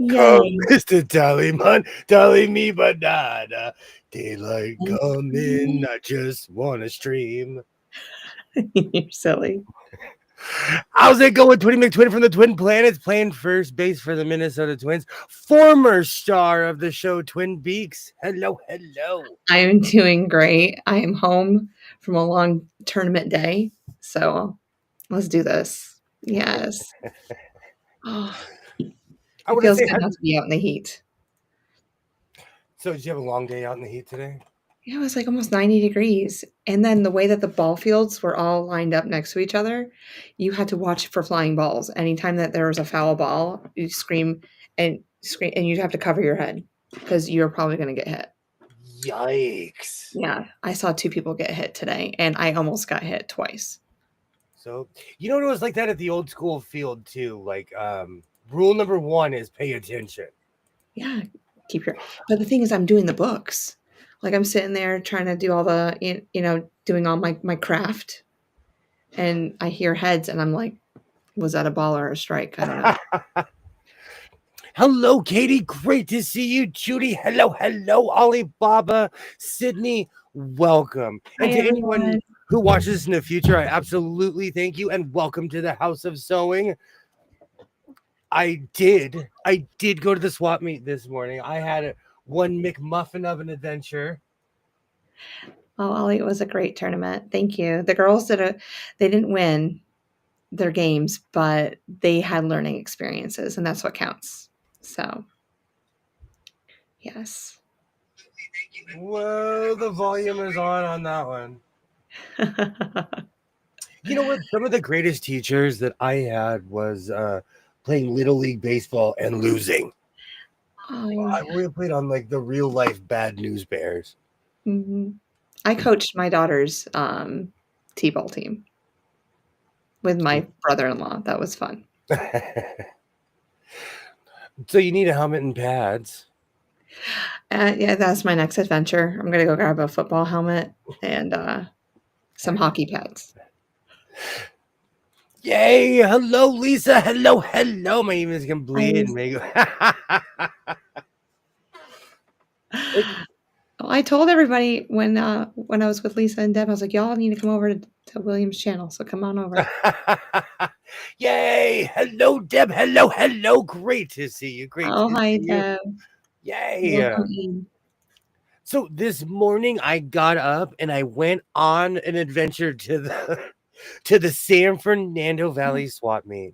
Come, Yay. Mr. Tallyman, tally me banana. Daylight coming, I just want to stream. You're silly. How's it going, Twinny McTwin from the Twin Planets, playing first base for the Minnesota Twins, former star of the show Twin Beaks. Hello, hello. I am doing great. I am home from a long tournament day. So let's do this. Yes. Oh, I it want to feels say, good not to be out in the heat. so did you have a long day out in the heat today? Yeah, it was like almost 90 degrees. And then the way that the ball fields were all lined up next to each other, you had to watch for flying balls. Anytime that there was a foul ball, you scream, and you'd have to cover your head because you're probably going to get hit. Yikes. Yeah, I saw 2 people get hit today, and I almost got hit twice. So, you know what it was like that at the old school field too? Like, rule number 1 is pay attention. Yeah, but the thing is I'm doing the books. Like, I'm sitting there trying to do all the, doing all my craft, and I hear heads, and I'm like, was that a ball or a strike? I don't know. Hello, Katie. Great to see you. Judy. Hello, hello. Alibaba. Sydney. Welcome. Hi, And to anyone everyone. who watches this in the future, I absolutely thank you and welcome to the House of Sewing. I did go to the swap meet this morning. I had one McMuffin of an adventure. Oh, Ollie, it was a great tournament. Thank you. The girls they didn't win their games, but they had learning experiences, and that's what counts. So, yes. Whoa, the volume is on that one. You know what? Some of the greatest teachers that I had was playing Little League Baseball and losing. We played on like the real life Bad News Bears. Mm-hmm. I coached my daughter's t-ball team with my brother-in-law. That was fun. So you need a helmet and pads. Yeah, that's my next adventure. I'm gonna go grab a football helmet and some hockey pads. Yay! Hello, Lisa. Hello, hello. My name is complete. I told everybody when I was with Lisa and Deb, I was like, y'all need to come over to William's channel. So come on over. Yay! Hello, Deb. Hello, hello. Great to see you. Hi, Deb. Yay! Welcome in. So this morning I got up and I went on an adventure to the San Fernando Valley swap meet.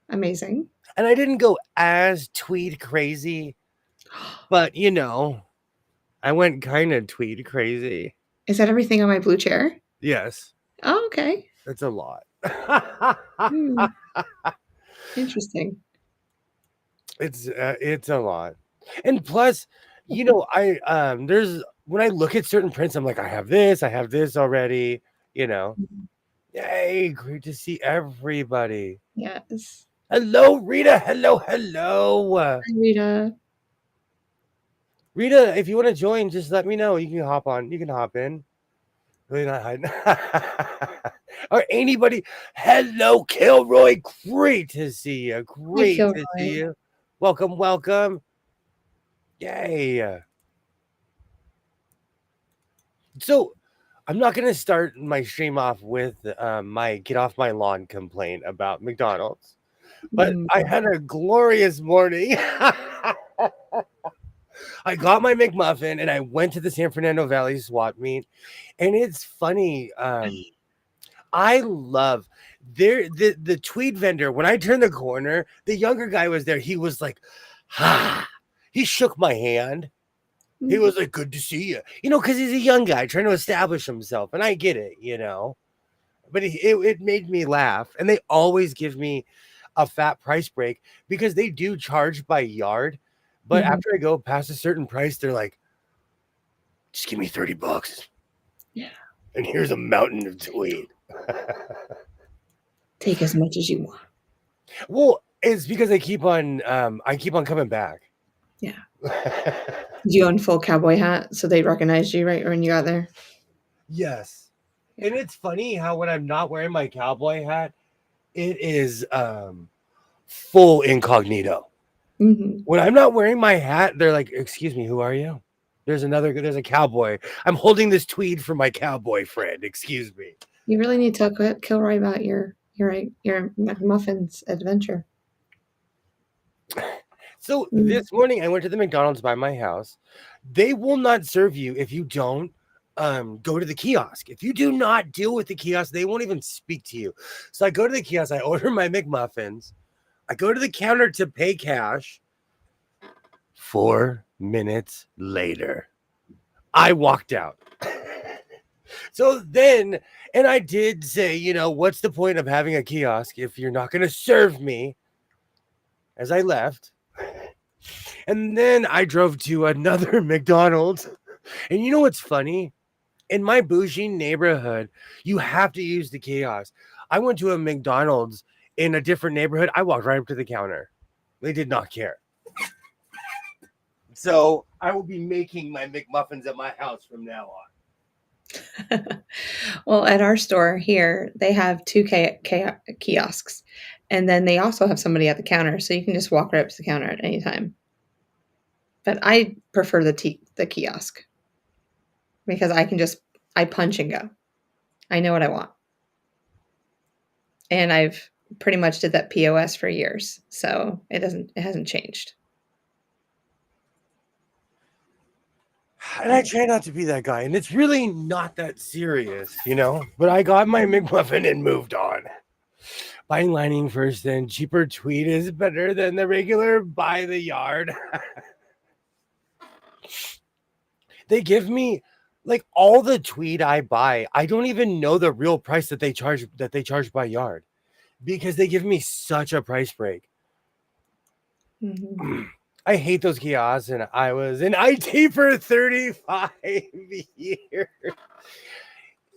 Amazing. And I didn't go as tweed crazy, but I went kind of tweed crazy. Is that everything on my blue chair? Yes. Oh, okay. That's a lot. Interesting. It's a lot. And plus, I there's when I look at certain prints, I'm like, I have this already, Yay, great to see everybody. Yes. Hello, Rita. Hello, hello. Hi, Rita. Rita, if you want to join, just let me know. You can hop on. You can hop in. Really not hiding. Or anybody. Hello, Kilroy. Great to see you. Great to see you. Welcome, welcome. Yay. So, I'm not going to start my stream off with my get off my lawn complaint about McDonald's, but I had a glorious morning. I got my McMuffin and I went to the San Fernando Valley swap meet. And it's funny. I love the tweed vendor. When I turned the corner, the younger guy was there. He was like, he shook my hand. He was like, good to see you. Because he's a young guy trying to establish himself. And I get it, But it made me laugh. And they always give me a fat price break because they do charge by yard. But after I go past a certain price, they're like, just give me $30. Yeah. And here's a mountain of tweed. Take as much as you want. Well, it's because I keep on coming back. Yeah. Did you own full cowboy hat so they recognized you right when you got there? Yes. Yeah. And it's funny how when I'm not wearing my cowboy hat, it is full incognito. Mhm. When I'm not wearing my hat, they're like, "Excuse me, who are you?" There's a cowboy. I'm holding this tweed for my cowboy friend. Excuse me. You really need to quit Kilroy about your McMuffins adventure. So Mm. this morning I went to the McDonald's by my house. They will not serve you if you don't go to the kiosk. If you do not deal with the kiosk, they won't even speak to you. So I go to the kiosk, I order my McMuffins, I go to the counter to pay cash. 4 minutes later, I walked out. So then, and I did say, what's the point of having a kiosk if you're not going to serve me, as I left. And then I drove to another McDonald's. And you know what's funny? In my bougie neighborhood, you have to use the kiosk. I went to a McDonald's in a different neighborhood. I walked right up to the counter. They did not care. So I will be making my McMuffins at my house from now on. Well, at our store here, they have two kiosks, and then they also have somebody at the counter, so you can just walk right up to the counter at any time. But I prefer the kiosk because I punch and go. I know what I want, and I've pretty much did that POS for years, so it hasn't changed. And I try not to be that guy. And it's really not that serious, But I got my McMuffin and moved on. Buying lining first, then cheaper tweed is better than the regular by the yard. They give me like all the tweed I buy. I don't even know the real price that they charge by yard because they give me such a price break. Mm-hmm. I hate those kiosks, and I was in IT for 35 years.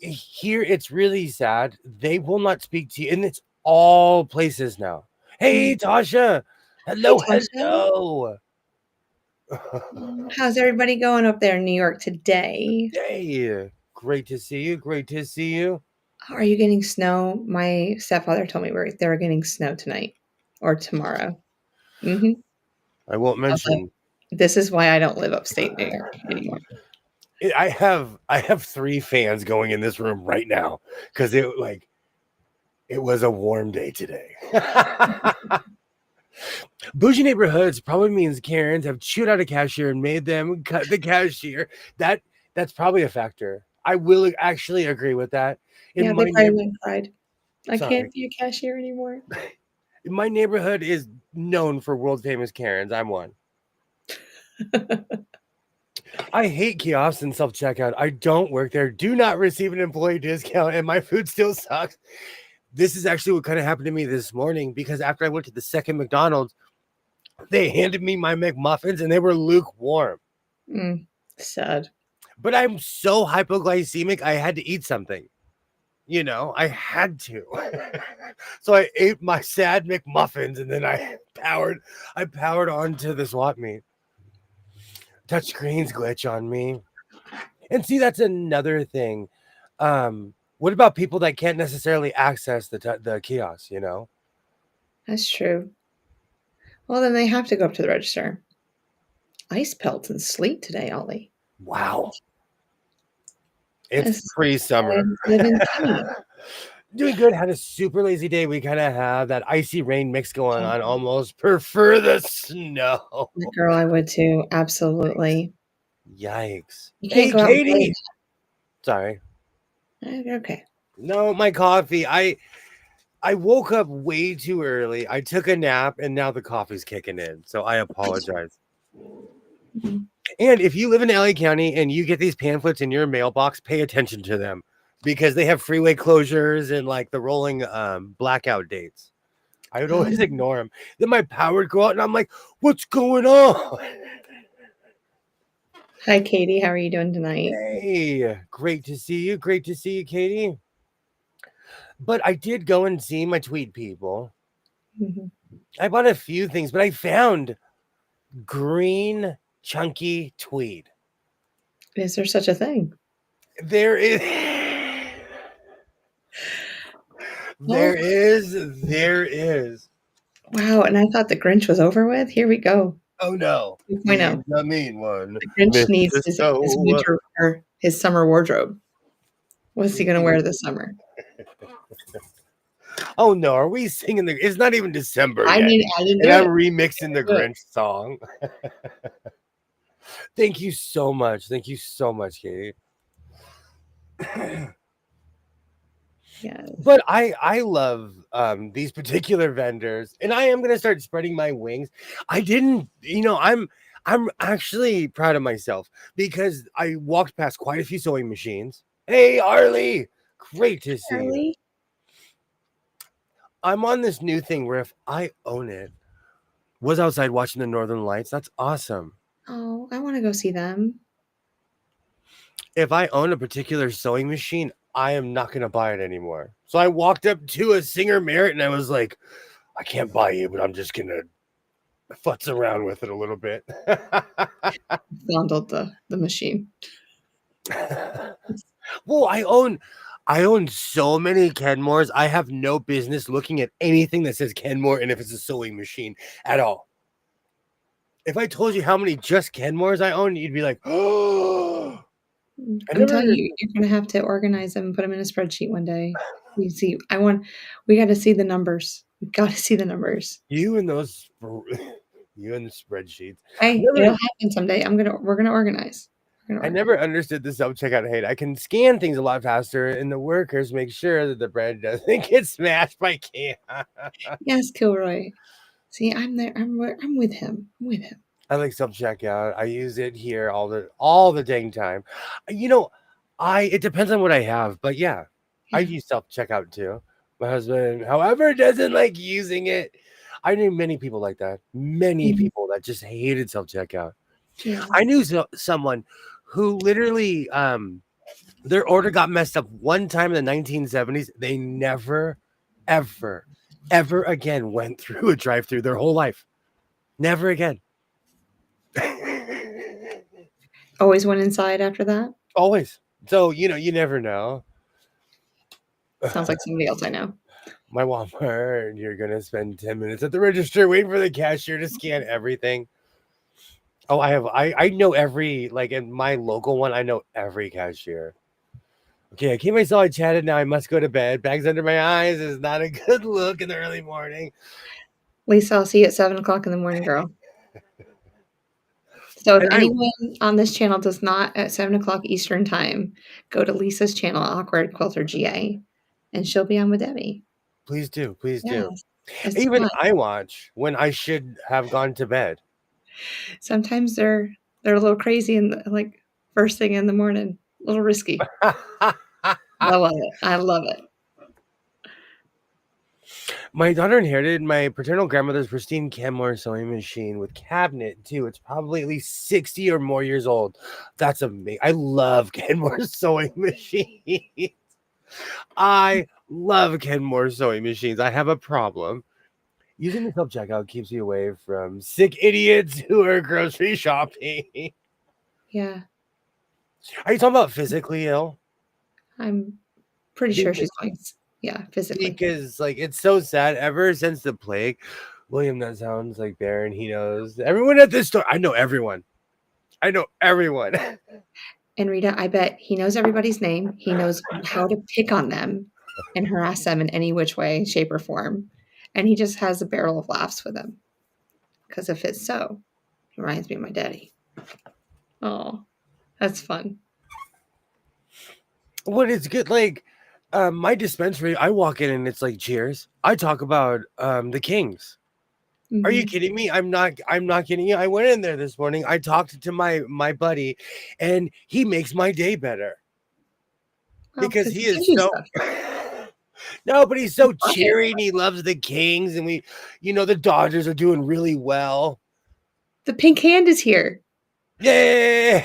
Here, it's really sad. They will not speak to you, and it's all places now. Hey, Tasha. Hey, Hello, Tasha. hello. How's everybody going up there in New York today? Hey, great to see you. Great to see you. Are you getting snow? My stepfather told me they were getting snow tonight or tomorrow. Mm-hmm. I won't mention. This is why I don't live upstate New York anymore. I have 3 fans going in this room right now because it was a warm day today. Bougie neighborhoods probably means Karens have chewed out a cashier and made them cut the cashier. That's probably a factor. I will actually agree with that. In Yeah, they my probably went and cried. I sorry, can't be a cashier anymore. my neighborhood is known for world famous Karens. I'm one. I hate kiosks and self checkout. I don't work there. Do not receive an employee discount, and my food still sucks. This is actually what kind of happened to me this morning because after I went to the second McDonald's, they handed me my McMuffins and they were lukewarm. Sad. But I'm so hypoglycemic, I had to eat something. I had to. So I ate my sad McMuffins and then I powered onto the swap meet. Touchscreens glitch on me. And see, that's another thing. What about people that can't necessarily access the kiosk, That's true. Well, then they have to go up to the register. Ice pelts and sleet today, Ollie. Wow. It's That's pre-summer. living tea. Doing good. Had a super lazy day. We kind of have that icy rain mix going on. Almost prefer the snow. Girl, I would too. Absolutely. Yikes. You can't Hey, go out and Katie. play. Sorry. Okay. No, my coffee. I woke up way too early. I took a nap and now the coffee's kicking in. So I apologize. Mm-hmm. And if you live in LA County and you get these pamphlets in your mailbox, pay attention to them because they have freeway closures and like the rolling blackout dates. I would always ignore them. Then my power would go out and I'm like, what's going on? Hi, Katie. How are you doing tonight? Hey, great to see you. Great to see you, Katie. But I did go and see my tweed people. Mm-hmm. I bought a few things, but I found green chunky tweed. Is there such a thing? There is. There is. Wow, and I thought the Grinch was over with. Here we go. Oh no, 2.0. he's the mean one, The Grinch needs Mr. his So. winter or his summer wardrobe. What's he gonna wear this summer? Oh no, are we singing the? It's not even December I yet, didn't and do I'm it. remixing the Do it. Grinch song. Thank you so much. Thank you so much, Katie. Yes. But I love these particular vendors, and I am gonna start spreading my wings. I didn't, I'm actually proud of myself because I walked past quite a few sewing machines. Hey, Arlie, great to see you. Charlie? I'm on this new thing where if I own it, was outside watching the Northern Lights. That's awesome. Oh, I want to go see them. If I own a particular sewing machine, I am not gonna buy it anymore. So I walked up to a Singer Merit and I was like, I can't buy you, but I'm just gonna futz around with it a little bit. Fondled the machine. Well, I own so many Kenmores. I have no business looking at anything that says Kenmore and if it's a sewing machine at all. If I told you how many just Kenmores I own, you'd be like, "Oh, I I'm never." telling you, you're gonna have to organize them and put them in a spreadsheet one day. You see, we got to see the numbers. We got to see the numbers. You and those, you and the spreadsheets. Hey, it'll happen someday. We're gonna organize. I never understood the self checkout hate. I can scan things a lot faster, and the workers make sure that the bread doesn't get smashed by can. Yes, Kilroy. See, I'm there. I'm with him. I'm with him. I like self checkout. I use it here all the dang time. You know, it depends on what I have, but yeah, I Yeah. use self checkout too. My husband, however, doesn't like using it. I knew many people like that. Many Mhm. people that just hated self checkout. Yeah. I knew someone who literally their order got messed up one time in the 1970s. They never, ever, ever again went through a drive-through their whole life. Never again. Always went inside after that. Always. So, you never know. Sounds like somebody else I know. My Walmart, you're gonna spend 10 minutes at the register waiting for the cashier to scan everything. Oh, I know every, like, in my local one, I know every cashier. Okay, I keep myself chatted now. I must go to bed. Bags under my eyes is not a good look in the early morning. Lisa, I'll see you at 7 o'clock in the morning, girl. So if And anyone on this channel does not at 7 o'clock Eastern time, go to Lisa's channel, Awkward Quilter GA, and she'll be on with Debbie. please do, please do. Yes, it's Even fun. I watch when I should have gone to bed. Sometimes they're a little crazy and like first thing in the morning, a little risky. I love it. I love it. My daughter inherited my paternal grandmother's pristine Kenmore sewing machine with cabinet too. It's probably at least 60 or more years old. That's amazing. I love Kenmore sewing machines. I love Kenmore sewing machines. I have a problem. Using the self checkout keeps you away from sick idiots who are grocery shopping. Yeah, Are you talking about physically ill? I'm pretty sure she's going. Yeah, physically. Because like it's so sad. Ever since the plague, William, that sounds like Baron. He knows everyone at this store. I know everyone. I know everyone. And Rita, I bet he knows everybody's name. He knows how to pick on them and harass them in any which way, shape, or form. And he just has a barrel of laughs with them. Because if it's so, it reminds me of my daddy. Oh, that's fun. What is good? Like my dispensary, I walk in and it's like cheers. I talk about the Kings. Are you Mhm. kidding me? I'm not kidding you. I went in there this morning. I talked to my buddy, and he makes my day better Well, because because he he is gives you so stuff. no, but he's so Buy it. cheery and he loves the Kings, and the Dodgers are doing really well. The pink hand is here. Yay!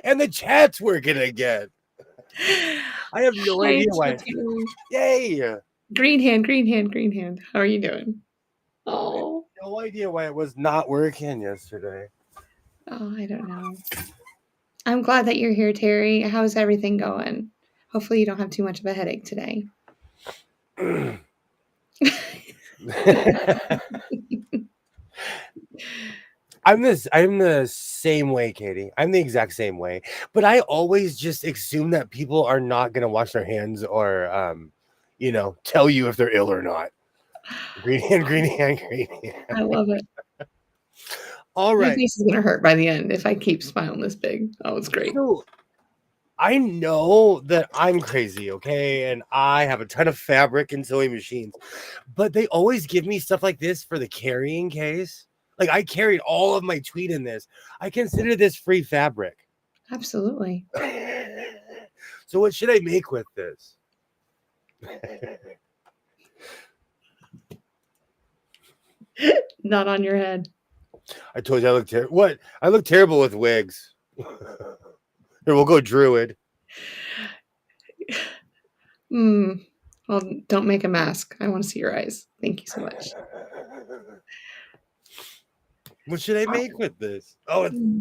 And the chat's working again. I have no Hi, idea why. Tattoo. Yay! Green hand, green hand, green hand. How are you doing? Oh, No idea why it was not working yesterday. I don't know. I'm glad that you're here, Terry. How's everything going? Hopefully, you don't have too much of a headache today. I'm the same way, Katie. I'm the exact same way. But I always just assume that people are not gonna wash their hands or tell you if they're ill or not. Green hand, green hand, green hand. I love it. All My right. face is gonna hurt by the end if I keep smiling this big. Oh, it's great. So I know that I'm crazy, okay? And I have a ton of fabric and sewing machines, but they always give me stuff like this for the carrying case. Like I carried all of my tweed in this. I consider this free fabric. Absolutely. So what should I make with this? Not on your head. I told you I look terrible. What? I look terrible with wigs. Here, we'll go druid. Well, don't make a mask. I want to see your eyes. Thank you so much. What should I make with this? Oh, Mm.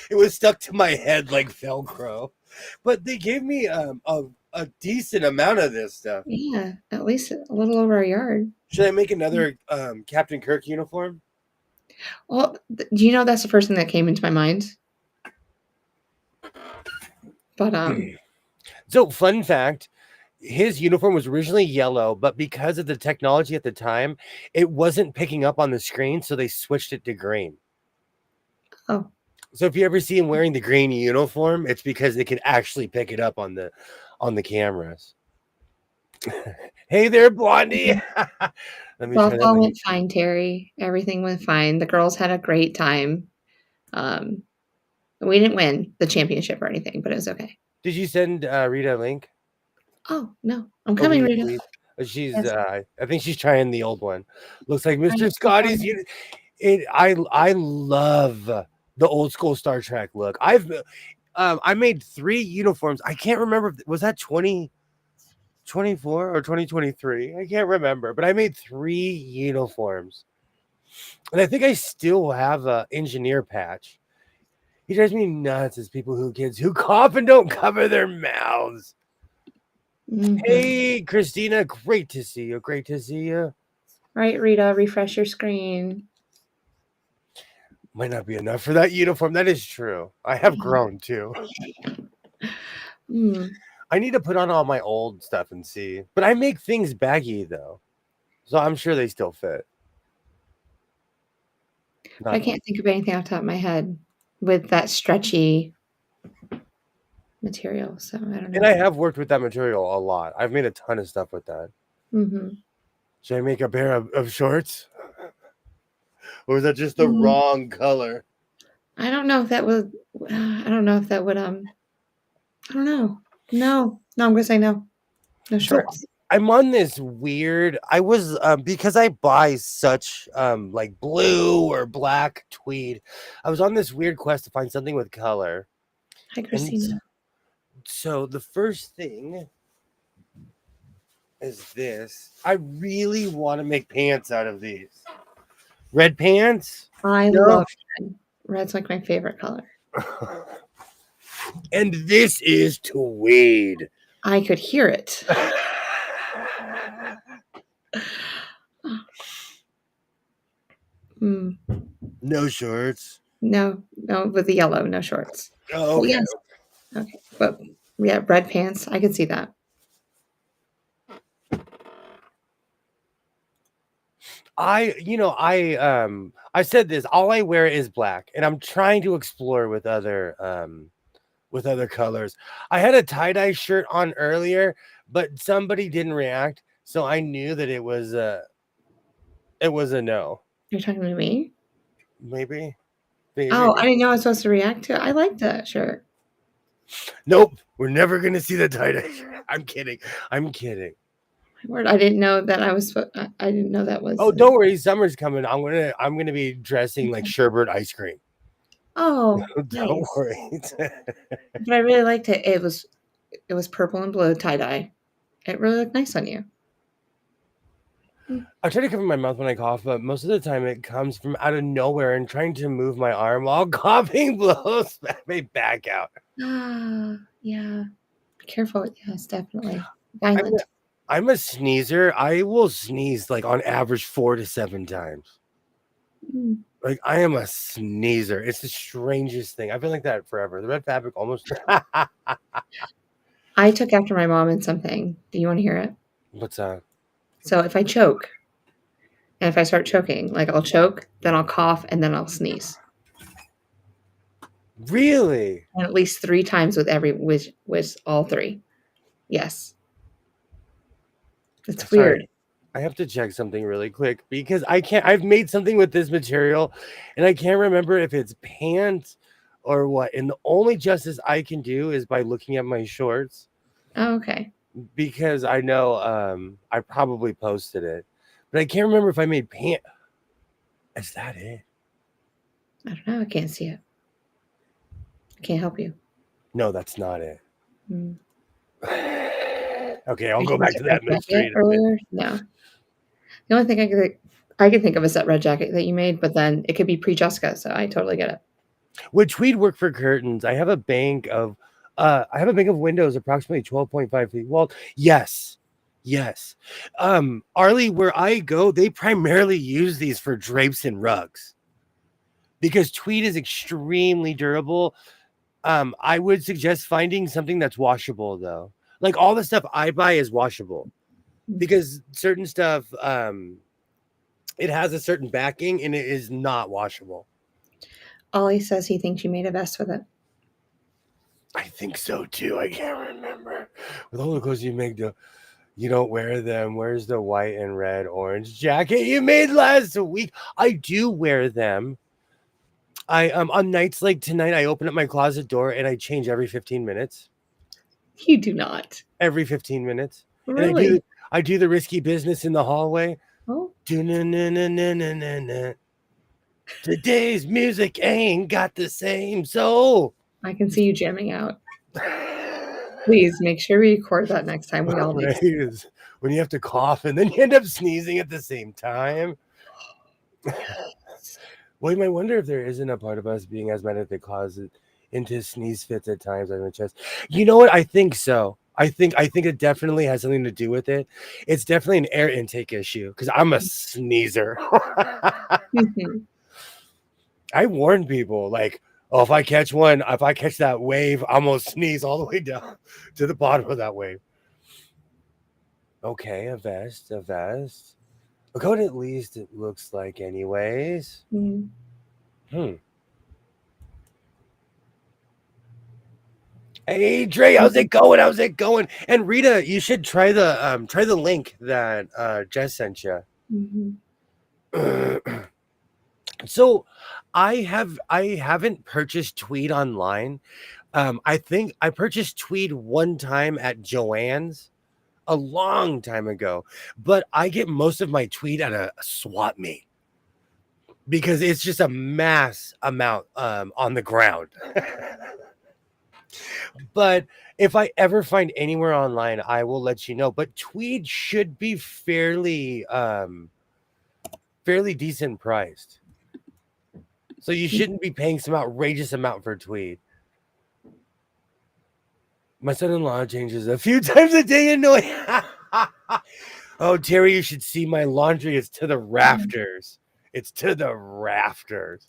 it was stuck to my head like Velcro. But they gave me a decent amount of this stuff. Yeah, at least a little over a yard. Should I make another Captain Kirk uniform? Well, do you know that's the first thing that came into my mind? But So, fun fact, his uniform was originally yellow, but because of the technology at the time, it wasn't picking up on the screen, so they switched it to green. oh, So if you ever see him wearing the green uniform, it's because they can actually pick it up on the cameras. Hey there, Blondie. Let me try that. softball went fine, Terry. Everything went fine. The girls had a great time. We didn't win the championship or anything, but it was okay. Did you send Rita a link? Oh no, I'm coming, Rita. She's Yes. I think she's trying the old one. Looks like I'm Mr. so Scotty's sorry. I love the old school Star Trek look. I made 3 uniforms. I can't remember, was that 2024 or 2023? I can't remember, but I made 3 uniforms. And I think I still have a engineer patch. He drives me nuts as kids who cough and don't cover their mouths. Mhm. Hey, Christina, great to see you. Great to see you. Right, Rita, refresh your screen. Might not be enough for that uniform. That is true. I have grown too. Mm. I need to put on all my old stuff and see. But I make things baggy though, so I'm sure they still fit. I can't think of anything off the top of my head with that stretchy material, so I don't know. And I have worked with that material a lot. I've made a ton of stuff with that. Mm-hmm. Should I make a pair of shorts? Or is that just the wrong color? I don't know if that would. I don't know if that would. I don't know. No, I'm gonna say no. No shorts. So I'm on this weird. I was because I buy such like blue or black tweed. I was on this weird quest to find something with color. Hi, Christina. So the first thing is this. I really want to make pants out of these. Red pants? I love red. Red's like my favorite color. And this is tweed. I could hear it. No shorts. No, with the yellow, no shorts. Oh, okay. Yes. Okay, but yeah, red pants. I could see that. I said this. All I wear is black, and I'm trying to explore with other colors. I had a tie-dye shirt on earlier, but somebody didn't react, so I knew that it was a no. You're talking to me? Maybe. Oh, I didn't know I was supposed to react to it. I like that shirt. Nope, we're never gonna see the tie-dye shirt. I'm kidding. My word, I didn't know that I was. I didn't know that was. Oh, don't worry, summer's coming. I'm gonna be dressing like sherbet ice cream. Oh, Don't nice. worry. But I really liked it. It was purple and blue tie-dye. It really looked nice on you. I try to cover my mouth when I cough, but most of the time it comes from out of nowhere, and trying to move my arm while coughing blows my back out. Ah, yeah. Be careful. Yes, definitely. Violent. I'm a sneezer. I will sneeze like on average 4 to 7 times. Mm. Like I am a sneezer. It's the strangest thing. I've been like that forever. The red fabric almost. I took after my mom in something. Do you want to hear it? What's that? So if I choke, and if I start choking, like I'll choke, then I'll cough, and then I'll sneeze. Really? And at least 3 times with all 3. Yes. It's Sorry. weird. I have to check something really quick because I can't. I've made something with this material and I can't remember if it's pants or what. And the only justice I can do is by looking at my shorts Oh, okay. because I know I probably posted it, but I can't remember if I made pants. Is that it? I don't know. I can't see it. I can't help you. No, that's not it. Mm. Okay, I'll Did go you back use to a red that mystery. jacket earlier? No. The only thing I could think of is that red jacket that you made, but then it could be pre-Jessica, so I totally get it. Would tweed work for curtains? I have a bank of windows approximately 12.5 feet. Well, yes. Yes. Arlie, where I go, they primarily use these for drapes and rugs because tweed is extremely durable. I would suggest finding something that's washable though. Like all the stuff I buy is washable because certain stuff it has a certain backing and it is not washable. Ollie says he thinks you made a vest with it. I think so too. I can't remember. With all the clothes you make, you don't wear them. Where's the white and red orange jacket you made last week? I do wear them. I on nights like tonight, I open up my closet door and I change every 15 minutes. You do not. Every 15 minutes. And Really? I do the risky business in the hallway. Oh, Today's music ain't got the same soul. I can see you jamming out. Please make sure we record that next time we all Right, need. is when you have to cough and then you end up sneezing at the same time. Well, you might wonder if there isn't a part of us being asthmatic that causes into sneeze fits at times on the chest. You know what? I think so. I think it definitely has something to do with it. It's definitely an air intake issue because I'm a sneezer. Mhm. I warn people like, oh, if I catch that wave, I'm gonna sneeze all the way down to the bottom of that wave. Okay, a vest. A coat at least it looks like anyways. Mhm. Hey Dre, how's it going? And Rita, you should try the link that Jess sent you. Mhm. So I haven't purchased tweed online. I think I purchased tweed one time at Joann's a long time ago, but I get most of my tweed at a swap meet because it's just a mass amount on the ground. But if I ever find anywhere online, I will let you know. But tweed should be fairly decent priced. So you shouldn't be paying some outrageous amount for tweed. My son-in-law changes a few times a day annoying. Oh, Terry, you should see my laundry. It's to the rafters. It's to the rafters.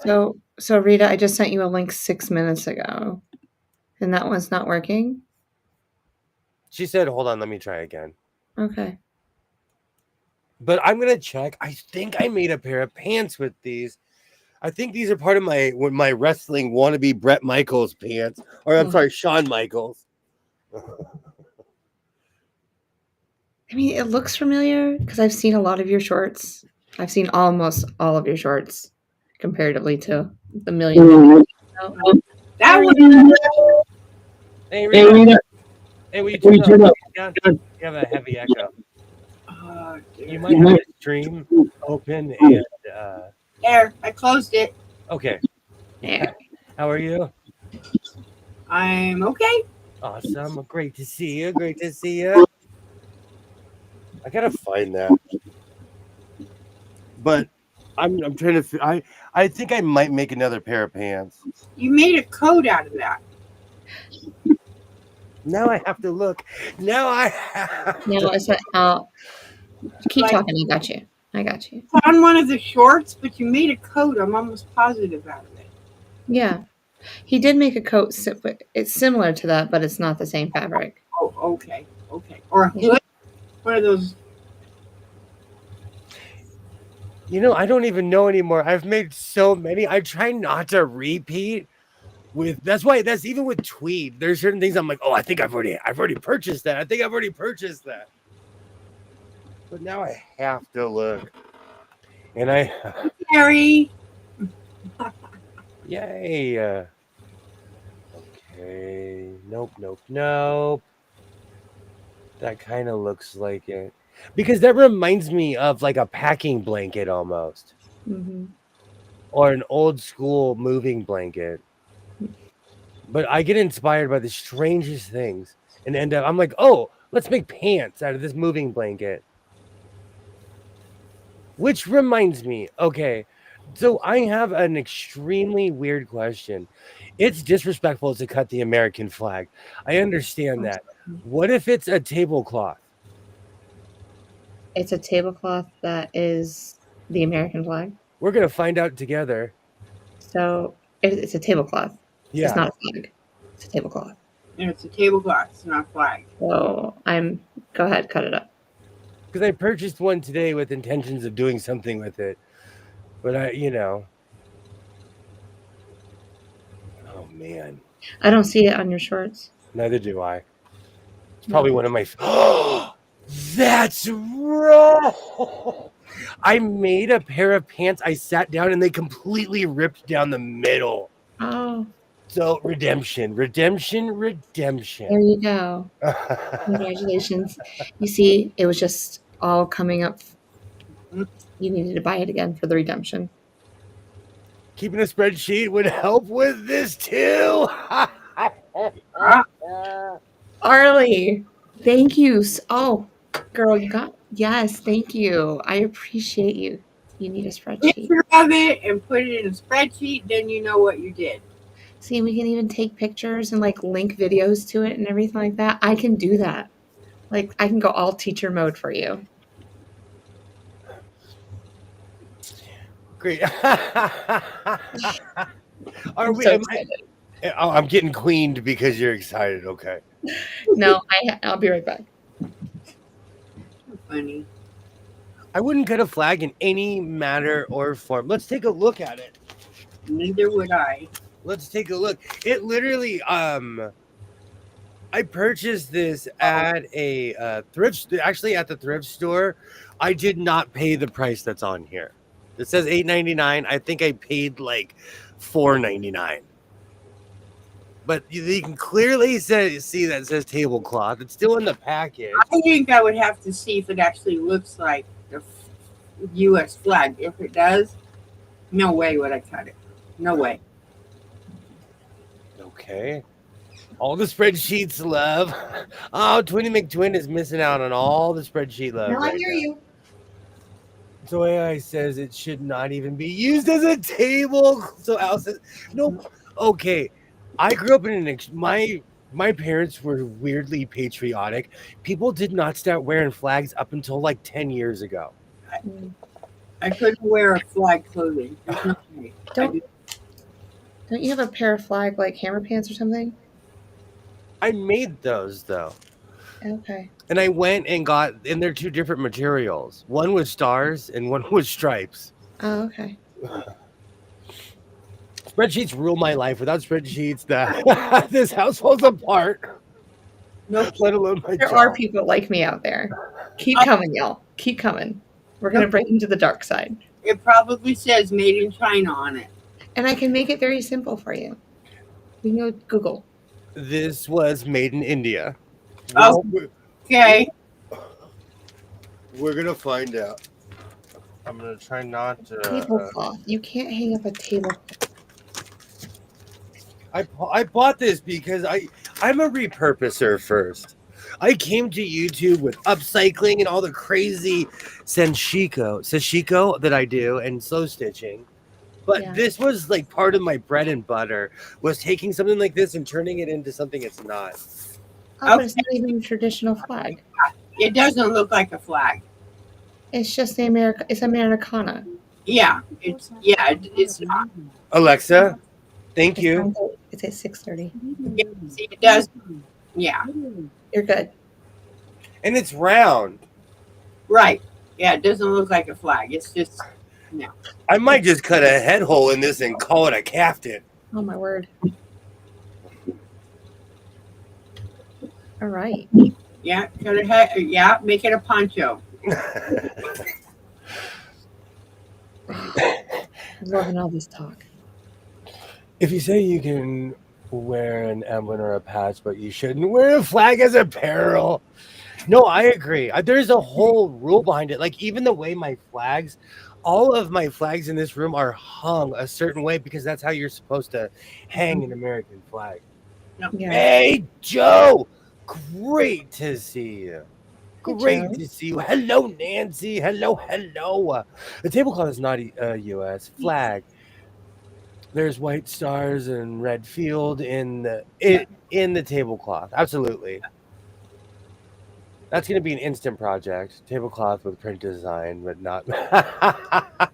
So Rita, I just sent you a link 6 minutes ago, and that one's not working. She said, hold on, let me try again. Okay. But I'm going to check. I think I made a pair of pants with these. I think these are part of my wrestling wannabe Brett Michaels pants. Or I'm sorry, Shawn Michaels. I mean, it looks familiar because I've seen a lot of your shorts. I've seen almost all of your shorts comparatively to the million. That was Hey, Rita. Hey, will you turn up? You have a heavy echo. You might have the stream open and there. I closed it. okay. Yeah. How are you? I'm okay. Awesome. Great to see you. Great to see you. I gotta find that. But I'm trying to. I think I might make another pair of pants. You made a coat out of that. Now I have to look. Now I have No, to. it's a, keep Like- talking. I got you. I got you. On one of the shorts, but you made a coat. I'm almost positive out of it. Yeah. He did make a coat. It's similar to that, but it's not the same fabric. Oh, okay. Or a Yeah. hood. One of those. You know, I don't even know anymore. I've made so many. I try not to repeat with that's even with tweed. There's certain things I'm like, oh, I think I've already purchased that. I think I've already purchased that. But now I have to look. And Harry. yay. Okay. Nope. That kind of looks like it. Because that reminds me of like a packing blanket almost. Mm-hmm. Or an old school moving blanket. But I get inspired by the strangest things and end up, I'm like, oh, let's make pants out of this moving blanket. Which reminds me, okay, so I have an extremely weird question. It's disrespectful to cut the American flag. I understand that. What if it's a tablecloth? It's a tablecloth that is the American flag. We're going to find out together. So it's a tablecloth. Yeah. It's not a flag. It's a tablecloth. And it's a tablecloth. It's not a flag. So go ahead, cut it up. Because I purchased one today with intentions of doing something with it. But oh, man. I don't see it on your shorts. Neither do I. It's probably one of my... That's wrong! I made a pair of pants. I sat down and they completely ripped down the middle. Oh, So redemption. there you go. Congratulations. You see, it was just all coming up. You needed to buy it again for the redemption. Keeping a spreadsheet would help with this too. Arlie, thank you. Oh, girl, yes, thank you. I appreciate you. You need a spreadsheet. Picture of it and put it in a spreadsheet, then you know what you did. See, we can even take pictures and like link videos to it and everything like that. I can do that. Like I can go all teacher mode for you. Great. Are I'm we? so am excited. I'm getting queened because you're excited. Okay. No, I'll be right back. Funny. I wouldn't cut a flag in any matter or form. Let's take a look at it. Neither would I. Let's take a look. It literally, I purchased this at a actually at the thrift store. I did not pay the price that's on here. It says $8.99. I think I paid like $4.99. But you can clearly see that it says tablecloth. It's still in the package. I think I would have to see if it actually looks like the U.S. flag. If it does, no way would I cut it. No way. Okay. All the spreadsheets love. Oh, Twinny McTwin is missing out on all the spreadsheet love. No, I right hear now. you. So AI says it should not even be used as a table. So Al says, no. Okay. I grew up in my parents were weirdly patriotic. People did not start wearing flags up until like 10 years ago. I couldn't wear a flag clothing. There's no way. Don't you have a pair of flag like hammer pants or something? I made those though. Okay. And I went and and they're two different materials. One was stars and one was stripes. Oh, okay. Spreadsheets rule my life. Without spreadsheets, this house falls apart. No, Let alone my There job. are people like me out there. Keep coming, y'all. Keep coming. We're gonna break into the dark side. it probably says made in China on it. And I can make it very simple for you. You can go Google. This was made in India. Oh. Okay. We're gonna find out. I'm gonna try not to. Tablecloth. You can't hang up a tablecloth. I bought this because I'm a repurposer first. I came to YouTube with upcycling and all the crazy sashiko that I do and slow stitching. But Yeah. this was like part of my bread and butter, was taking something like this and turning it into something it's not. Oh, but it's not even a traditional flag. It doesn't look like a flag. It's just it's Americana. Yeah, it's not. Alexa, thank It's you. It's at 6:30. Yeah, see, it does. Yeah, You're good. And it's round. right. Yeah, it doesn't look like a flag. It's just no. I might just cut a head hole in this and call it a caftan. Oh my word. All right. Yeah, make it a poncho. I'm loving all this talk. If you say you can wear an emblem or a patch, but you shouldn't wear a flag as apparel. No, I agree. There's a whole rule behind it. Like even the way my flags, all of my flags in this room are hung a certain way because that's how you're supposed to hang an American flag. Yeah. Hey, Joe. Great to see you. Great Joe. to see you. Hello, Nancy. Hello. The tablecloth is not a U.S. flag. There's white stars and red field in the tablecloth. Absolutely. That's going to be an instant project. Tablecloth with print design, but not. The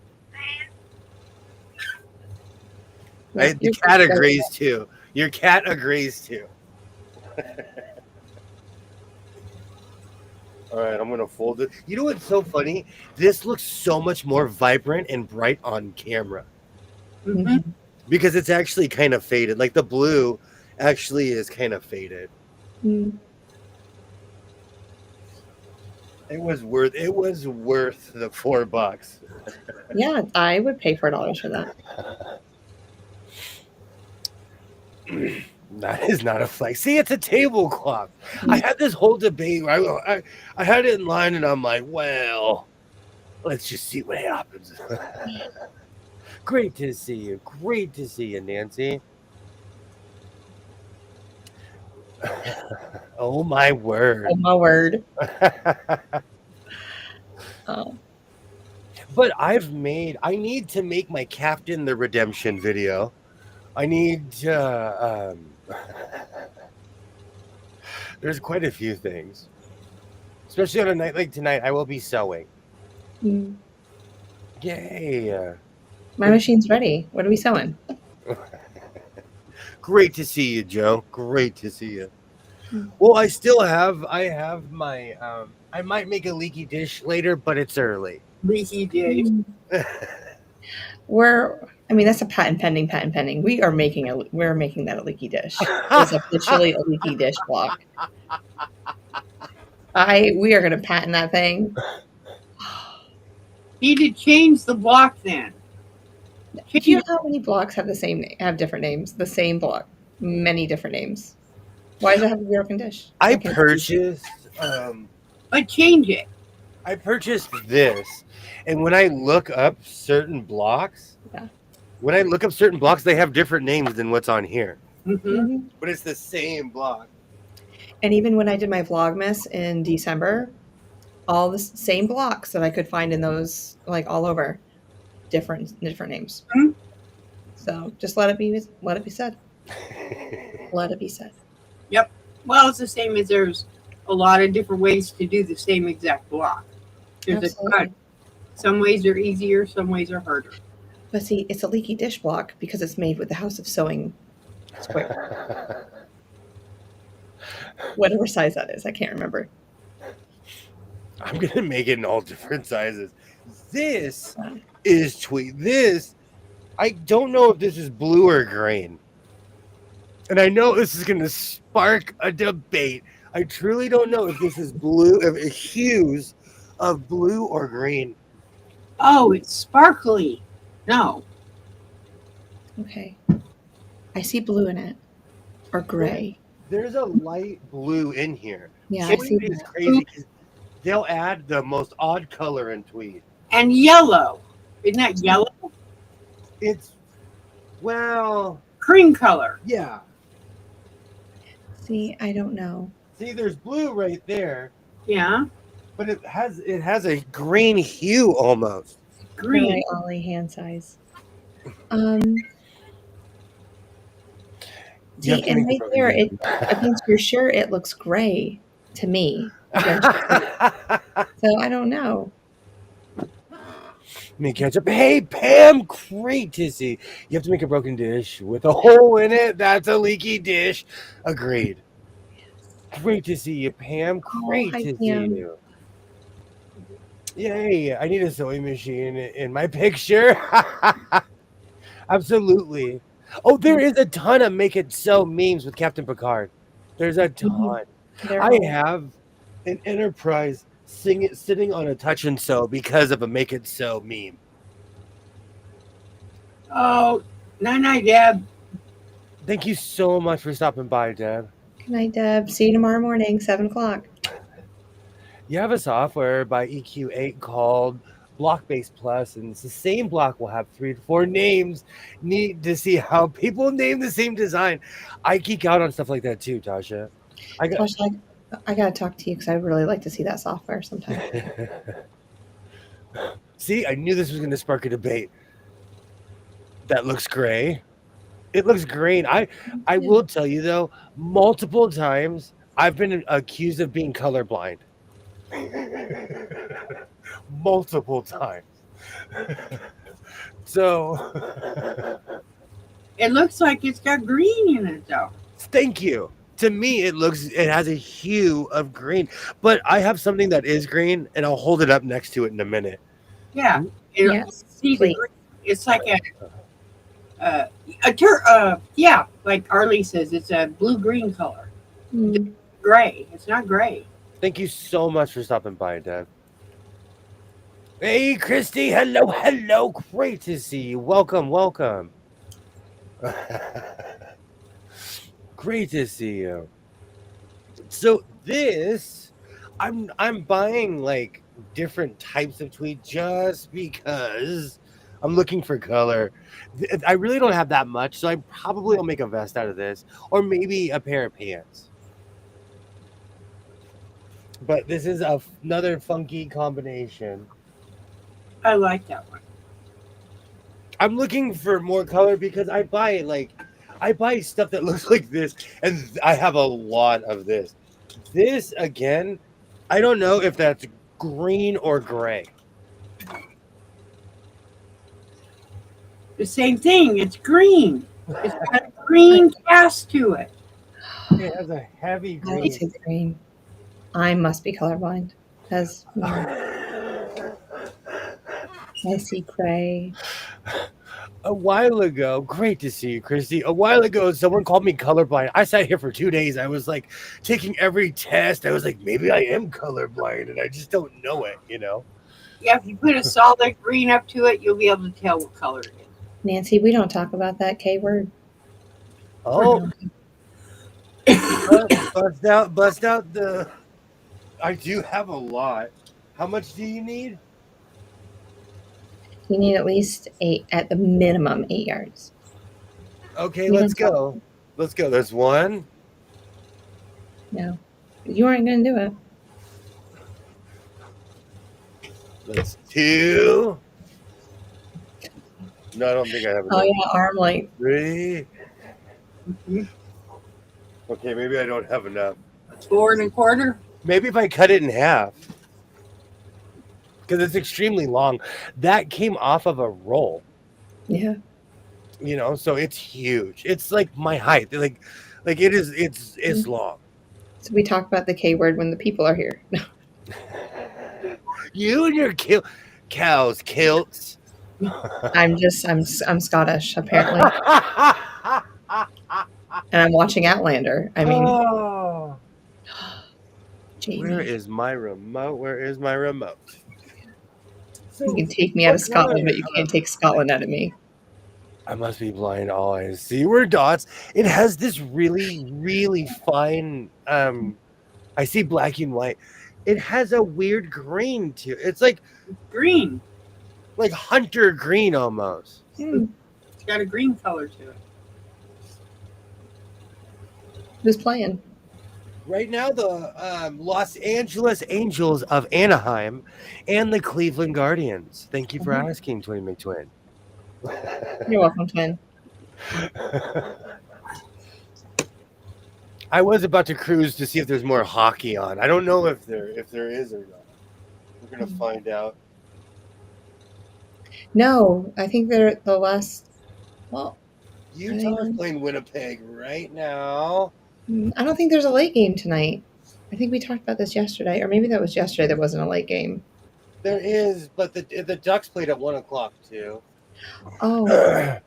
cat agrees too. Your cat agrees too. All right, I'm going to fold it. You know what's so funny? This looks so much more vibrant and bright on camera. Mm-hmm. Because it's actually kind of faded. Like the blue actually is kind of faded. Mm. It was worth the $4. Yeah, I would pay $4 for that. That is not a flag. See, it's a tablecloth. I had this whole debate where I had it in line and I'm like, well, let's just see what happens. Great to see you. Great to see you, Nancy. Oh, my word. Oh my word. Oh. But I need to make my Captain the Redemption video. I need to, there's quite a few things. Especially on a night like tonight, I will be sewing. Mm. Yay. My machine's ready. What are we sewing? Great to see you, Joe. Great to see you. Well, I have my, I might make a leaky dish later, but it's early. Leaky dish. That's a patent pending. We're making that a leaky dish. It's officially a leaky dish block. We are going to patent that thing. Need to change the block then. Do you know how many blocks have different names? The same block, many different names. Why does it have to be broken dish? I purchased. But change it. I purchased this, and when I look up certain blocks, they have different names than what's on here. Mm-hmm. But it's the same block. And even when I did my Vlogmas in December, all the same blocks that I could find in those, like all over, different names. Mm-hmm. So just let it be said. Let it be said. Yep. Well, it's the same as there's a lot of different ways to do the same exact block. There's Absolutely. a ton. Some ways are easier, some ways are harder. But see, it's a leaky dish block because it's made with the House of Sewing square. Whatever size that is, I can't remember. I'm gonna make it in all different sizes. This is tweed. This, I don't know if this is blue or green. And I know this is gonna spark a debate. I truly don't know if this is blue, if hues of blue or green. Oh, it's sparkly. No. Okay. I see blue in it. Or gray. There's a light blue in here. Yeah, I see Tweed is that. crazy because they'll add the most odd color in tweed. And yellow. Isn't that yellow? It's, well, Cream color. yeah. See, I don't know. See, there's blue right there, Yeah. but it has a green hue almost. Green. Right, Ollie, hand size. You have See, to and make a right broken there, dish. it against your shirt, it looks gray to me against your shirt. So I don't know. Me ketchup. Hey, Pam, great to see. You have to make a broken dish with a hole in it. That's a leaky dish. Agreed. Great to see you, Pam. Oh, Great hi, to see Pam. you. Yay, I need a sewing machine in my picture. Absolutely. Oh, there is a ton of make it so memes with Captain Picard. There's a Mhm. ton. They're I all have an Enterprise sitting on a touch and sew because of a make it so meme. Oh, night, Deb. Thank you so much for stopping by, Deb. good night, Deb. See you tomorrow morning, 7 o'clock. You have a software by EQ8 called Block-Based Plus, and it's the same block will have 3 to 4 names. Neat to see how people name the same design. I geek out on stuff like that too, Tasha. I got Tasha, I gotta talk to you because I really like to see that software sometime. See, I knew this was going to spark a debate. That looks gray. It looks green. I Yeah. will tell you though, multiple times I've been accused of being colorblind. Multiple times. So It looks like it's got green in it, though. thank you. To me, it has a hue of green, but I have something that is green, and I'll hold it up next to it in a minute. Yeah. Yes, See the please. green. It's like yeah, like Arlie says, it's a blue-green color. Mm. Gray. It's not gray. Thank you so much for stopping by, Deb. Hey, Christy. Hello, hello. Great to see you. Welcome, welcome. Great to see you. So this, I'm buying like different types of tweed just because I'm looking for color. I really don't have that much, so I probably will make a vest out of this, or maybe a pair of pants. But this is another funky combination. I like that one. I'm looking for more color because I buy stuff that looks like this, and I have a lot of this. This again, I don't know if that's green or gray. The same thing. It's green. It's got a green cast to it. It has a heavy I green. see the green. I must be colorblind because I see gray. A while ago, great to see you, Christy. A while ago, someone called me colorblind. I sat here for 2 days. I was like taking every test. I was like, maybe I am colorblind, and I just don't know it, you know? Yeah, if you put a solid green up to it, you'll be able to tell what color it is. Nancy, we don't talk about that K word. Oh, bust out the. I do have a lot. How much do you need? You need at least 8, at the minimum 8 yards. Okay, We let's don't go. Let's go. There's one. No, you aren't going to do it. That's two. No, I don't think I have enough. Oh yeah, arm length. 3. Mhm. Okay, maybe I don't have enough. 4 1/4. Maybe if I cut it in half. Because it's extremely long. That came off of a roll. Yeah. You know, so it's huge. It's like my height. Like it is it's long. So we talk about the K word when the people are here. You and your cows kilts. I'm Scottish apparently, and I'm watching Outlander. I mean, Oh. Jamie, Where is my remote? Where is my remote? you can take me out of what color? Scotland, but you can't take Scotland out of me. I must be blind. All I see were dots. It has this really, really fine. I see black and white. It has a weird green to it. It's like Green. hunter green almost. Hmm. It's got a green color to it. Who's playing? Right now, the Los Angeles Angels of Anaheim and the Cleveland Guardians. Thank you for asking, Twin McTwin. You're welcome, twin. I was about to cruise to see if there's more hockey on. I don't know if there is or not. We're gonna find out. No, I think they're the last. Well, Utah's playing Winnipeg right now. I don't think there's a late game tonight. I think we talked about this yesterday, or maybe that was yesterday. There wasn't a late game. There is, but the Ducks played at 1:00 too. Oh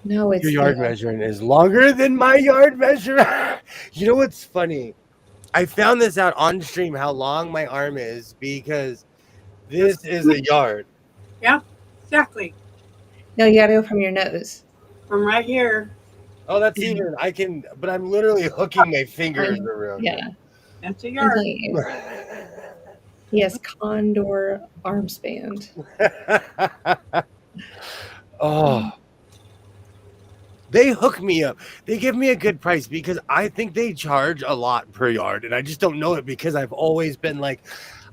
no, it's Your yard measuring is longer than my yard measure. You know what's funny? I found this out on stream how long my arm is because this is a yard. Yeah, exactly. No, you gotta go from your nose. From right here. Oh, that's even. I can, but I'm literally hooking my fingers around. Yeah, that's a yard. He has condor arm span. Oh. They hook me up. They give me a good price because I think they charge a lot per yard. And I just don't know it because I've always been like,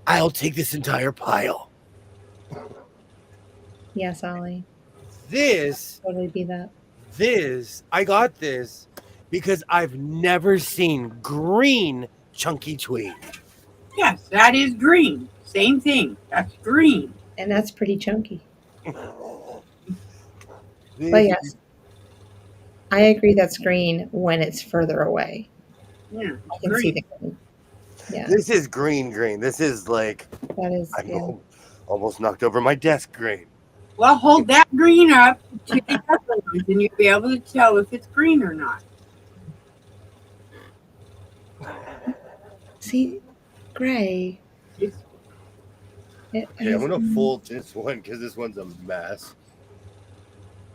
I'll take this entire pile. Yes, Ollie. This. Totally be that. I got this because I've never seen green chunky tweed. Yes, that is green. Same thing. That's green. And that's pretty chunky. But yes. I agree that's green when it's further away. Yeah, I can see the green. Yeah. This is green. This is like that is almost knocked over my desk green. Well, hold that green up to the other ones and you'll be able to tell if it's green or not. See, gray. Okay, I'm going to fold this one because this one's a mess.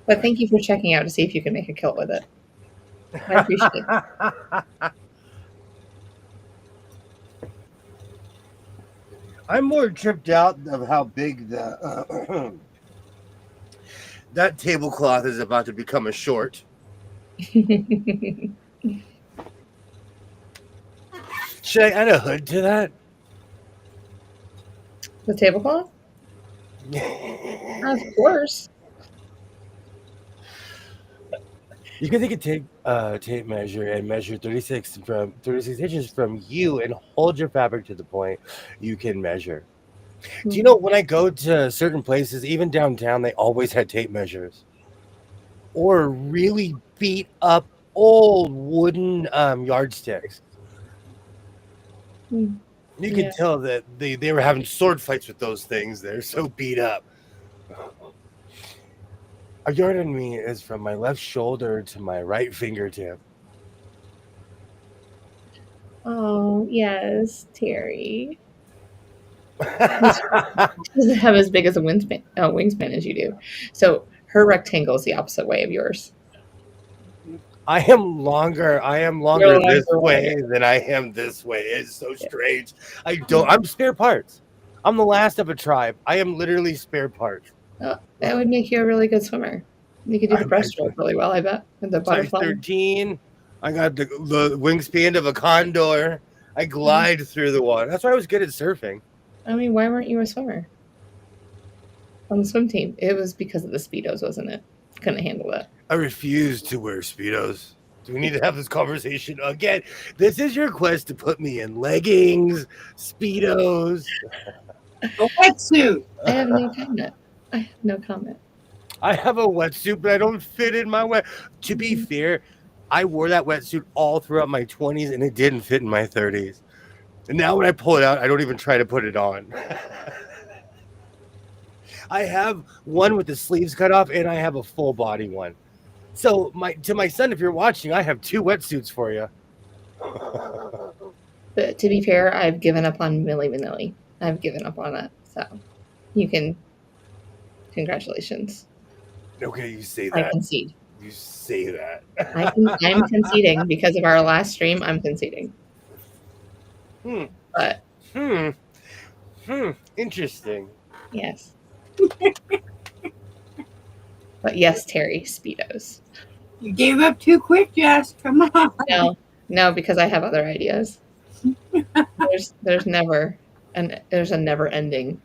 But thank you for checking out to see if you can make a kilt with it. I appreciate it. I'm more tripped out of how big the that tablecloth is about to become a short. Should I add a hood to that? The tablecloth? Of course. You can take a tape measure and measure 36 inches from you and hold your fabric to the point you can measure. Do you know when I go to certain places, even downtown, they always had tape measures or really beat up old wooden yardsticks. You can tell that they were having sword fights with those things. They're so beat up. A yard on me is from my left shoulder to my right fingertip. Oh, yes, Terry. She doesn't have as big as a wingspan as you do. So her rectangle is the opposite way of yours. I am longer this way than I am this way. It's so strange. I'm spare parts. I'm the last of a tribe. I am literally spare parts. Oh, that would make you a really good swimmer. You could do the breaststroke really well, I bet. And the butterfly. Size 13. I got the wingspan of a condor. I glide through the water. That's why I was good at surfing. I mean, why weren't you a swimmer on the swim team? It was because of the Speedos, wasn't it? Couldn't handle that. I refuse to wear Speedos. Do we need to have this conversation again? This is your quest to put me in leggings, Speedos. A wetsuit. I have no comment. I have a wetsuit, but I don't fit in my wet. To be fair, I wore that wetsuit all throughout my 20s, and it didn't fit in my 30s. And now when I pull it out, I don't even try to put it on. I have one with the sleeves cut off, and I have a full body one. So to my son, if you're watching, I have 2 wetsuits for you. But to be fair, I've given up on Milli Vanilli. I've given up on it. So you can. Congratulations. Okay, you say that. I concede. You say that. I'm conceding because of our last stream. I'm conceding. But. Interesting. Yes. But yes, Terry, Speedos. You gave up too quick, Jess. Come on. No, because I have other ideas. There's never there's a never ending.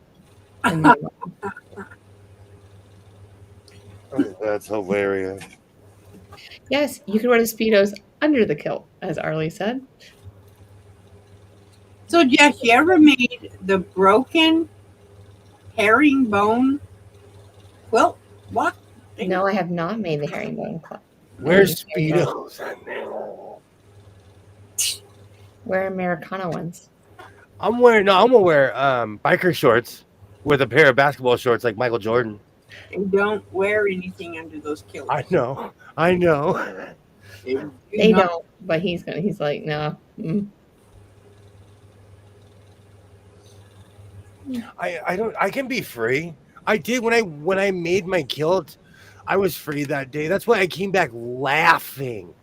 That's hilarious. Yes, you can wear the Speedos under the kilt. as Arlie said. So, Jess, you ever made the broken herringbone quilt block thing? No, I have not made the herringbone club. Where's Speedos? Wear Americana ones. I'm gonna wear biker shorts with a pair of basketball shorts like Michael Jordan. And don't wear anything under those kilts. I know. They don't, but he's like, no. I can be free. I did when I made my kilt, I was free that day. That's why I came back laughing.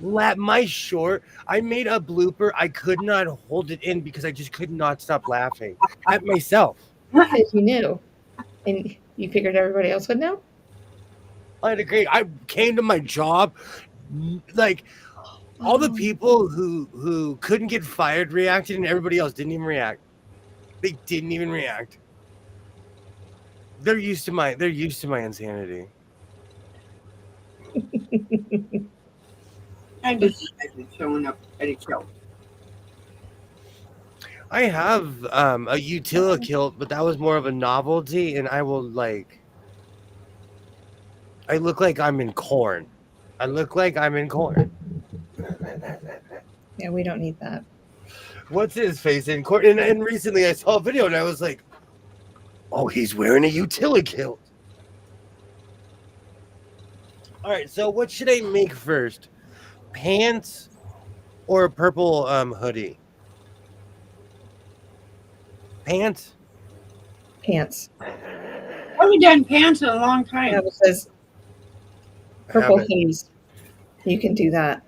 My short, I made a blooper. I could not hold it in because I just could not stop laughing at myself. Because you knew. And you figured everybody else would know? I had a great. I came to my job, like all the people who couldn't get fired reacted, and everybody else didn't even react. They didn't even react. They're used to my insanity. I just showing up at a kilt. I have a utility kilt, but that was more of a novelty, and I will like. I look like I'm in corn. Yeah, we don't need that. What's his face in corn? And recently I saw a video, and I was like, "Oh, he's wearing a utility kilt." All right, so what should I make first? Pants or a purple hoodie? Pants. I haven't done pants in a long time. Yeah, because purple hoodies, you can do that.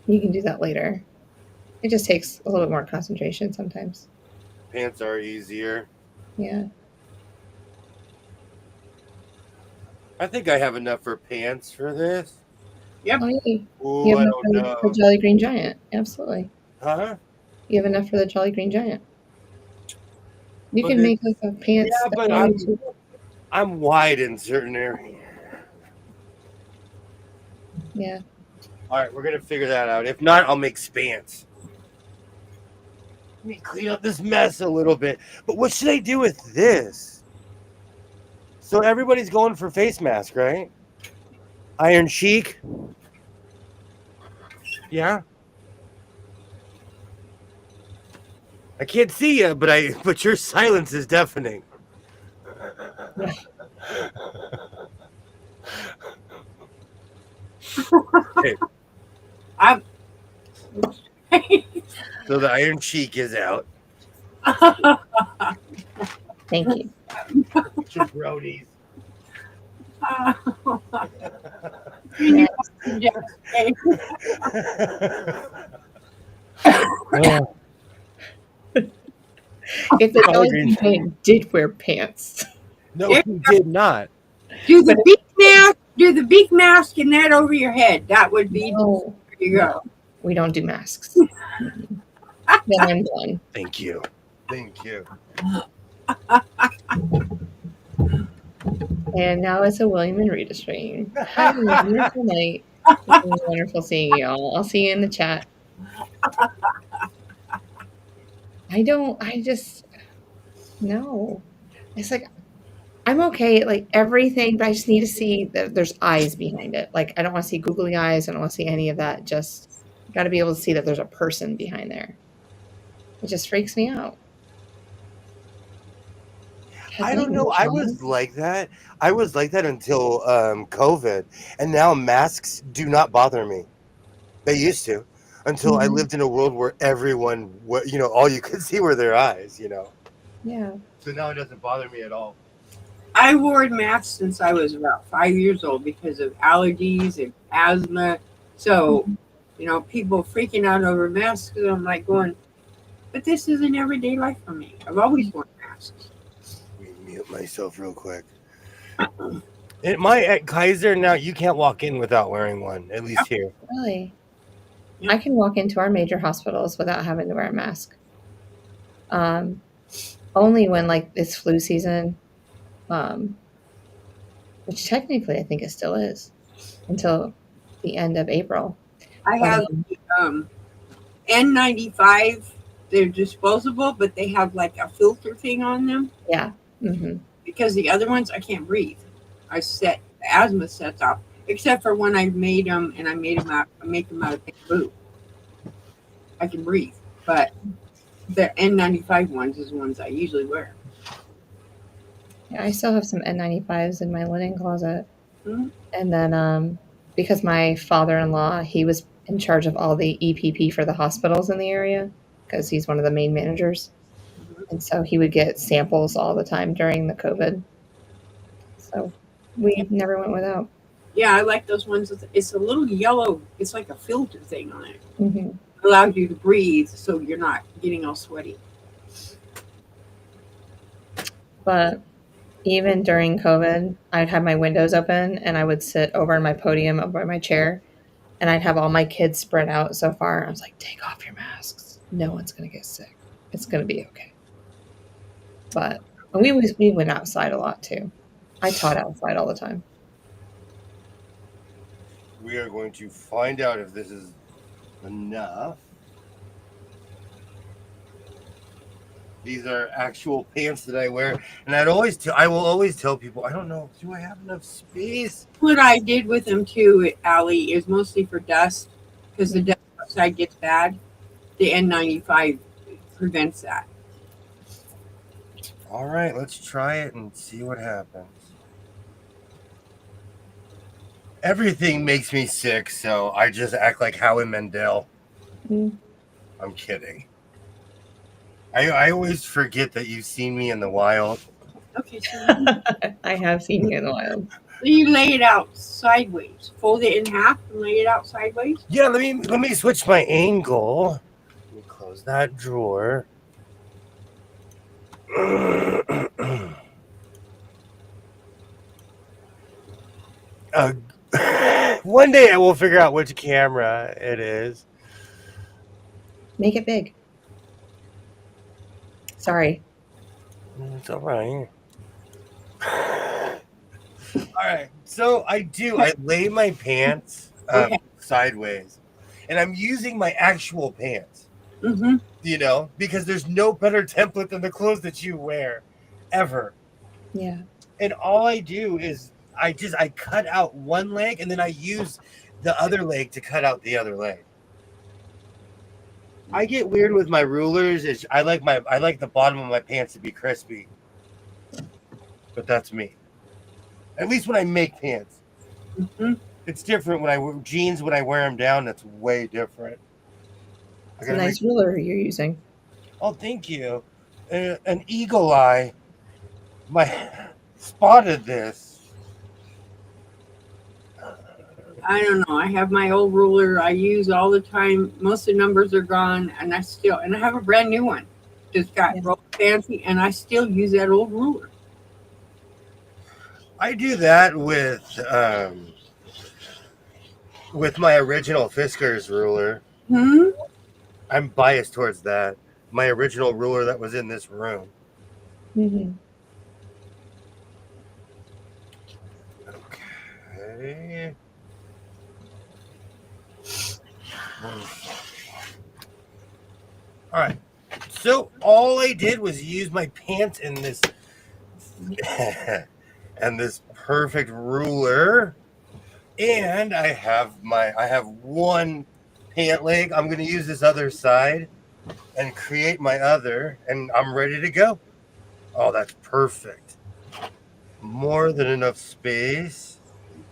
You can do that later. It just takes a little bit more concentration sometimes. Pants are easier. Yeah. I think I have enough for pants for this. Yep. Oh, yeah. Ooh, You have I enough don't know. for the Jolly Green Giant. Absolutely. Huh? You have enough for the Jolly Green Giant. You But can make like a pants. Yeah, but I'm wide in certain areas. Yeah. All right, we're gonna figure that out. If not, I'll make spants. Let me clean up this mess a little bit. But what should I do with this? So everybody's going for face mask, right? Iron Chic. Yeah. I can't see you, but your silence is deafening. Okay. So the Iron Cheek is out. Thank you. Jabronis. If the Jolly Green Giant did wear pants. No, he did not. Do the beak mask and that over your head. That would be No, there you go. we don't do masks. Then I'm done. Thank you. And now it's a William and Rita stream. Have a wonderful night. It was wonderful seeing you all. I'll see you in the chat. No. It's like, I'm okay, like everything, but I just need to see that there's eyes behind it. Like, I don't want to see googly eyes. I don't want to see any of that. Just got to be able to see that there's a person behind there. It just freaks me out. I don't know. I was like that until COVID, and now masks do not bother me. They used to, until I lived in a world where everyone, all you could see were their eyes. Yeah. So now it doesn't bother me at all. I wore masks since I was about 5 years old because of allergies and asthma. So, people freaking out over masks. And I'm like going, but this is an everyday life for me. I've always worn masks. Let me mute myself real quick. At Kaiser now, you can't walk in without wearing one, at least here. Really? Yeah. I can walk into our major hospitals without having to wear a mask. Only when it's flu season, which technically I think it still is until the end of April. I have N95, they're disposable, but they have like a filter thing on them Yeah. Mm-hmm. because the other ones I can't breathe. I set asthma sets off, except for when I made them and I make them out of bamboo. I can breathe, but the N95 ones is the ones I usually wear. Yeah, I still have some N95s in my linen closet. Mhm. And then because my father-in-law, he was in charge of all the EPP for the hospitals in the area because he's one of the main managers. And so he would get samples all the time during the COVID. So we never went without. Yeah, I like those ones. It's a little yellow. It's like a filter thing on it. Mm-hmm. Allows you to breathe, so you're not getting all sweaty. But even during COVID, I'd have my windows open and I would sit over in my podium over my chair and I'd have all my kids spread out so far. I was like, take off your masks. No one's going to get sick. It's going to be okay. But we went outside a lot too. I taught outside all the time. We are going to find out if this is enough. These are actual pants that I wear, and I will always tell people, I don't know, do I have enough space? What I did with them too, Allie, is mostly for dust because the dust outside gets bad. The N95 prevents that. All right, let's try it and see what happens. Everything makes me sick, so I just act like Howie Mandel. Mm. I'm kidding. I always forget that you've seen me in the wild. Okay, so I have seen you in the wild. you lay it out sideways. Fold it in half and lay it out sideways. Yeah, let me switch my angle. Let me close that drawer. One day I will figure out which camera it is. Make it big. Sorry. It's all right. All right. So I lay my pants Okay. sideways, and I'm using my actual pants. Mm-hmm. You know, because there's no better template than the clothes that you wear, ever. Yeah. And all I do is I cut out one leg, and then I use the other leg to cut out the other leg. I get weird with my rulers. I like the bottom of my pants to be crispy, but that's me. At least when I make pants, Mm-hmm. it's different when I wear jeans. When I wear them down, that's way different. It's a nice ruler you're using. Oh, thank you. An eagle eye. Spotted this. I don't know. I have my old ruler I use all the time. Most of the numbers are gone, and I have a brand new one. Just got real fancy, and I still use that old ruler. I do that with my original Fiskars ruler. Hmm. I'm biased towards that. My original ruler that was in this room. Mm-hmm. Okay. All right. So all I did was use my pants in this and this perfect ruler. And I have one pant leg. I'm going to use this other side and create my other, and I'm ready to go. Oh, that's perfect. More than enough space.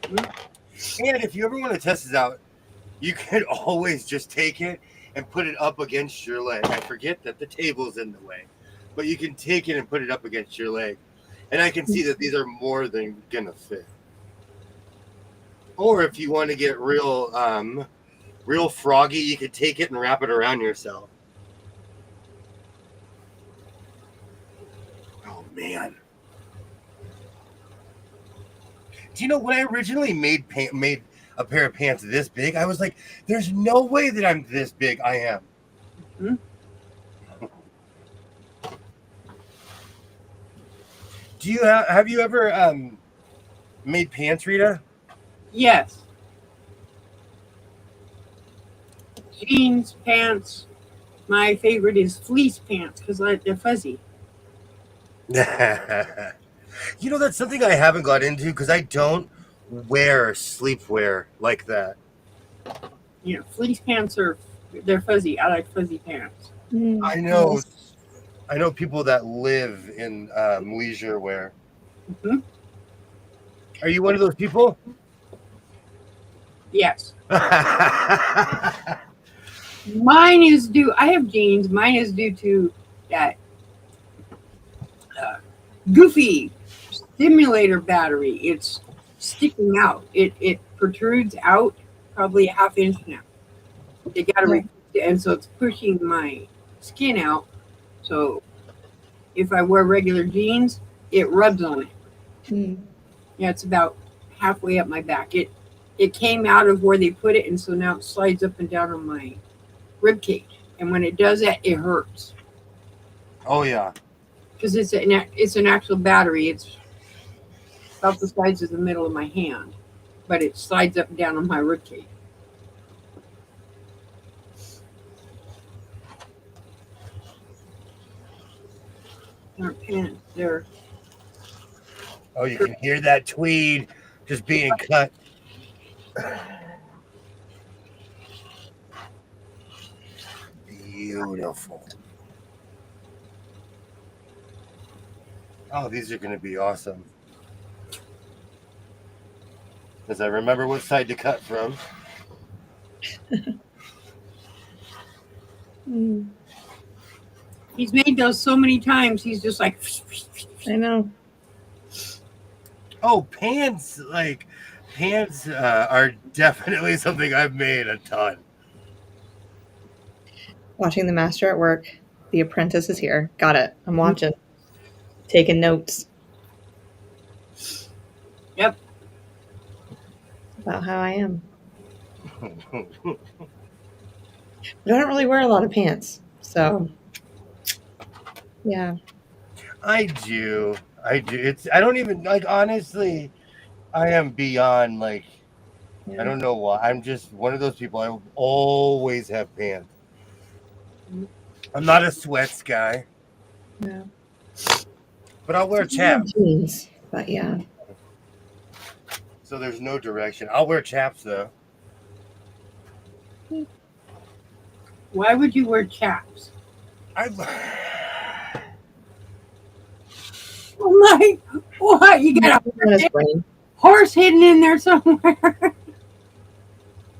And if you ever want to test this out, you could always just take it and put it up against your leg. I forget that the table's in the way, but you can take it and put it up against your leg. And I can see that these are more than going to fit. Or if you want to get real froggy, you could take it and wrap it around yourself. Oh, man. Do you know when I originally made a pair of pants this big, I was like, there's no way that I'm this big. I am. Hmm? Do you have you ever made pants, Rita? Yes. jeans, pants. My favorite is fleece pants because they're fuzzy. You know, that's something I haven't got into because I don't wear sleepwear like that. You know, fleece pants they're fuzzy. I like fuzzy pants. I know, I know people that live in leisure wear. Hmm. Are you one of those people? Yes. Mine is due. I have jeans. Mine is due to that uh, goofy stimulator battery. It's sticking out. It protrudes out probably a half inch now. They got to Yeah. replace it, and so it's pushing my skin out. So if I wear regular jeans, it rubs on it. Mm. Yeah, it's about halfway up my back. It came out of where they put it, and so now it slides up and down on my rib cage. And when it does that, it hurts Oh yeah. because it's an actual battery. It's about the size of the middle of my hand, but it slides up and down on my rib cage. They're pants. They're Oh, you can hear that tweed just being cut. Beautiful. Oh, these are going to be awesome. Because I remember what side to cut from. Mm. he's made those so many times. He's just like I know. Oh, pants. Like, pants are definitely something I've made a ton. Watching the master at work. The apprentice is here. Got it. I'm watching. Taking notes Yep. about how I am. But I don't really wear a lot of pants. So, yeah. I do. I do. I don't even, like, honestly, I am beyond, like, I Yeah. don't know why. I'm just one of those people. I always have pants. I'm not a sweats guy, Yeah. but I'll wear I love chaps. jeans, but yeah. So there's no direction. I'll wear chaps though. Why would you wear chaps? I Oh my! What? You got On his brain. horse hidden in there somewhere.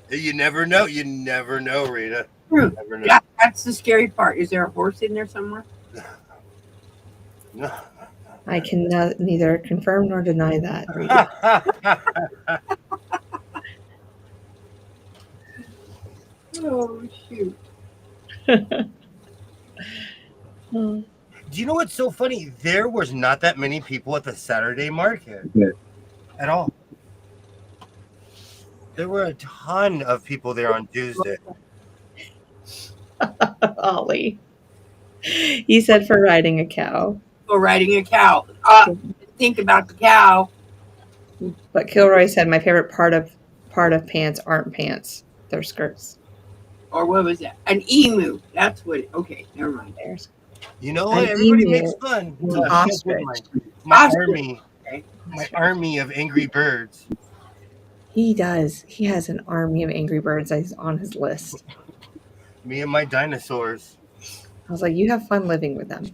You never know. You never know, Rita. True. Never know. Yeah, that's the scary part. Is there a horse in there somewhere? No. I can neither confirm nor deny that. Rita. Oh shoot! Oh. Do you know what's so funny? There was not that many people at the Saturday market at all. There were a ton of people there on Tuesday. Ollie. He said for riding a cow. Or riding a cow. Think about the cow. But Kilroy said my favorite part of pants aren't pants. They're skirts. Or what was that? An emu. That's what. Okay, never mind. There's You know what? An Everybody emu. makes fun. An until I show ostrich. my Ostrich. army. Okay. My army of angry birds. He does. He has an army of angry birds that is on his list. Me and my dinosaurs. I was like, you have fun living with them.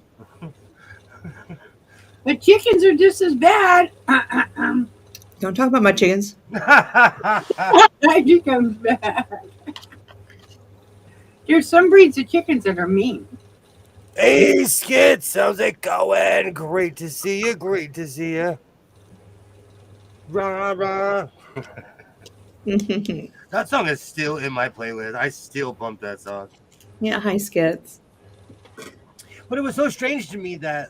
But chickens are just as bad. Don't talk about my chickens. I think I'm bad. There's some breeds of chickens that are mean. Hey, Skits, how's it going? Great to see you. Great to see you. Rah, rah. That song is still in my playlist. I still bump that song. Yeah, hi, Skits. But it was so strange to me that,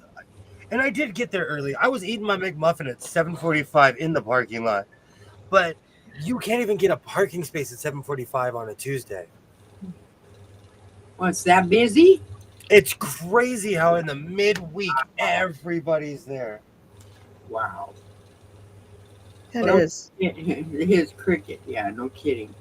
and I did get there early. I was eating my McMuffin at 7:45 in the parking lot. But you can't even get a parking space at 7:45 on a Tuesday. Well, it's that busy. It's crazy how in the midweek everybody's there. Wow. That Well, is. His cricket. Yeah, no kidding.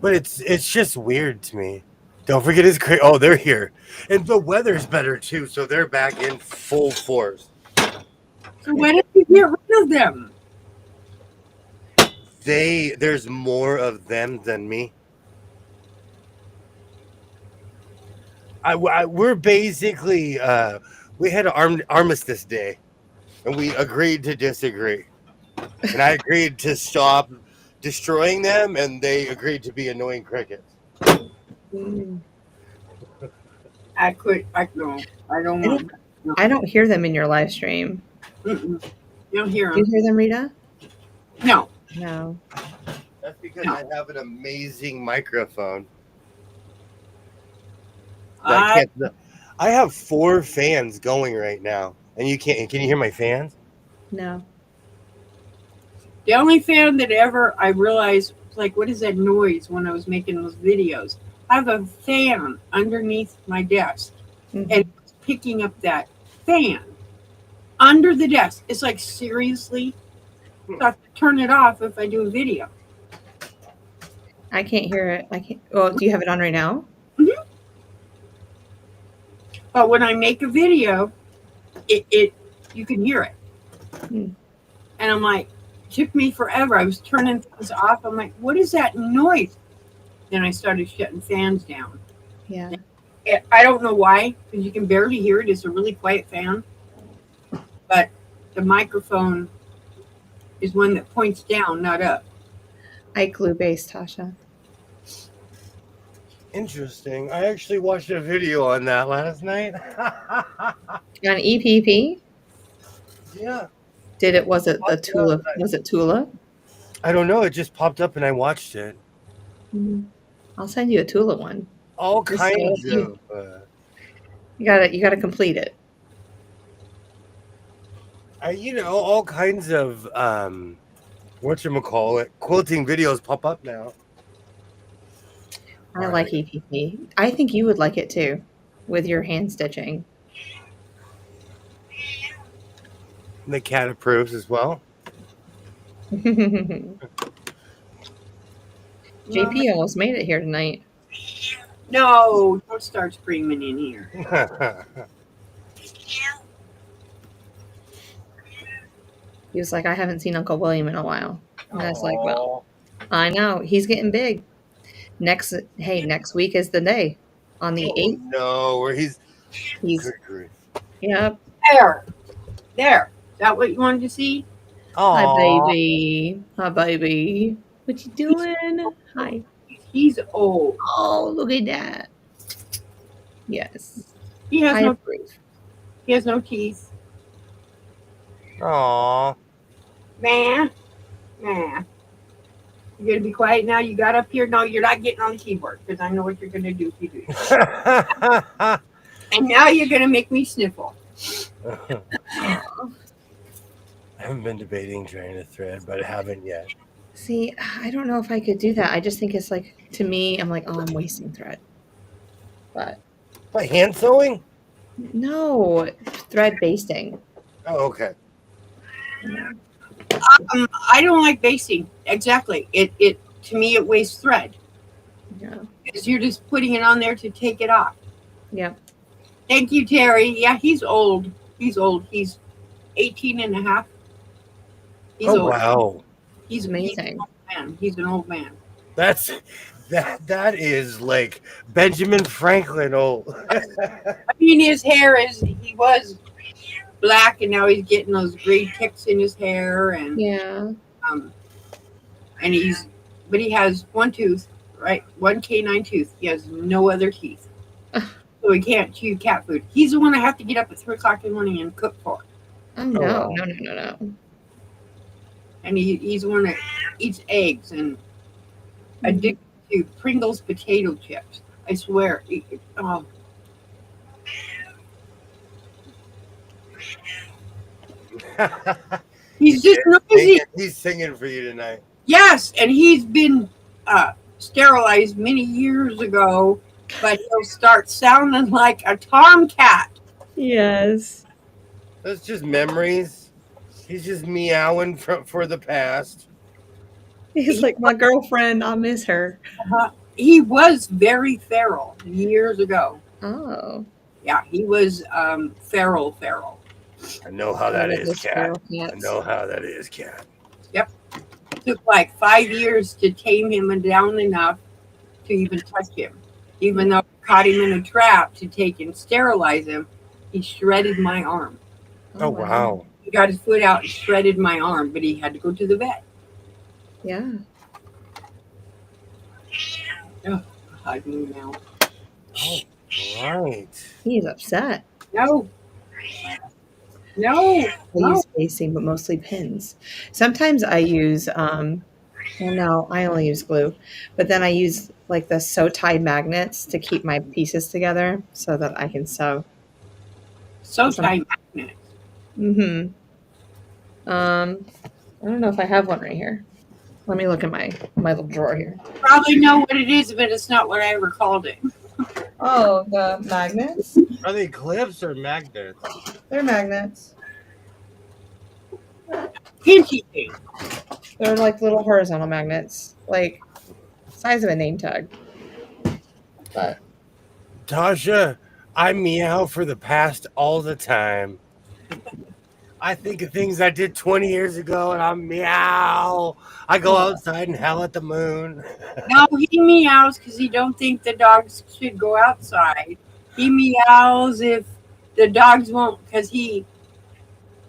But it's just weird to me. Don't forget his oh, they're here. And the weather's better too, so they're back in full force. So why don't you get rid of them? There's more of them than me. We're basically we had an armistice day, and we agreed to disagree. And I agreed to stop destroying them, and they agreed to be annoying crickets. I no. I don't want. No. I don't hear them in your live stream. Mm-mm. You don't hear Do you them. hear them, Rita? No. No. That's because No. I have an amazing microphone. I I have 4 fans going right now, and you can't. Can you hear my fans? No. the only fan that ever I realized, like, what is that noise when I was making those videos? I have a fan underneath my desk, Mhm. and it's picking up that fan under the desk. It's like, seriously? So I have to turn it off if I do a video. I can't hear it. I can't. Oh, do you have it on right now? But when I make a video, it you can hear it. Hmm. And I'm like, it took me forever. I was turning things off. I'm like, what is that noise? Then I started shutting fans down. Yeah. I don't know why, because you can barely hear it. It's a really quiet fan. But the microphone is one that points down, not up. I glue base, Tasha. Interesting. I actually watched a video on that last night. On EPP? Yeah. Did it? Was it the Tula? Was it Tula? I don't know. It just popped up and I watched it. I'll send you a Tula one. All Just kinds so of. You gotta complete it. All kinds of whatchamacallit, quilting videos pop up now. I like EPP. I think you would like it too, with your hand stitching. The cat approves as well. JP almost made it here tonight. No, don't start screaming in here. He was like, I haven't seen Uncle William in a while. And I was like, well, I know. He's getting big. Next week is the day. On the 8th. No, where he's He's good. Yep. There. Is that what you wanted to see? Hi Aw. baby. Hi baby. What you doing? Hi. He's old. Oh, look at that. Yes. He has I no approve. he has no teeth. Aw. Man. You gonna be quiet now? You got up here? No, you're not getting on the keyboard because I know what you're gonna do if you do. And now you're gonna make me sniffle. I haven't been debating trying to thread, but I haven't yet. See, I don't know if I could do that. I just think it's like, to me, I'm like, oh, I'm wasting thread. But By hand sewing? no, thread basting. Oh, okay. I don't like basting. Exactly. It to me it wastes thread Yeah. because you're just putting it on there to take it off. Yep. Thank you, Terry. Yeah, he's old. He's 18 and a half. He's Oh, old. wow. He's amazing. He's an old man. That is like Benjamin Franklin old. I mean, his hair he was black, and now he's getting those gray ticks in his hair, and Yeah. and he has one tooth, right? One canine tooth. He has no other teeth, so he can't chew cat food. He's the one I have to get up at 3:00 in the morning and cook for, Oh no, wow. no. and he's the one that eats eggs and addicted to Pringles potato chips. I swear. Oh. He's just noisy. He's singing for you tonight. Yes, and he's been sterilized many years ago, but he'll start sounding like a tomcat. Yes. That's just memories. He's just meowing for the past. He's like, my girlfriend, I miss her. He was very feral years ago. Oh. Yeah, he was feral. I know how I that love is, those cat. feral I cats. know how that is, cat. Yep. Took like 5 years to tame him down enough to even touch him. Even though I caught him in a trap to take and sterilize him, he shredded my arm. Oh, wow. He got his foot out and shredded my arm, but he had to go to the vet. Yeah. Oh, hug me now. All right. He's upset. No. I use spacing, but mostly pins. Sometimes I use, well, no, I only use glue, but then I use like the sew tie magnets to keep my pieces together so that I can sew. So tight magnets. Mm-hmm. I don't know if I have one right here. Let me look in my little drawer here. Probably know what it is, but it's not what I ever called it. Oh, the magnets? Are they clips or magnets? They're magnets. Pinchy thing. They're like little horizontal magnets, like size of a name tag. But Tasha, I meow for the past all the time. I think of things I did 20 years ago and I meow. I go outside and howl at the moon. No, he meows because he don't think the dogs should go outside. He meows if the dogs won't, because he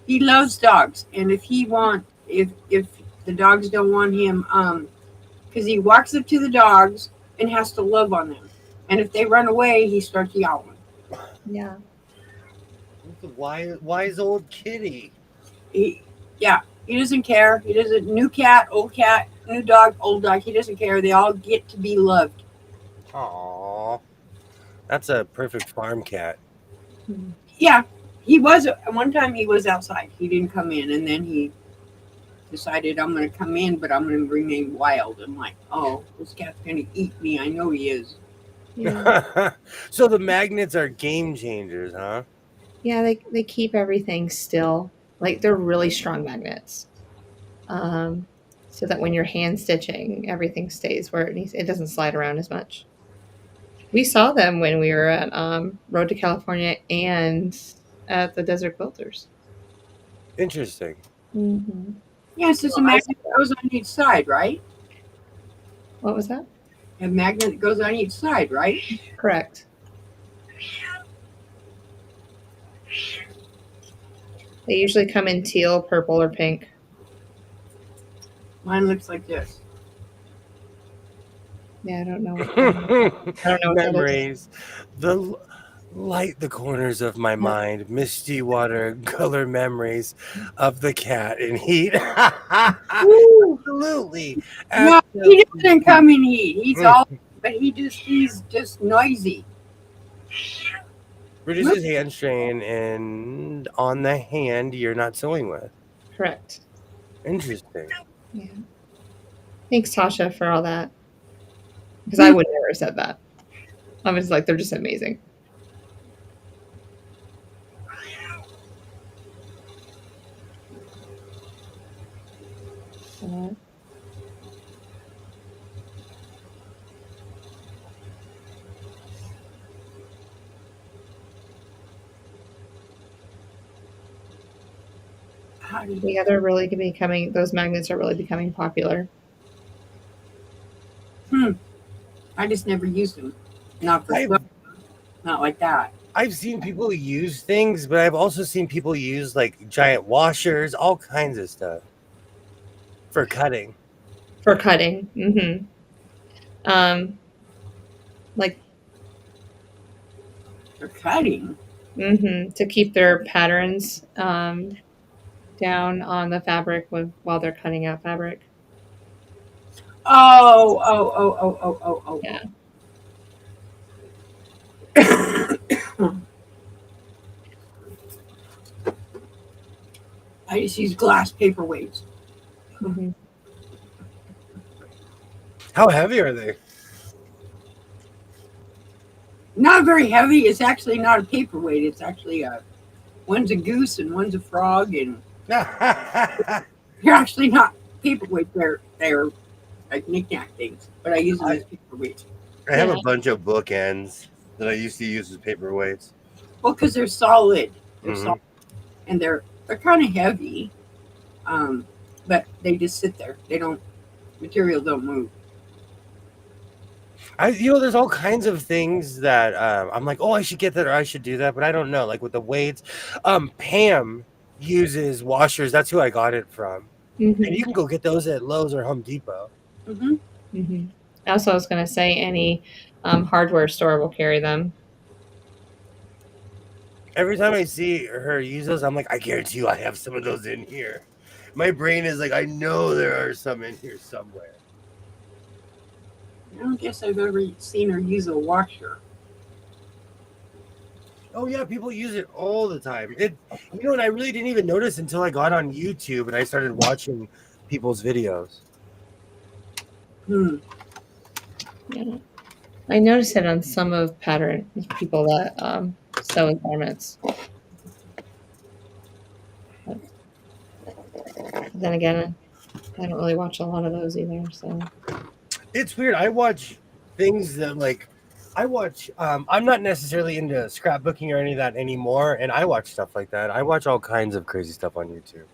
loves dogs, and if the dogs don't want him, because he walks up to the dogs and has to love on them, and if they run away, he starts yowling. yeah. Wise old kitty. He doesn't care. He doesn't. New cat, new dog, old dog. He doesn't care. They all get to be loved. Aww. That's a perfect farm cat. Yeah, he was. One time he was outside. He didn't come in, and then he decided, I'm going to come in, but I'm going to remain wild. I'm like, oh, this cat's going to eat me. I know he is. Yeah. So the magnets are game changers, huh? Yeah, they keep everything still. Like they're really strong magnets. So that when you're hand stitching, everything stays where it needs. It doesn't slide around as much. We saw them when we were at Road to California and at the Desert Quilters. Interesting. Mm-hmm. Yes, it's a magnet that goes on each side, right? What was that? A magnet that goes on each side, right? Correct. They usually come in teal, purple, or pink. Mine looks like this. Yeah, I don't know. I don't know. Memories. Light the corners of my mind. Misty watercolor memories of the cat in heat. Absolutely. No, he doesn't come in heat. But he's just noisy. Reduces hand strain and on the hand you're not sewing with. Correct. Interesting. Yeah. Thanks, Tasha, for all that. Because I would never have said that. I was like, they're just amazing. Yeah, they're really becoming, those magnets are really becoming popular. I just never used them. Not like that. I've seen people use things, but I've also seen people use like giant washers, all kinds of stuff for cutting. For cutting. Mm-hmm. Like for cutting. Mm-hmm. To keep their patterns down on the fabric while they're cutting out fabric. Oh. Yeah. I just use glass paperweights. Mm-hmm. How heavy are they? Not very heavy. It's actually not a paperweight. It's actually one's a goose and one's a frog, and they're actually not paperweight. They're like knick-knack things, but I use them as paperweights. I have Yeah. a bunch of bookends that I used to use as paperweights. Well, because they're solid. They're Mhm. solid, and they're kind of heavy, but they just sit there. They don't material don't move. There's all kinds of things that I'm like, oh, I should get that or I should do that, but I don't know. Like with the weights, Pam uses washers. That's who I got it from, and Mm-hmm. you can go get those at Lowe's or Home Depot. Mm-hmm. Mm-hmm. Also, I was going to say any hardware store will carry them. Every time I see her use those, I'm like, I guarantee you, I have some of those in here. My brain is like, I know there are some in here somewhere. I don't guess I've ever seen her use a washer. Oh yeah, people use it all the time. And I really didn't even notice until I got on YouTube and I started watching people's videos. Hmm. Yeah. I noticed it on some of pattern people that sew in garments. But then again, I don't really watch a lot of those either. So It's weird. I watch things that I'm not necessarily into scrapbooking or any of that anymore, and I watch stuff like that. I watch all kinds of crazy stuff on YouTube.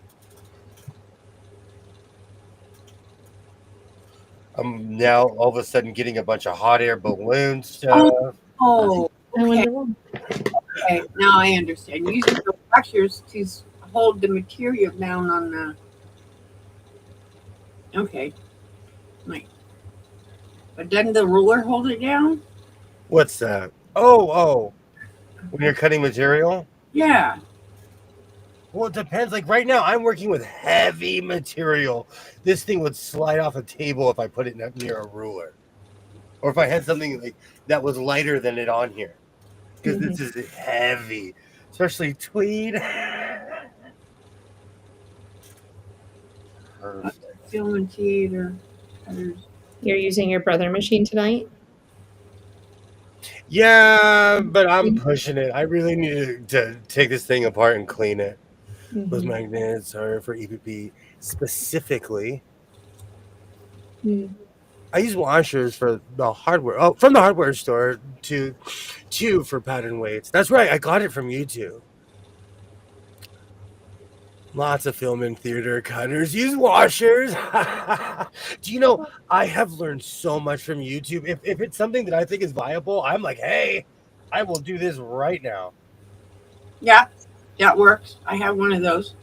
I'm now all of a sudden getting a bunch of hot air balloon stuff. Oh, I okay. wonder why. Okay, now I understand. Using the washers to hold the material down on the. Okay. Like, but doesn't the ruler hold it down? What's that? Oh, when you're cutting material? Yeah. Well, it depends. Like right now, I'm working with heavy material. This thing would slide off a table if I put it near a ruler, or if I had something like that was lighter than it on here, because this is heavy, especially tweed. Perfect. Film theater. You're using your brother machine tonight? Yeah, but I'm pushing it. I really need to take this thing apart and clean it. Those magnets are for EPP specifically. I use washers for the hardware. Oh, from the hardware store to for pattern weights. That's right. I got it from YouTube. Lots of film and theater cutters use washers. Do you know, I have learned so much from YouTube. If it's something that I think is viable, I'm like, hey, I will do this right now. Yeah, that works. I have one of those.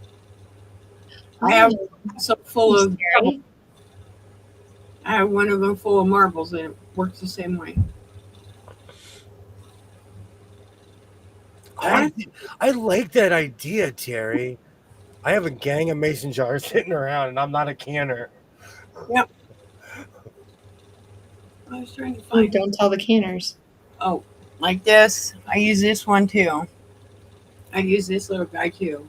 I have some full of. I have one of them full of marbles, and it works the same way. I like that idea, Terry. I have a gang of mason jars sitting around, and I'm not a canner. Yep. I was trying to find. Don't tell the canners. Oh, like this. I use this one too. I use this little guy too.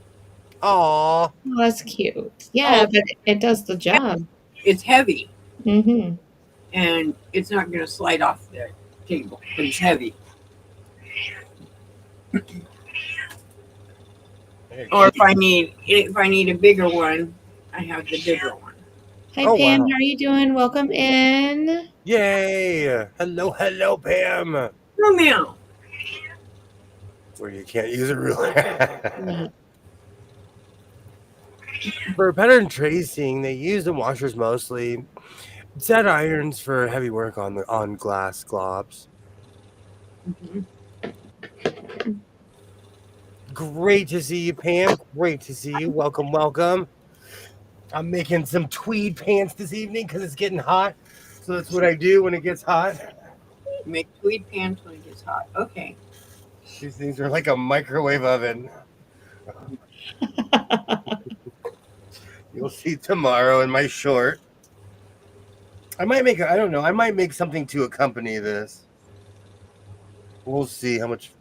Aw. Oh, that's cute. Yeah, but it does the job. It's heavy. Mm-hmm. And it's not going to slide off the table, but it's heavy. Or if I need a bigger one, I have the bigger one. Hi, Pam. Wow. How are you doing? Welcome in. Yay! Hello, Pam. Oh, meow. Where you can't use a ruler. For pattern tracing, they use the washers mostly. Set irons for heavy work on glass globs. Great to see you, Pam. Great to see you. Welcome. I'm making some tweed pants this evening because it's getting hot. So that's what I do when it gets hot. You make tweed pants when it gets hot. Okay. These things are like a microwave oven. You'll see tomorrow in my short. I might make something to accompany this. We'll see how much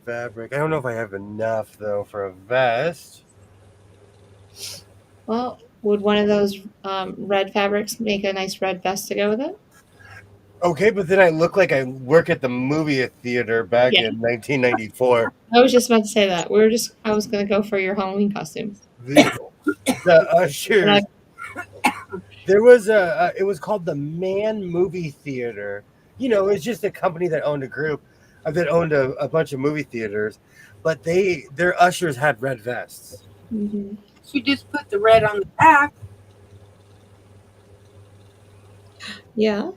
fabric. I don't know if I have enough though for a vest. Well, would one of those red fabrics make a nice red vest to go with it? Okay, but then I look like I work at the movie theater back in 1994. I was just about to say that. I was going to go for your Halloween costume. The ushers. There was it was called the Man Movie Theater. It's just a company that owned a group that owned a bunch of movie theaters, but their ushers had red vests. Mm-hmm. You just put the red on the back. Yeah.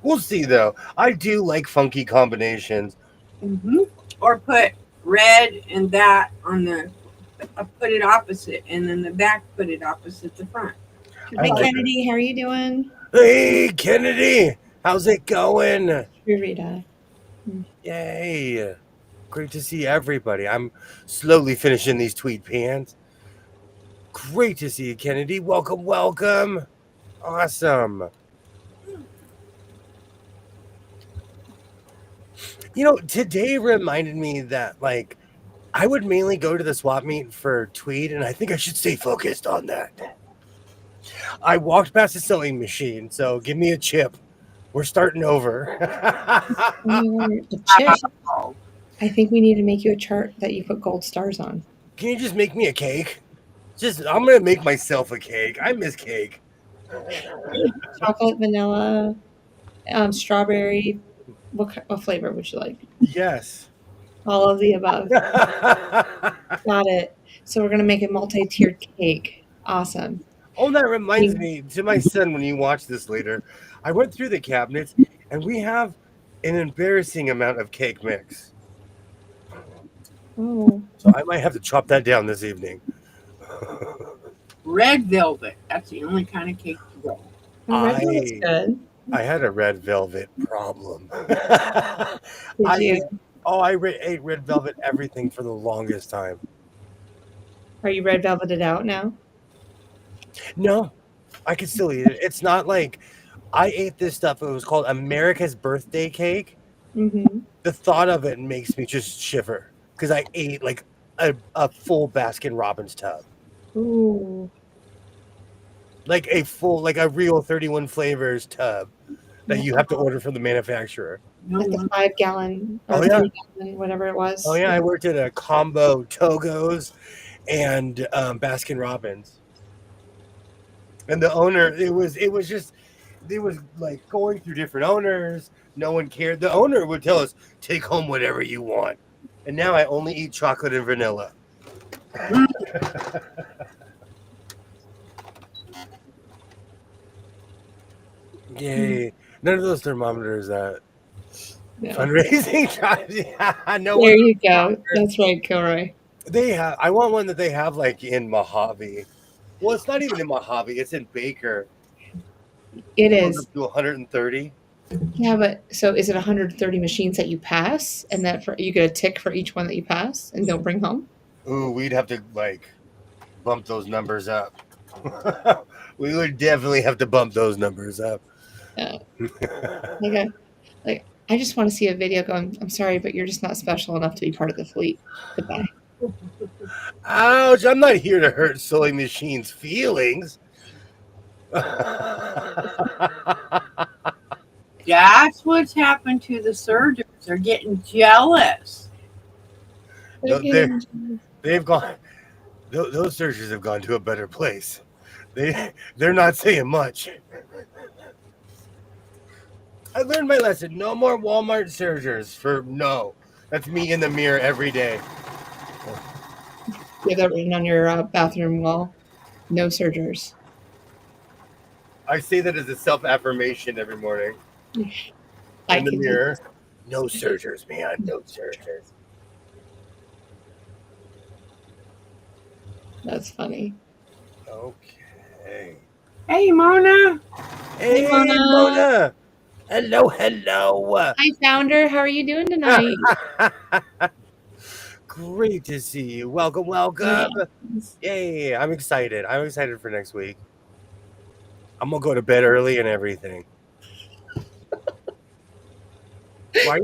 We'll see though. I do like funky combinations. Mm-hmm. Or put red and that on the. Put it opposite, and then the back put it opposite the front. Hi, Kennedy. How are you doing? Hey, Kennedy. How's it going? Rita. Yay. Great to see everybody. I'm slowly finishing these tweed pants. Great to see you, Kennedy. Welcome, welcome. Awesome. Today reminded me that, I would mainly go to the swap meet for tweed, and I think I should stay focused on that. I walked past a sewing machine, so give me a chip. We're starting over. A chip. I think we need to make you a chart that you put gold stars on. Can you just make me a cake? I'm going to make myself a cake. I miss cake. Chocolate, vanilla, strawberry. What flavor would you like? Yes. All of the above. Got it. So we're going to make a multi-tiered cake. Awesome. Oh, that reminds me, to my son, when you watch this later, I went through the cabinets, and we have an embarrassing amount of cake mix. Oh. So I might have to chop that down this evening. Red velvet. That's the only kind of cake to go. Red velvet's good. I had a red velvet problem. Did you? I ate red velvet everything for the longest time. Are you red velveted out now? No, I can still eat it. It's not like I ate this stuff. It was called America's Birthday Cake. Mm-hmm. The thought of it makes me just shiver because I ate like a full Baskin Robbins tub. Ooh. Like a real 31 flavors tub that you have to order from the manufacturer. Like the 5 gallon or 3 gallon, whatever it was. Oh yeah, I worked at a combo Togo's and Baskin Robbins. And the owner, it was like going through different owners. No one cared. The owner would tell us, take home whatever you want. And now I only eat chocolate and vanilla. Yay. None of those thermometers that fundraising jobs. No. There you go. That's right, Kilroy. I want one that they have like in Mojave. Well, it's not even in Mojave. It's in Baker. It is. Up to 130. Yeah, but so is it 130 machines that you pass, and that you get a tick for each one that you pass and don't bring home? Ooh, we'd have to bump those numbers up. We would definitely have to bump those numbers up. Like I just want to see a video going, I'm sorry, but you're just not special enough to be part of the fleet. Goodbye. Ouch, I'm not here to hurt sewing machines' feelings. That's what's happened to the surgeons. They're getting jealous. They've gone. Those surgeons have gone to a better place. They're not saying much. I learned my lesson. No more Walmart surgers That's me in the mirror every day. You have that written on your bathroom wall. No surgers. I say that as a self-affirmation every morning. In the mirror. No surgers, man. No surgers. That's funny. Okay. Hey, Mona. Hey, Mona. Hello. Hi, Founder. How are you doing tonight? Great to see you. Welcome. Yay. I'm excited. For next week. I'm going to go to bed early and everything. Why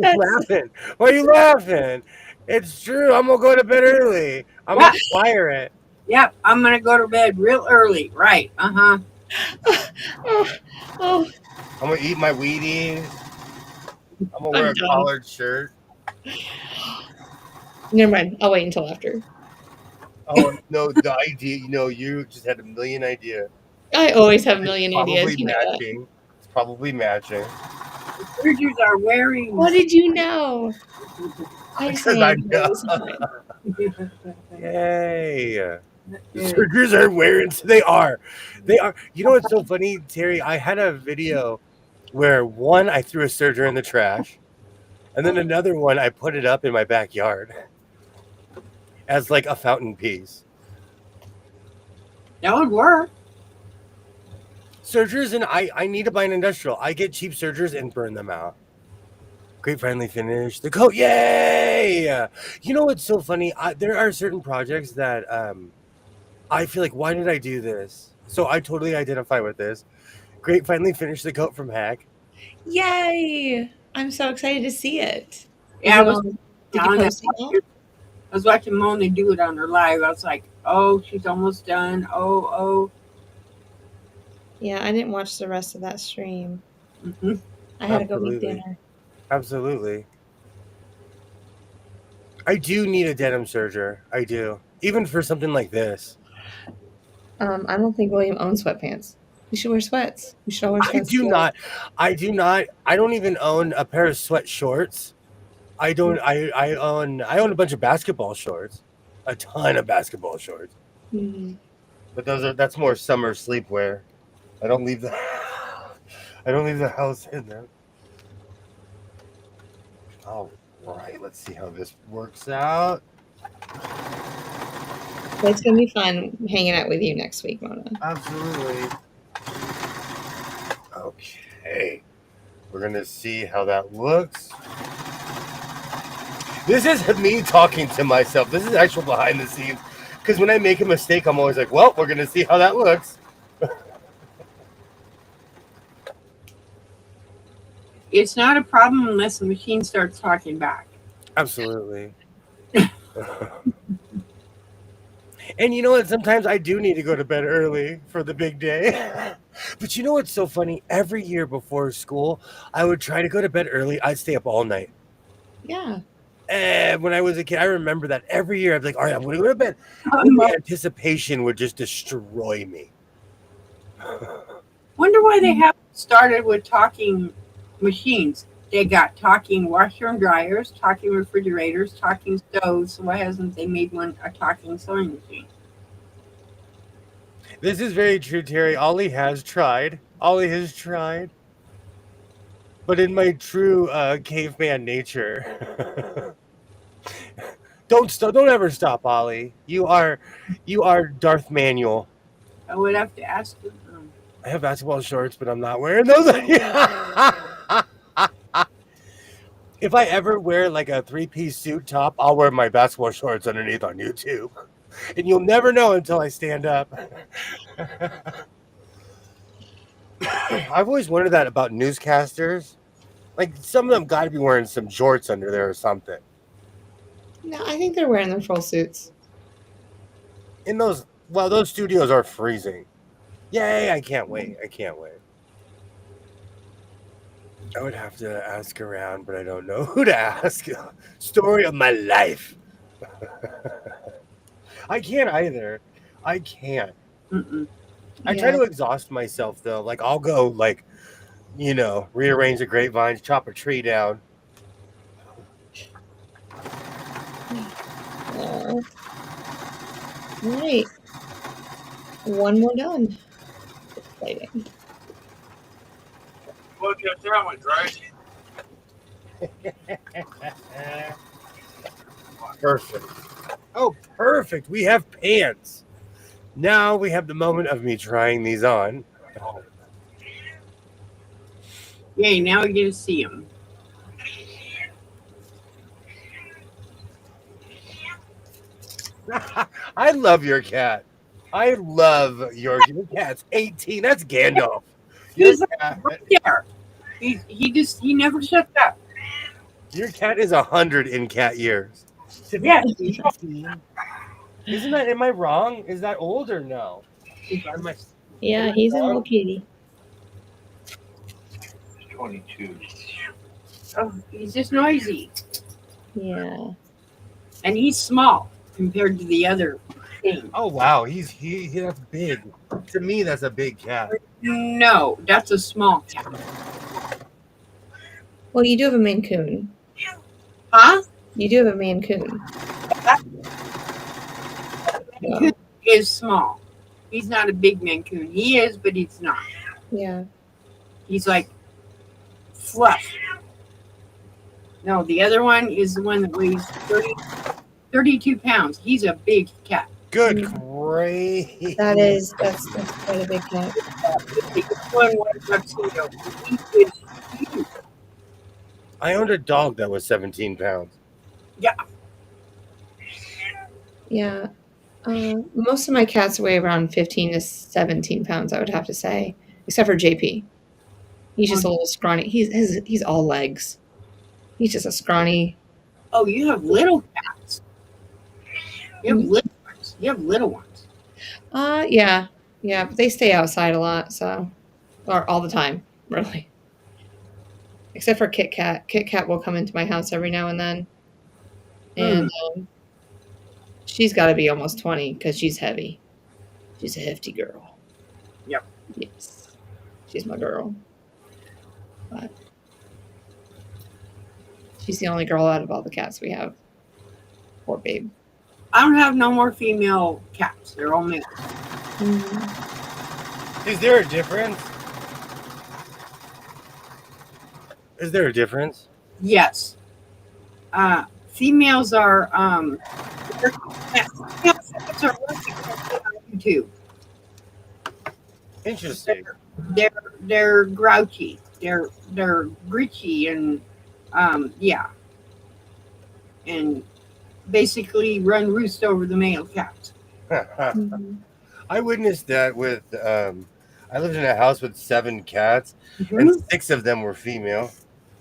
are you laughing? It's true. I'm going to go to bed early. I'm going to fire it. Yep, I'm going to go to bed real early. Right. Uh-huh. Oh. I'm going to eat my Wheaties. I'm going to wear a collared shirt. Never mind. I'll wait until after. Oh no, the idea. You just had a million idea. I always have a It's million probably ideas. You know that. matching. It's probably matching. The surgeons are wearing. What did you know? I just Because I need know. to Yay. The surgeons are wearing. They are. They are. You know what's so funny, Terry? I had a video where one I threw a serger in the trash, and then another one I put it up in my backyard as like a fountain piece. That would work. Sergers, and I need to buy an industrial. I get cheap sergers and burn them out. Great finally finished the coat. Yay! You know what's so funny? There are certain projects that I feel like, why did I do this? So I totally identify with this. Great finally finished the coat from Hack. Yay! I'm so excited to see it. Yeah, Did you post it yet? I was watching Mona do it on her live. I was like, oh, she's almost done. Oh. Yeah, I didn't watch the rest of that stream. Mm-hmm. I had to go Absolutely. make dinner. Absolutely. I do need a denim serger. I do. Even for something like this. I don't think William owns sweatpants. You should wear sweats. You should always. I do not. I don't even own a pair of sweat shorts. I don't. I own a bunch of basketball shorts, a ton of basketball shorts. Mm-hmm. But that's more summer sleepwear. I don't leave the house in them. All right, let's see how this works out. Well, it's gonna be fun hanging out with you next week, Mona. Absolutely. Okay. We're going to see how that looks. This is me talking to myself. This is actual behind the scenes. Because when I make a mistake, I'm always like, well, we're going to see how that looks. It's not a problem unless the machine starts talking back. Absolutely. And you know what? Sometimes I do need to go to bed early for the big day. But you know what's so funny? Every year before school, I would try to go to bed early. I'd stay up all night. Yeah. And when I was a kid, I remember that every year I'd be like, all right, I'm going to go to bed. And the anticipation would just destroy me. Wonder why they haven't started with talking machines. They got talking washer and dryers, talking refrigerators, talking stoves. So why hasn't they made a talking sewing machine? This is very true, Terry. Ollie has tried. But in my true caveman nature, don't ever stop, Ollie. You are Darth Manuel. I would have to ask them. I have basketball shorts, but I'm not wearing those. If I ever wear like a 3-piece suit top, I'll wear my basketball shorts underneath on YouTube. And you'll never know until I stand up. I've always wondered that about newscasters. Like, some of them got to be wearing some jorts under there or something. No, I think they're wearing their full suits. Those studios are freezing. Yay, I can't wait. I would have to ask around, but I don't know who to ask. Story of my life. I can't either. I can't. Mm-mm. I try to exhaust myself, though. Like, I'll go, like, rearrange the grapevines, chop a tree down. All right. One more done. Exciting. Look at that one, right? Perfect. Oh, perfect. We have pants. Now we have the moment of me trying these on. Yay, now we get to see them. I love your cat. I love your cat's 18. That's Gandalf. He's right there. He never shuts up. Your cat is 100 in cat years. Yeah. 18. Isn't that? Am I wrong? Is that old or no? Yeah, he's an old kitty. 22. Oh, he's just noisy. Yeah. And he's small compared to the other thing. Oh wow, he that's big. To me, that's a big cat. No, that's a small cat. Well, you do have a Maine Coon. Huh? You do have a Maine Coon. Mancoon is small. He's not a big Mancoon. He is, but he's not. Yeah. He's like fluff. No, the other one is the one that weighs 32 pounds. He's a big cat. Good grief. That's quite a big cat. This one was tuxedo. He is huge. I owned a dog that was 17 pounds. Yeah. Most of my cats weigh around 15 to 17 pounds, I would have to say, except for JP. He's just a little scrawny. He's all legs. He's just a scrawny. Oh, you have little cats. You have little ones. You have little ones. Yeah, but they stay outside a lot, or all the time, really. Except for Kit Kat. Kit Kat will come into my house every now and then, and she's got to be almost 20 because she's heavy. She's a hefty girl. Yep. Yes, she's my girl. But she's the only girl out of all the cats we have. Poor babe. I don't have no more female cats. They're all male. Is there a difference? Is there a difference? Yes. Females are cats are less expensive on YouTube. Interesting. They're grouchy. They're gritchy and yeah. And basically run roost over the male cats. I witnessed that with I lived in a house with 7 cats, Mm-hmm. and 6 of them were female,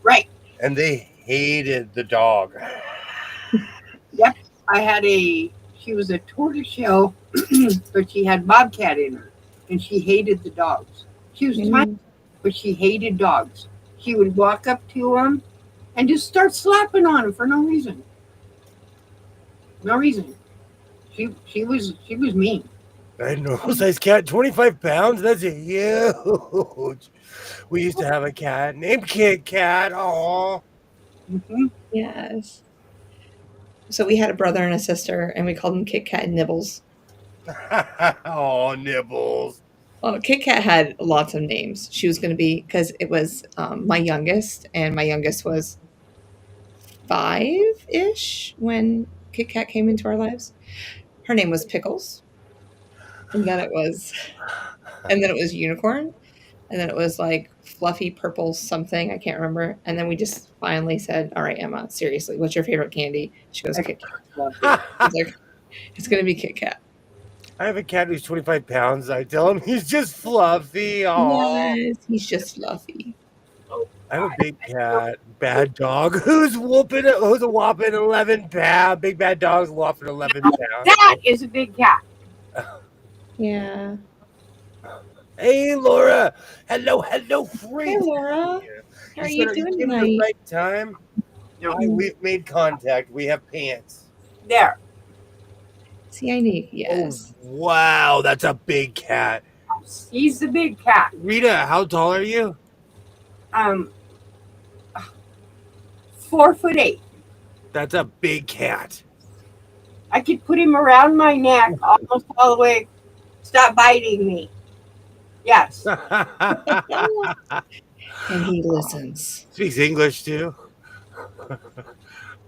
Right. and they hated the dog. Yep. She was a tortoiseshell, but she had bobcat in her, and she hated the dogs. She was tiny, but she hated dogs. She would walk up to them and just start slapping on them for no reason. No reason. She was mean. I had no size cat, 25 pounds. That's huge. We used to have a cat named Kit Kat. Aw. Mm-hmm. Yes. So we had a brother and a sister, and we called them Kit Kat and Nibbles. Oh, Nibbles. Well, Kit Kat had lots of names. She was going to be, because it was my youngest, and my youngest was 5-ish when Kit Kat came into our lives. Her name was Pickles, and then it was Unicorn, and then it was like Fluffy Purple something, I can't remember. And then we just finally said, "All right, Emma, seriously, what's your favorite candy?" She goes, "Kit Kat." I was like, "It's going to be Kit Kat." I have a cat who's 25 pounds. I tell him he's just fluffy. Aw. Yes, he's just fluffy. I have a big cat, bad dog, who's a whopping 11 pounds. Big bad dog's whopping 11 pounds. That is a big cat. Yeah. Hey, Laura. Hello, freak. Hey, Laura. How are you doing came tonight? at the right time. We've made contact. We have pants. There. See, I need, yes. Oh, wow, that's a big cat. He's the big cat. Rita, how tall are you? 4'8". That's a big cat. I could put him around my neck almost all the way. Stop biting me. Yes. And he listens. Speaks English too.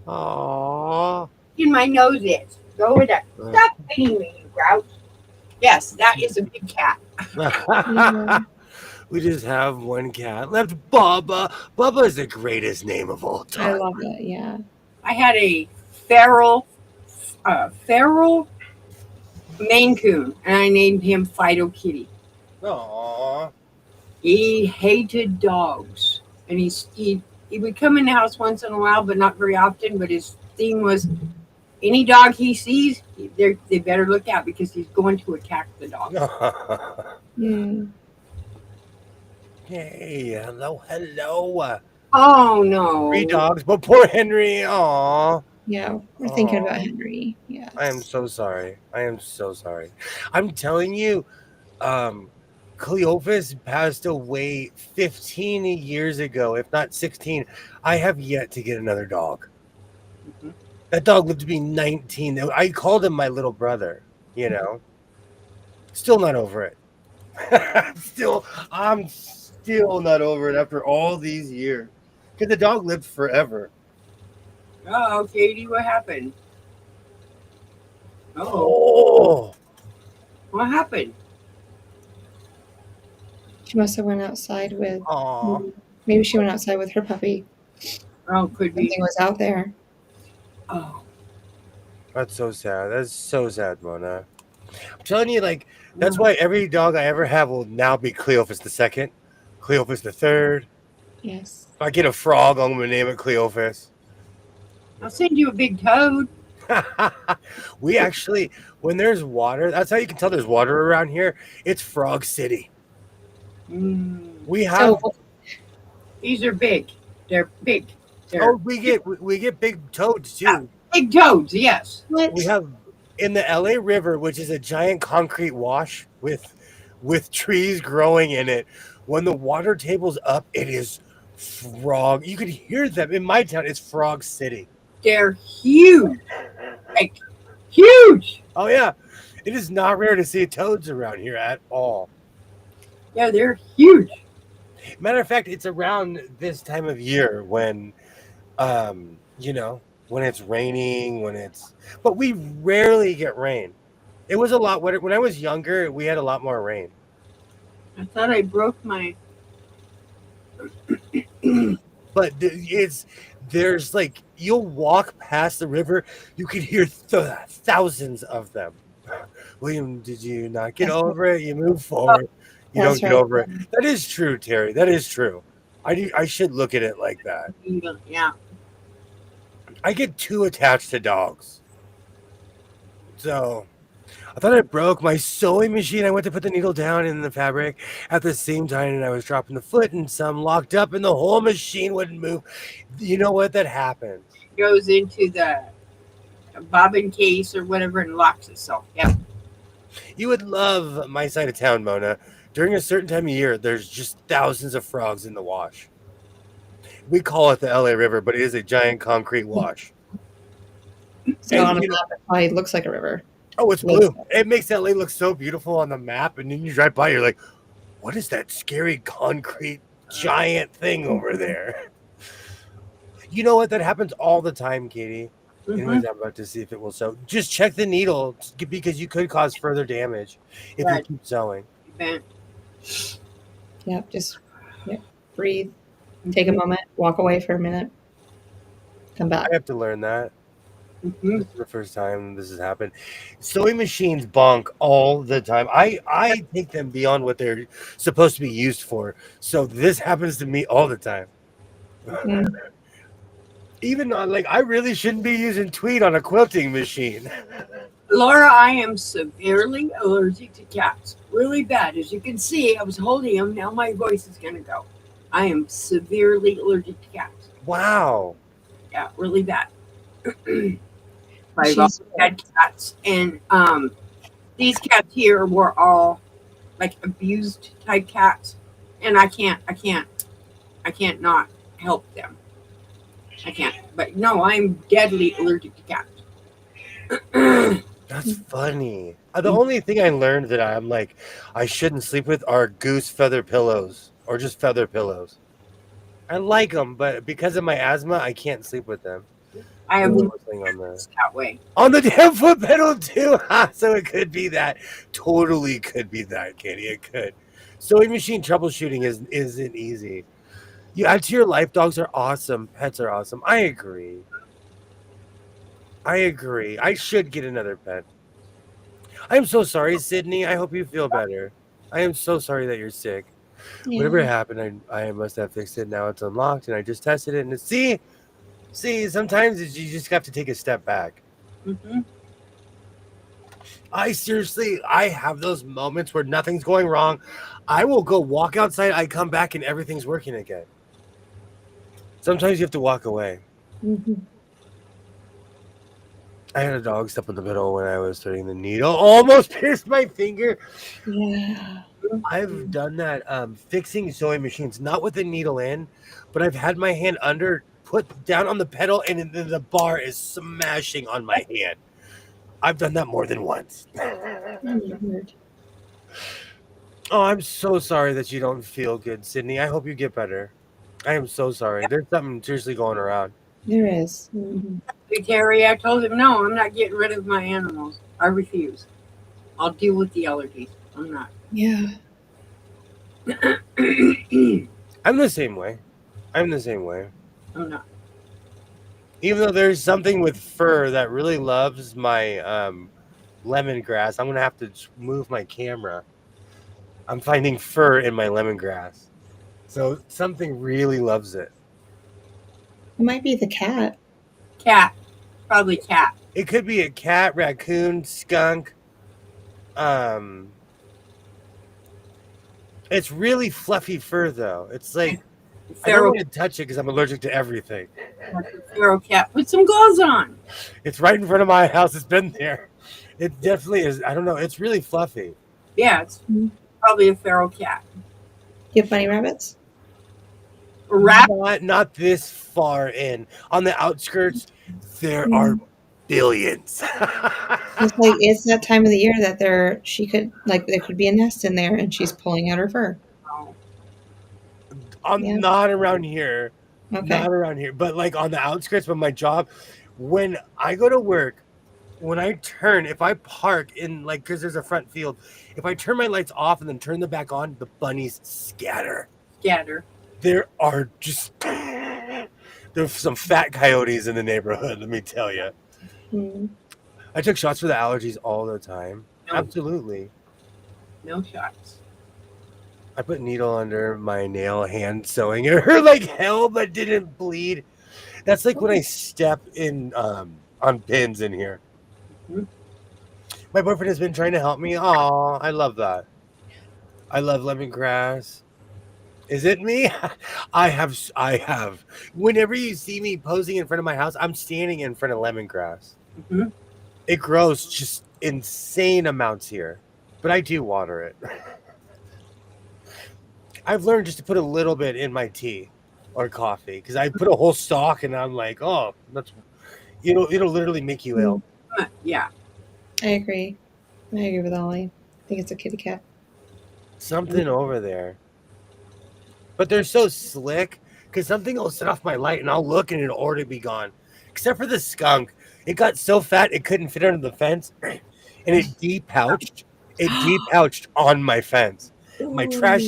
Aww. In my nose is. Go over there. Stop biting me, you grouch. Yes, that is a big cat. We just have one cat left. Bubba. Bubba is the greatest name of all I time. love that, yeah. I had a feral Maine Coon, and I named him Fido Kitty. Aww. He hated dogs, and he would come in the house once in a while, but not very often. But his thing was, any dog he sees, they better look out because he's going to attack the dog. Mm. Hey, hello. Oh no! 3 dogs, but poor Henry. Aw. Yeah, we're thinking about Henry. Yeah. Yes. I am so sorry. I am so sorry. I'm telling you, Cleophas passed away 15 years ago, if not 16. I have yet to get another dog. Mhm. That dog lived to be 19. I called him my little brother, you know. Still not over it. I'm still not over it after all these years. Because the dog lived forever. Oh, Katie, what happened? Oh, Oh, what happened? She must have went outside with. aw. Maybe she went outside with her puppy. Oh, could be. Something was out there. Oh, That's so sad. That's so sad, Mona. I'm telling you, like, that's why every dog I ever have will now be Cleophas the second, Cleophas the third. Yes. If I get a frog, I'm gonna name it Cleophas. I'll send you a big toad. We actually, when there's water, that's how you can tell there's water around here. It's Frog City. Mm, We have So these are big. They're big. They're we get big toads too. big toads. Yes. what? We have in the LA River, which is a giant concrete wash with trees growing in it. When the water table's up, it is frog. You could hear them in my town. It's Frog City. They're huge. Like huge. Oh yeah, it is not rare to see toads around here at all. Yeah, they're huge. Matter of fact, it's around this time of year when, when it's raining, but we rarely get rain. It was a lot wetter when I was younger. We had a lot more rain. I thought I broke my. But there's like you'll walk past the river, you could hear thousands of them. William, did you not get That's over it? You move forward. You That's don't get right. over it. That is true, Terry. That is true. I should look at it like that. Yeah. I get too attached to dogs. So I thought I broke my sewing machine. I went to put the needle down in the fabric at the same time, and I was dropping the foot, and some locked up, and the whole machine wouldn't move. You know what? That happened. Goes into the bobbin case or whatever and locks itself. Yeah. You would love my side of town, Mona. During a certain time of year, there's just thousands of frogs in the wash. We call it the LA River, but it is a giant concrete wash. So And, on a you know- map, it probably looks like a river. Oh, it's blue. It makes LA look so beautiful on the map, and then you drive by, you're like, what is that scary concrete giant thing over there? You know what? That happens all the time, Katie. Anyways, I'm about to see if it will sew. Just check the needle because you could cause further damage if you Right. keep sewing. Mhm. Yep. Just breathe. Take a moment. Walk away for a minute. Come back. I have to learn that. Mhm. This is the first time this has happened. Sewing machines bonk all the time. I take them beyond what they're supposed to be used for. So this happens to me all the time. Mm. Even on I really shouldn't be using tweed on a quilting machine. Laura, I am severely allergic to cats. Really bad. As you can see, I was holding him. Now my voice is going to go. I am severely allergic to cats. Wow. Yeah, really bad. I've She's- also had cats, and these cats here were all like abused type cats, and I can't not help them. I can't. But no, I'm deadly allergic to cats. That's funny. The only thing I learned that I'm I shouldn't sleep with are goose feather pillows or just feather pillows. I like them, but because of my asthma, I can't sleep with them. I have One thing on that way. the damn foot pedal too. So it could be that. Totally could be that, Katie. It could. Sewing machine troubleshooting isn't easy. You add to your life. Dogs are awesome. Pets are awesome. I agree. I should get another pet. I am so sorry, Sydney. I hope you feel better. I am so sorry that you're sick. Yeah. Whatever happened, I must have fixed it. Now it's unlocked, and I just tested it. And see, sometimes you just have to take a step back. Mm-hmm. I have those moments where nothing's going wrong. I will go walk outside. I come back and everything's working again. Sometimes you have to walk away. Mhm. I had a dog step in the middle when I was threading the needle. Almost pierced my finger. Yeah. I've done that fixing sewing machines, not with the needle in, but I've had my hand under, put down on the pedal, and then the bar is smashing on my hand. I've done that more than once. Oh, my word. Oh, I'm so sorry that you don't feel good, Sydney. I hope you get better. I am so sorry. There's something seriously going around. There is. Mhm. Hey, Terry, I told him, no, I'm not getting rid of my animals. I refuse. I'll deal with the allergies. I'm not. Yeah. I'm the same way. I'm the same way. I'm not. Even though there's something with fur that really loves my lemongrass, I'm going to have to move my camera. I'm finding fur in my lemongrass. So something really loves it. It might be the cat. Cat. Probably cat. It could be a cat, raccoon, skunk. It's really fluffy fur, though. It's like, I don't Feral, want to touch it because I'm allergic to everything. feral cat. Put some gloves on. It's right in front of my house. It's been there. It definitely is. I don't know. It's really fluffy. Yeah, it's probably a feral cat. Do you have bunny rabbits? A rat. Not this far in. On the outskirts, there are billions. It's like it's that time of the year that there could be a nest in there and she's pulling out her fur. I'm Yeah. not around here. Okay. Not around here. But like on the outskirts of my job, when I go to work, when I turn, if I park in like, because there's a front field, if I turn my lights off and then turn them back on, the bunnies scatter. Scatter. There are just there's some fat coyotes in the neighborhood, let me tell you. Mm. I took shots for the allergies all the time. No. Absolutely. No shots. I put needle under my nail, hand sewing. It hurt like hell, but didn't bleed. That's like when I step in on pins in here. Mhm. My boyfriend has been trying to help me. Aw, I love that. I love lemongrass. Is it me? I have. Whenever you see me posing in front of my house, I'm standing in front of lemongrass. Mhm. It grows just insane amounts here, but I do water it. I've learned just to put a little bit in my tea or coffee because I put a whole stalk and I'm like, oh, that's it'll literally make you ill. Yeah. I agree. I agree with Ollie. I think it's a kitty cat. Something over there. But they're so slick because something will set off my light and I'll look and it'll already be gone. Except for the skunk. It got so fat it couldn't fit under the fence and it depouched. It depouched on my fence. My trash,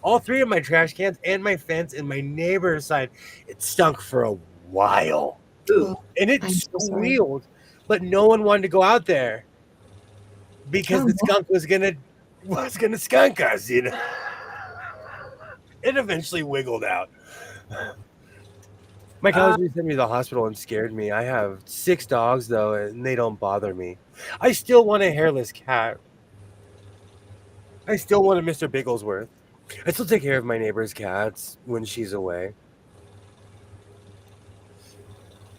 all three of my trash cans and my fence and my neighbor's side, it stunk for a while. Ooh. And it I'm so sorry. squealed, but no one wanted to go out there because Oh, the no. skunk was gonna skunk us, you know. It eventually wiggled out. My cousin sent me to the hospital and scared me. I have 6 dogs though, and they don't bother me. I still want a hairless cat. I still want a Mr. Bigglesworth. I still take care of my neighbor's cats when she's away.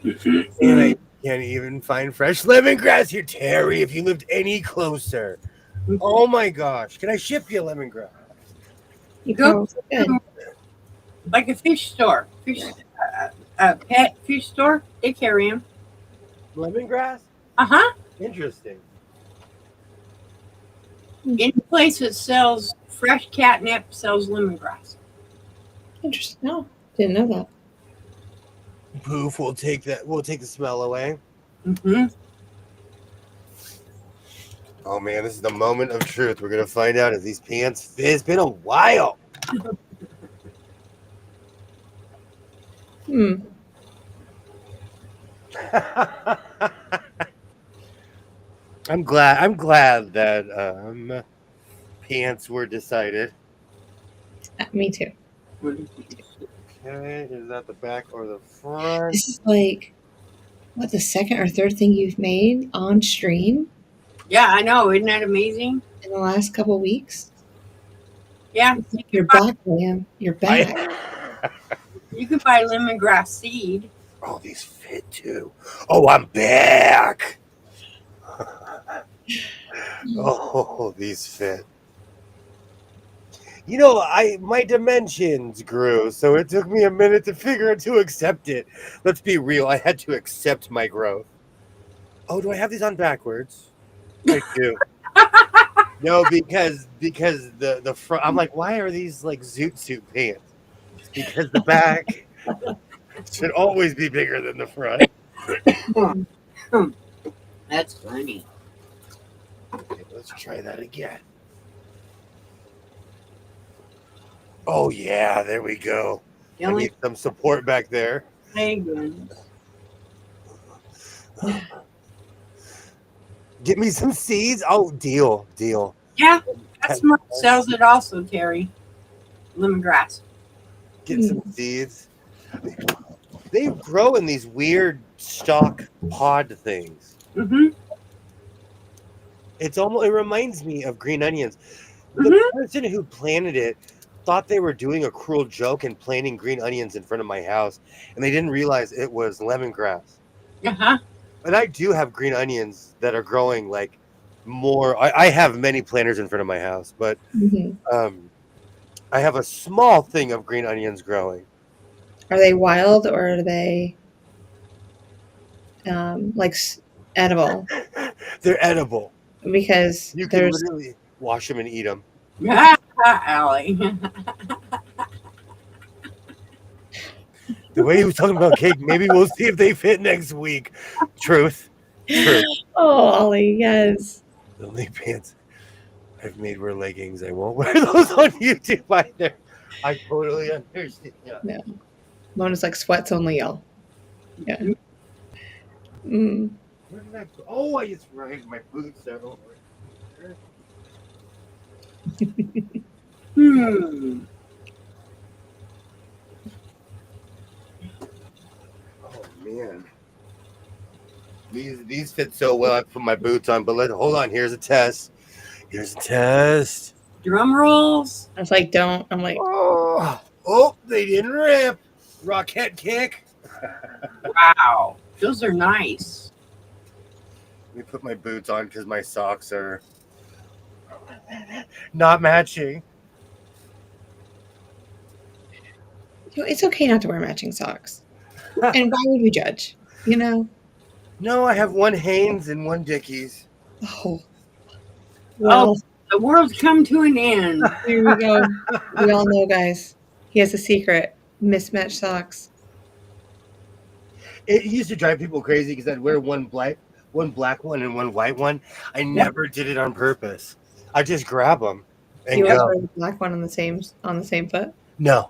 And I can't even find fresh lemongrass here, Terry, if you lived any closer. Oh my gosh. Can I ship you lemongrass? You Go go. Good. like a fish store. A pet fish store. They carry them. Lemongrass? Uh-huh. Interesting. Any place that sells fresh catnip sells lemongrass. Interesting. No, didn't know that. Poof, we'll take the smell away. Mm-hmm. Oh man, this is the moment of truth. We're gonna find out if these pants fit. It's been a while. Hmm. I'm glad that pants were decided. Me too. Okay, is that the back or the front? This is like, what, the second or third thing you've made on stream Yeah, I know. Isn't that amazing? in the last couple weeks? Yeah. You're back, William. You're back. You can buy lemongrass seed. Oh, these fit too. Oh, I'm back. Oh, these fit. You know, my dimensions grew, so it took me a minute to figure out to accept it. Let's be real, I had to accept my growth. Oh, do I have these on backwards? I do. No, because the front. I'm like, why are these like zoot suit pants? It's because the back should always be bigger than the front. That's funny. Okay, let's try that again. Oh yeah, there we go. The I only need some support back there. pagans. Get me some seeds. Oh, deal. Yeah, that's Mark sells it also, Terry. Lemongrass. Get some seeds. They grow in these weird stalk pod things. Mm-hmm. It reminds me of green onions. The person who planted it thought they were doing a cruel joke and planting green onions in front of my house, and they didn't realize it was lemongrass. Uh-huh. And I do have green onions that are growing like more. I have many planters in front of my house, but I have a small thing of green onions growing. Are they wild or are they edible? They're edible. Because You can there's literally wash them and eat them. Allie. The way he was talking about cake, maybe we'll see if they fit next week. Truth. Oh, Ollie, yes. The only pants I've made were leggings. I won't wear those on YouTube either. I totally understand. No. Mona's like sweats only, y'all. Yeah. Mm. Where did I put? Oh, it's right. My boots are over here. Oh man, these fit so well. I put my boots on, but hold on. Here's a test. Drum rolls. I was like, don't. I'm like, oh, they didn't rip. Rocket kick. Wow, those are nice. Let me put my boots on because my socks are not matching. it's okay not to wear matching socks. And why would we judge? You know? No, I have one Hanes and one Dickies. Oh. Well, The world's come to an end. here we go. We all know, guys. He has a secret. Mismatched socks. It used to drive people crazy because I'd wear one black one and one white one. I never did it on purpose. I just grab them and You always go. wear the black one on the same foot? No,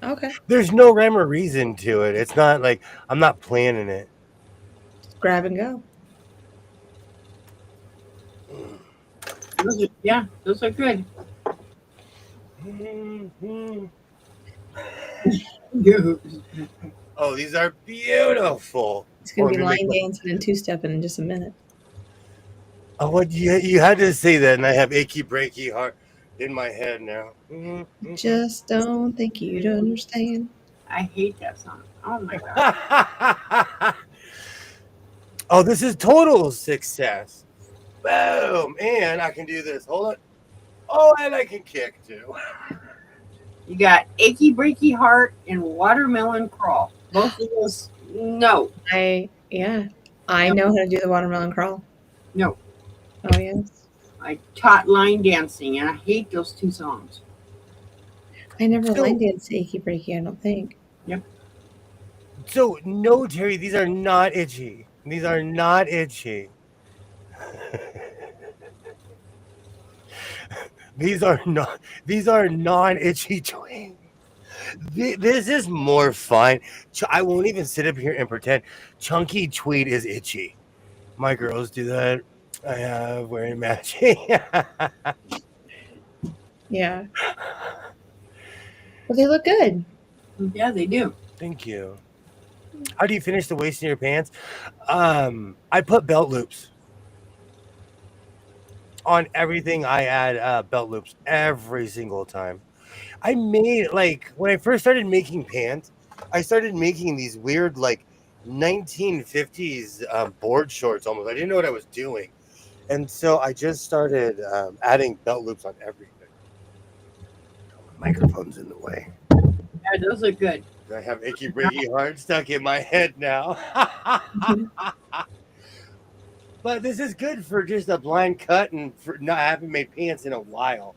Okay. there's no rhyme or reason to it. It's not like I'm not planning it. Just grab and go. Those are good. Oh, these are beautiful. It's going to be Oh, line dancing and two-stepping in just a minute. Oh, what you had to say that, and I have achy breaky heart in my head now. Just don't think you'd understand. I hate that song. Oh my god. Oh, this is total success. Boom. And I can do this. Hold on. Oh, and I can kick too. You got achy breaky heart and watermelon crawl. Both of those. No. I know how to do the watermelon crawl. No. Oh, yes. I taught line dancing, and I hate those two songs. I never line danced achy breaky, I don't think. Yep. So, no, Terry, these are not itchy. These are not itchy. These are non-itchy twins. This is more fun. I won't even sit up here and pretend chunky tweed is itchy. My girls do that. I have wearing matching. Yeah. Well, they look good. Yeah, they do. Thank you. How do you finish the waist in your pants? I put belt loops on everything. I add belt loops every single time. I made, like, when I first started making pants, I started making these weird, like, 1950s board shorts almost. I didn't know what I was doing. And so I just started adding belt loops on everything. Microphone's in the way. Yeah, those are good. I have achy breaky heart stuck in my head now. But this is good for just a blind cut and for not having made pants in a while.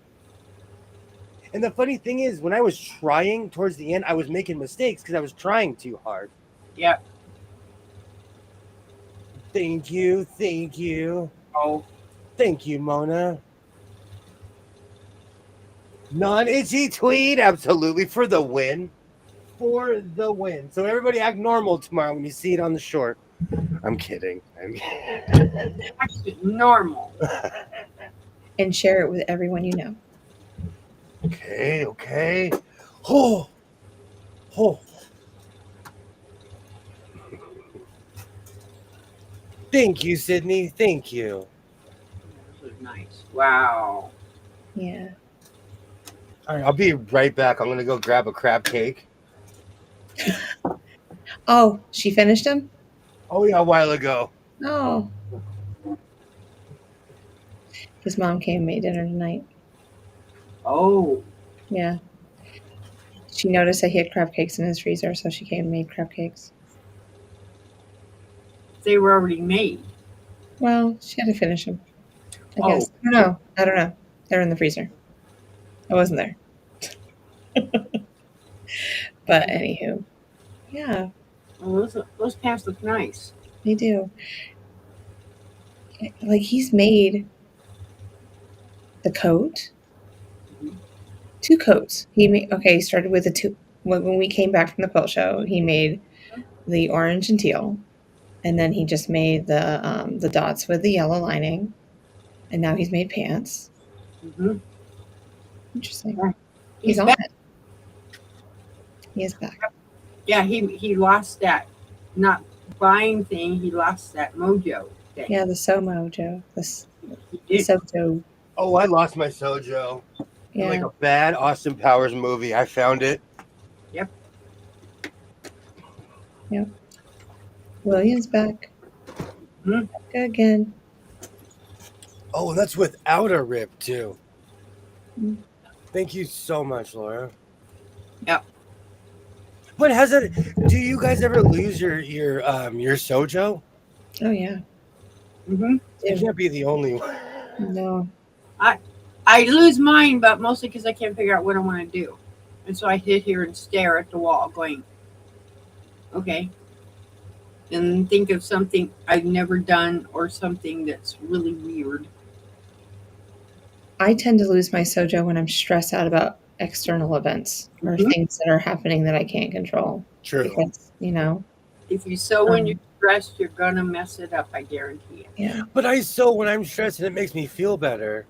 And the funny thing is, when I was trying towards the end, I was making mistakes because I was trying too hard. Yeah. Thank you. Thank you. Oh, Thank you, Mona. Non-itchy tweed, absolutely, for the win. For the win. So everybody act normal tomorrow when you see it on the short. I'm kidding. actually normal. And share it with everyone you know. Okay, okay. Oh, oh. Thank you, Sydney. Thank you. Those are nice. Wow. Yeah. All right, I'll be right back. I'm gonna go grab a crab cake. Oh, she finished them? Oh yeah, a while ago. Oh. His mom came and made dinner tonight. Oh, Yeah. She noticed that he had crab cakes in his freezer, so she came and made crab cakes. they were already made. Well, she had to finish them. I Oh. guess. I don't know. They're in the freezer. I wasn't there. But anywho, yeah, Oh, those pants look nice. they do. Like he's made the coat, 2 coats. He made okay. He started with the 2 when we came back from the quilt show. He made the orange and teal, and then he just made the dots with the yellow lining, and now he's made pants. Mm-hmm. Interesting. Yeah. He's on back. it. He is back. Yeah, he lost that not buying thing. He lost that mojo thing. Yeah, the So Mojo. He did. Sojo. Oh, I lost my Sojo. Yeah. Like a bad Austin Powers movie. I found it. William's back. Hmm? Back again. Oh, and that's without a rip too. Mm. Thank you so much, Laura. Yep. But has it? Do you guys ever lose your Sojo? Oh yeah. Mm-hmm. You can't be the only one. No. I lose mine, but mostly because I can't figure out what I want to do, and so I sit here and stare at the wall, going, "Okay," and think of something I've never done or something that's really weird. I tend to lose my Sojo when I'm stressed out about external events or Mhm. things that are happening that I can't control. True. Because, If you sew when you're stressed, you're gonna mess it up. I guarantee it. yeah. But I sew when I'm stressed, and it makes me feel better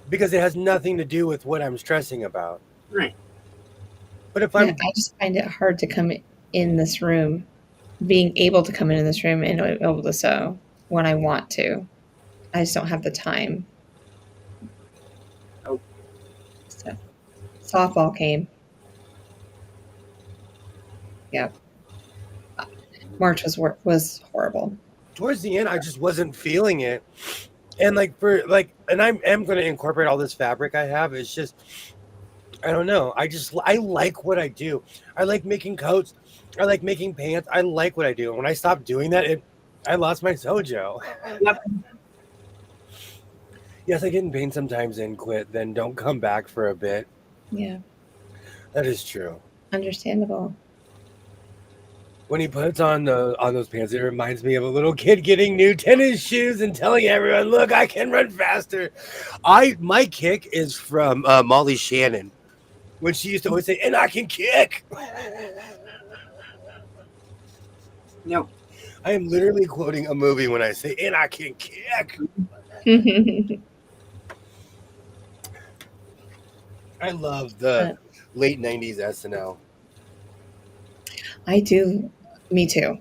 because it has nothing to do with what I'm stressing about. Right. But if Yeah, I'm I just find it hard to come in this room, being able to come in this room and able to sew when I want to. I just don't have the time. Oh. So, softball came. Yep. March was horrible. towards the end, I just wasn't feeling it. And and I am going to incorporate all this fabric I have. It's just, I don't know. I like what I do. I like making coats. I like making pants. I like what I do. And when I stopped doing that, I lost my Sojo. Yep. Yes, I get in pain sometimes and quit, then don't come back for a bit. Yeah. That is true. Understandable. When he puts on those pants, it reminds me of a little kid getting new tennis shoes and telling everyone, "Look, I can run faster." My kick is from Molly Shannon, when she used to always say, "And I can kick." No. I am literally quoting a movie when I say, "And I can kick." I love the late '90s SNL. I do. Me too.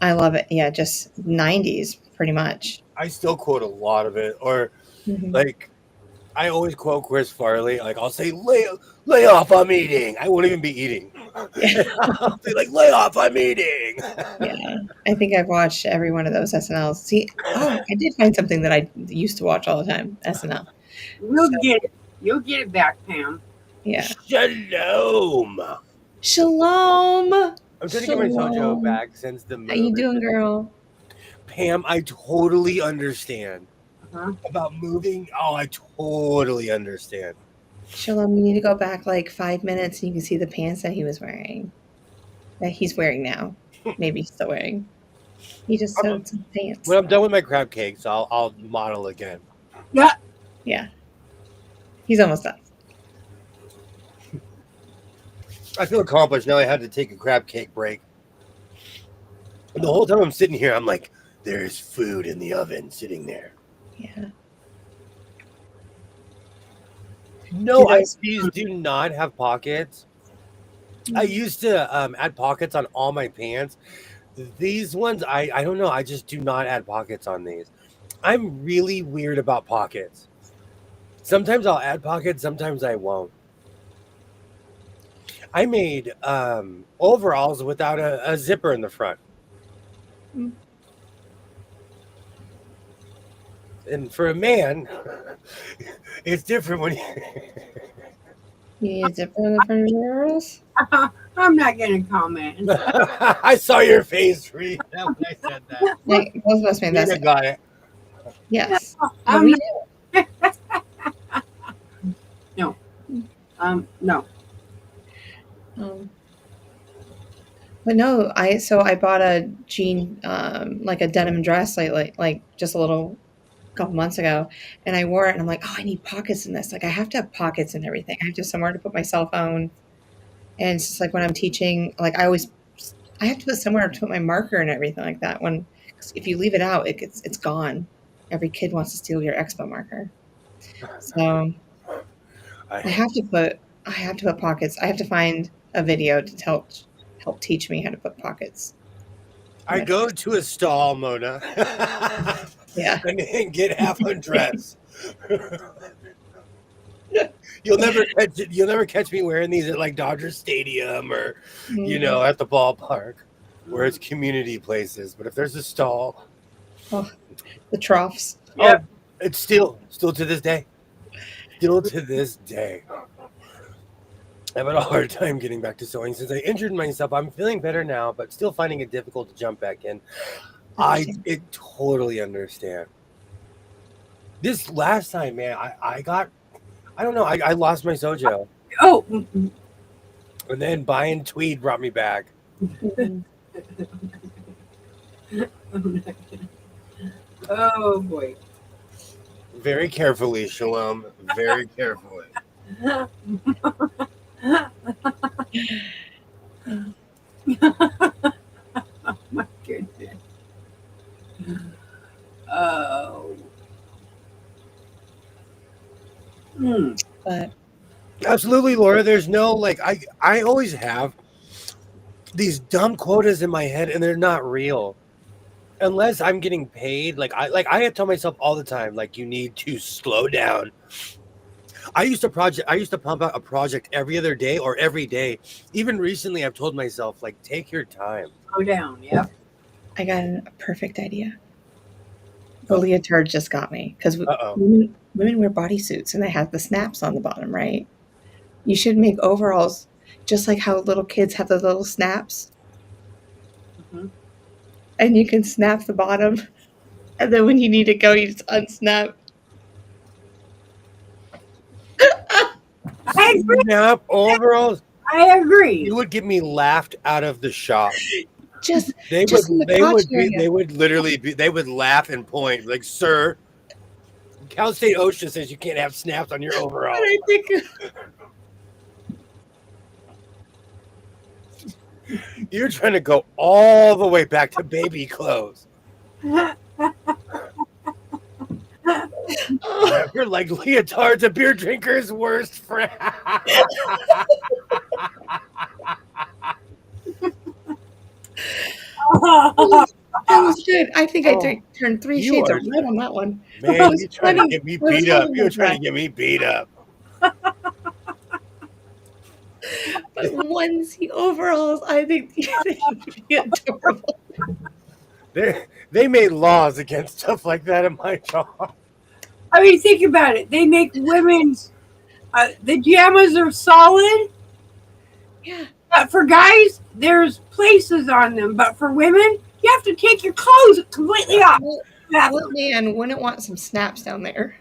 I love it. Yeah, just 90s pretty much. I still quote a lot of it, or Mhm. like I always quote Chris Farley. Like I'll say, "Lay off, I'm eating." I won't even be eating. Yeah. I'll be like, lay off, I'm eating. Yeah, I think I've watched every one of those SNLs. See, I did find something that I used to watch all the time, SNL. You'll So, get it. You'll get it back, Pam. yeah. Shalom. Shalom. I'm trying to get my Sojo back since the move. How you doing, girl? Pam, I totally understand Uh-huh. about moving. Oh, I totally understand. Shalom, you need to go back like 5 minutes and you can see the pants that he was wearing. That he's wearing now. Maybe he's still wearing. He just sewed some pants. When I'm done with my crab cakes, I'll model again. Yeah. Yeah. He's almost done. I feel accomplished now. I had to take a crab cake break. And the whole time I'm sitting here, I'm like, there's food in the oven sitting there. Yeah. No, these do not have pockets. I used to add pockets on all my pants. These ones, I don't know. I just do not add pockets on these. I'm really weird about pockets. Sometimes I'll add pockets, sometimes I won't. I made overalls without a zipper in the front. Mm. And for a man, it's different when You need a zipper in the front of your overalls? I'm not going to comment. I saw your face, Reed, when I said that. Like, both of us made that. Rita got it. Yes. I'm We not- no. No. But no, I bought a jean, like a denim dress, like just a couple months ago, and I wore it, and I'm like, oh, I need pockets in this. Like, I have to have pockets and everything. I have to have somewhere to put my cell phone, and it's just like when I'm teaching, like I have to put somewhere to put my marker and everything like that. When, 'cause if you leave it out, it's gone. Every kid wants to steal your expo marker, so I have to put pockets. I have to find a video to help teach me how to put pockets. I go to a stall, Mona, Yeah. and then get half undressed. You'll never catch me wearing these at like Dodger Stadium or at the ballpark where it's community places. But if there's a stall, The troughs. yeah, it's still to this day. Still to this day. I've had a hard time getting back to sewing since I injured myself. I'm feeling better now, but still finding it difficult to jump back in. I totally understand. This last time, man, I lost my Sojo. Oh. And then buying tweed brought me back. Oh, boy. Very carefully, Shalom. Very carefully. Oh, my goodness. Oh. But Absolutely, Laura. There's no I always have these dumb quotas in my head, and they're not real. Unless I'm getting paid, I tell myself all the time, like, you need to slow down. I used to pump out a project every other day or every day. Even recently, I've told myself, like, take your time. Slow down, yep. I got a perfect idea. The leotard just got me because Uh-oh. women wear bodysuits and they have the snaps on the bottom, right? You should make overalls just like how little kids have the little snaps. Mhm. And you can snap the bottom. And then when you need to go, you just unsnap. I agree. Snap overalls. I agree. You would get me laughed out of the shop. They would laugh and point like, sir, Cal State OSHA says you can't have snaps on your overall. I think You're trying to go all the way back to baby clothes. You're like leotards, a beer drinker's worst friend. that was good. I think I turned 3 You shades are- of red on that one. Man, you're trying to funny. get me That was beat up. funny. You're trying to get me beat up. But But onesie overalls, I think they would be adorable. They made laws against stuff like that in my job. I mean, think about it. They make women's the pajamas are solid. Yeah. But for guys, there's places on them. But for women, you have to take your clothes completely off. What man wouldn't want some snaps down there?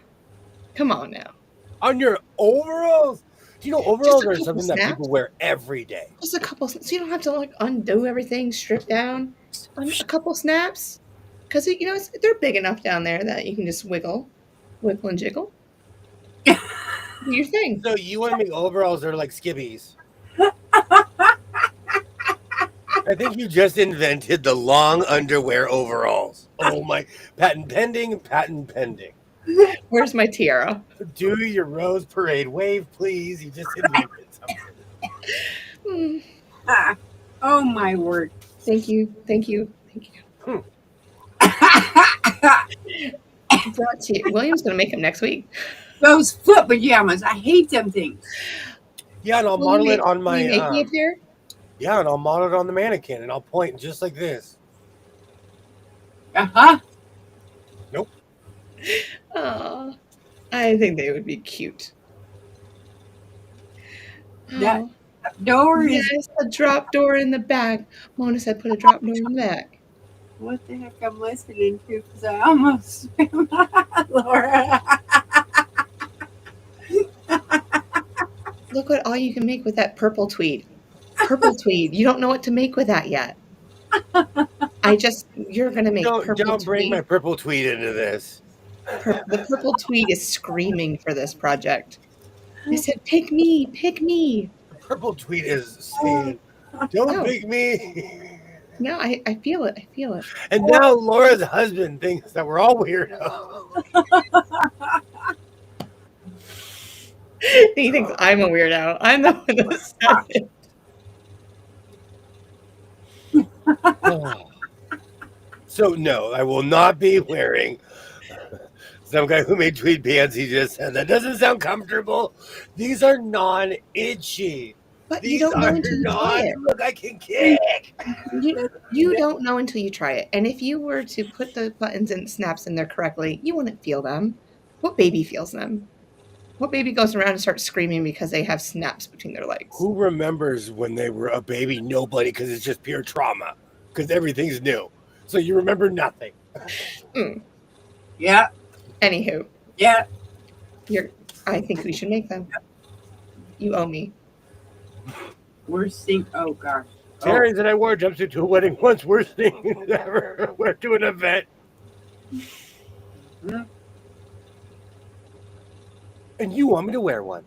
Come on now. On your overalls? Do you know overalls Just a are couple something that snaps? people wear every day? Just a couple, so you don't have to like undo everything, strip down. A couple snaps, because they're big enough down there that you can just wiggle and jiggle. Do your thing. So you want to make overalls that are like skibbies? I think you just invented the long underwear overalls. Oh my! Patent pending. Patent pending. Where's my tiara? Do your Rose Parade wave, please. You just invented something. Oh my word! Thank you. Brought to you. William's going to make them next week. Those foot pajamas, I hate them things. Yeah, and I'll model it on my. Will you make me a pair? Yeah, and I'll model it on the mannequin, and I'll point just like this. Nope. Oh, I think they would be cute. That door is. Yes, a drop door in the back. Mona said put a drop door in the back. What the heck I'm listening to? Because I almost Laura. Look what all you can make with that purple tweed. Purple tweed. You don't know what to make with that yet. You're going to make purple tweed. Don't bring my purple tweed into this. The purple tweed is screaming for this project. They said, pick me. The purple tweed is saying, don't pick me. No, I feel it. And now Laura's husband thinks that we're all weirdos. He thinks I'm a weirdo. I'm the one that said it. So no, I will not be wearing some guy who made tweed pants. He just said that doesn't sound comfortable. These are non-itchy. But you don't know until you try it. Look, I can kick. You don't know until you try it. And if you were to put the buttons and snaps in there correctly, you wouldn't feel them. What baby feels them? What baby goes around and starts screaming because they have snaps between their legs? Who remembers when they were a baby? Nobody, because it's just pure trauma. Because everything's new. So you remember nothing. Yeah. Anywho. Yeah. I think we should make them. You owe me. Worst thing. Oh gosh. Terrence and I wore a jumpsuit to a wedding once. Worst thing ever. We're to an event. Mm-hmm. And you want me to wear one?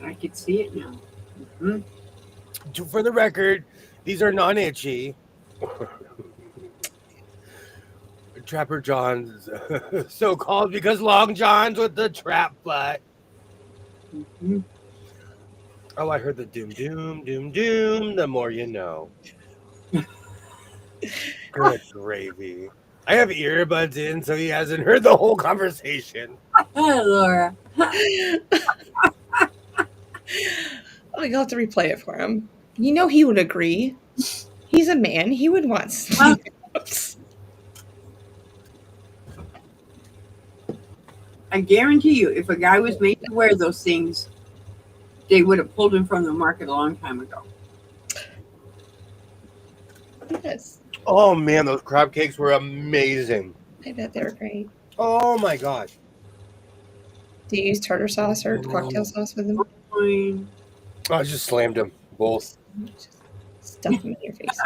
I can see it now. Mm-hmm. For the record, these are non-itchy. Trapper John's, so called because Long John's with the trap butt. Mm-hmm. Oh, I heard the doom, doom, doom, doom. The more you know. Good gravy. I have earbuds in, so he hasn't heard the whole conversation. Hi, Laura. Oh, you'll have to replay it for him. You know he would agree. He's a man. He would want snaps. I guarantee you, if a guy was made to wear those things, they would have pulled him from the market a long time ago. Yes. Oh, man, those crab cakes were amazing. I bet they were great. Oh, my gosh. Do you use tartar sauce or cocktail sauce with them? I just slammed them both. Just stuff them in your face.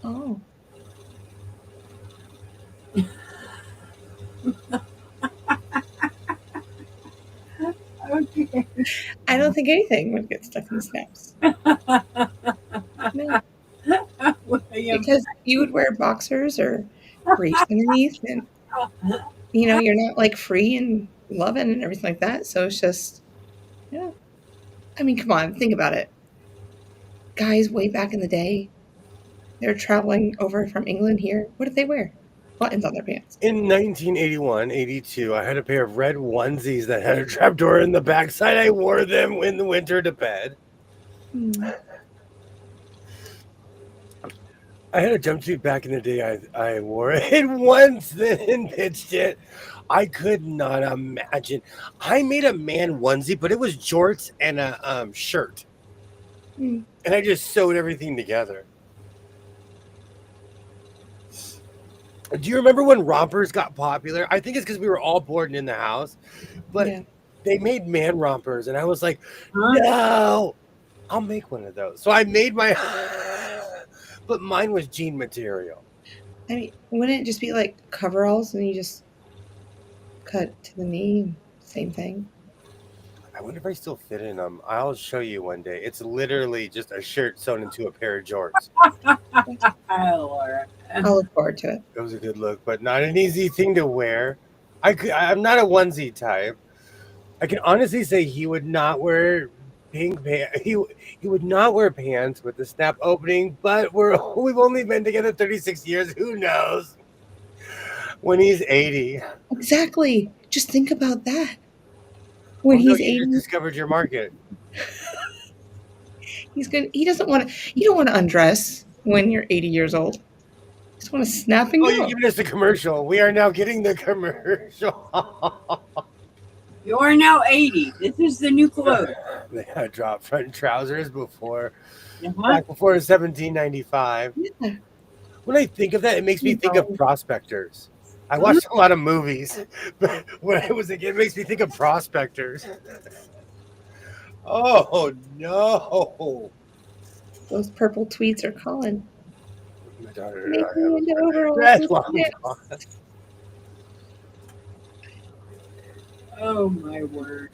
Oh. Okay. I don't think anything would get stuck in the snaps. No. Because you would wear boxers or briefs underneath, and you're not like free and loving and everything like that. So it's just, yeah. I mean, come on, think about it. Guys way back in the day, they're traveling over from England here. What did they wear? buttons on their pants. In 1981, 82, I had a pair of red onesies that had a trapdoor in the backside. I wore them in the winter to bed. I had a jumpsuit back in the day. I wore it once, then pitched it. I could not imagine. I made a man onesie, but it was jorts and a shirt. And I just sewed everything together. Do you remember when rompers got popular? I think it's because we were all bored in the house. But they made man rompers, and I was like, no, I'll make one of those. So I made my... But mine was jean material. I mean, wouldn't it just be like coveralls and you just cut to the knee? Same thing. I wonder if I still fit in them. I'll show you one day. It's literally just a shirt sewn into a pair of jorts. I'll look forward to it. It was a good look, but not an easy thing to wear. I'm not a onesie type. I can honestly say he would not wear pink pants. He would not wear pants with the snap opening, but we've only been together 36 years. Who knows? When he's 80. Exactly. Just think about that. When he's 80, you just discovered your market. He's good. He doesn't want to. You don't want to undress when you're 80 years old. You just want to snap and go. You're giving us the commercial. We are now getting the commercial. You are now 80. This is the new clothes. They had drop front trousers before, back before 1795. Yeah. When I think of that, it makes me think of prospectors. I watched a lot of movies, but when I was a kid, it makes me think of prospectors. Oh no! Those purple tweeds are calling. My daughter Make and I me into overalls. Oh my word!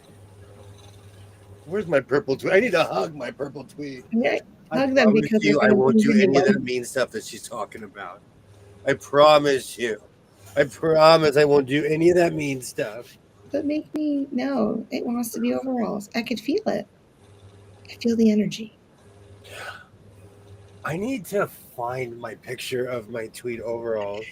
Where's my purple tweed? I need to hug my purple tweed. Yeah, hug them because I won't do any of that mean stuff that she's talking about. I promise you. I promise I won't do any of that mean stuff. But make me know it wants to be overalls. I could feel it. I feel the energy. I need to find my picture of my tweed overalls.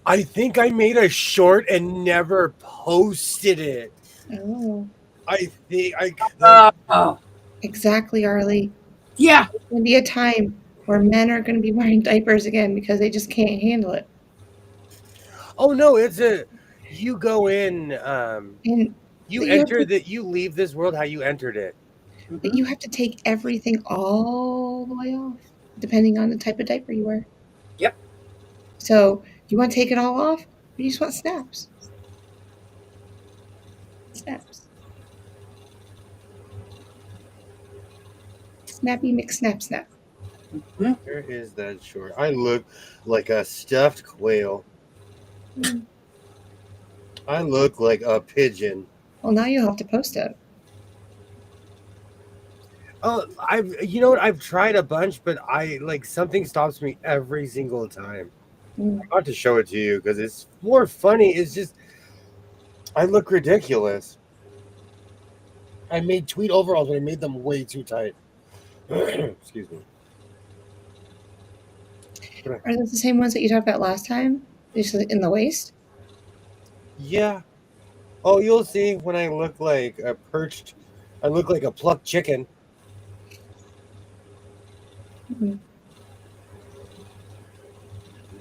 I think I made a short and never posted it. Oh. I think I... Exactly, Arlie. Yeah. There's going to be a time where men are going to be wearing diapers again because they just can't handle it. Oh no, you go in, you leave this world how you entered it. But you have to take everything all the way off, depending on the type of diaper you wear. Yep. So you want to take it all off, or you just want snaps? Snaps. Snappy McSnap snap. Where is that short? I look like a stuffed quail. I look like a pigeon. Well, now you'll have to post it. Oh, I've tried a bunch, but something stops me every single time. I'm about to show it to you because it's more funny. It's just I look ridiculous. I made tweed overalls, but I made them way too tight. Excuse me. Are those the same ones that you talked about last time? Just in the waist? Yeah. Oh, you'll see when I look like a plucked chicken. Mm-hmm.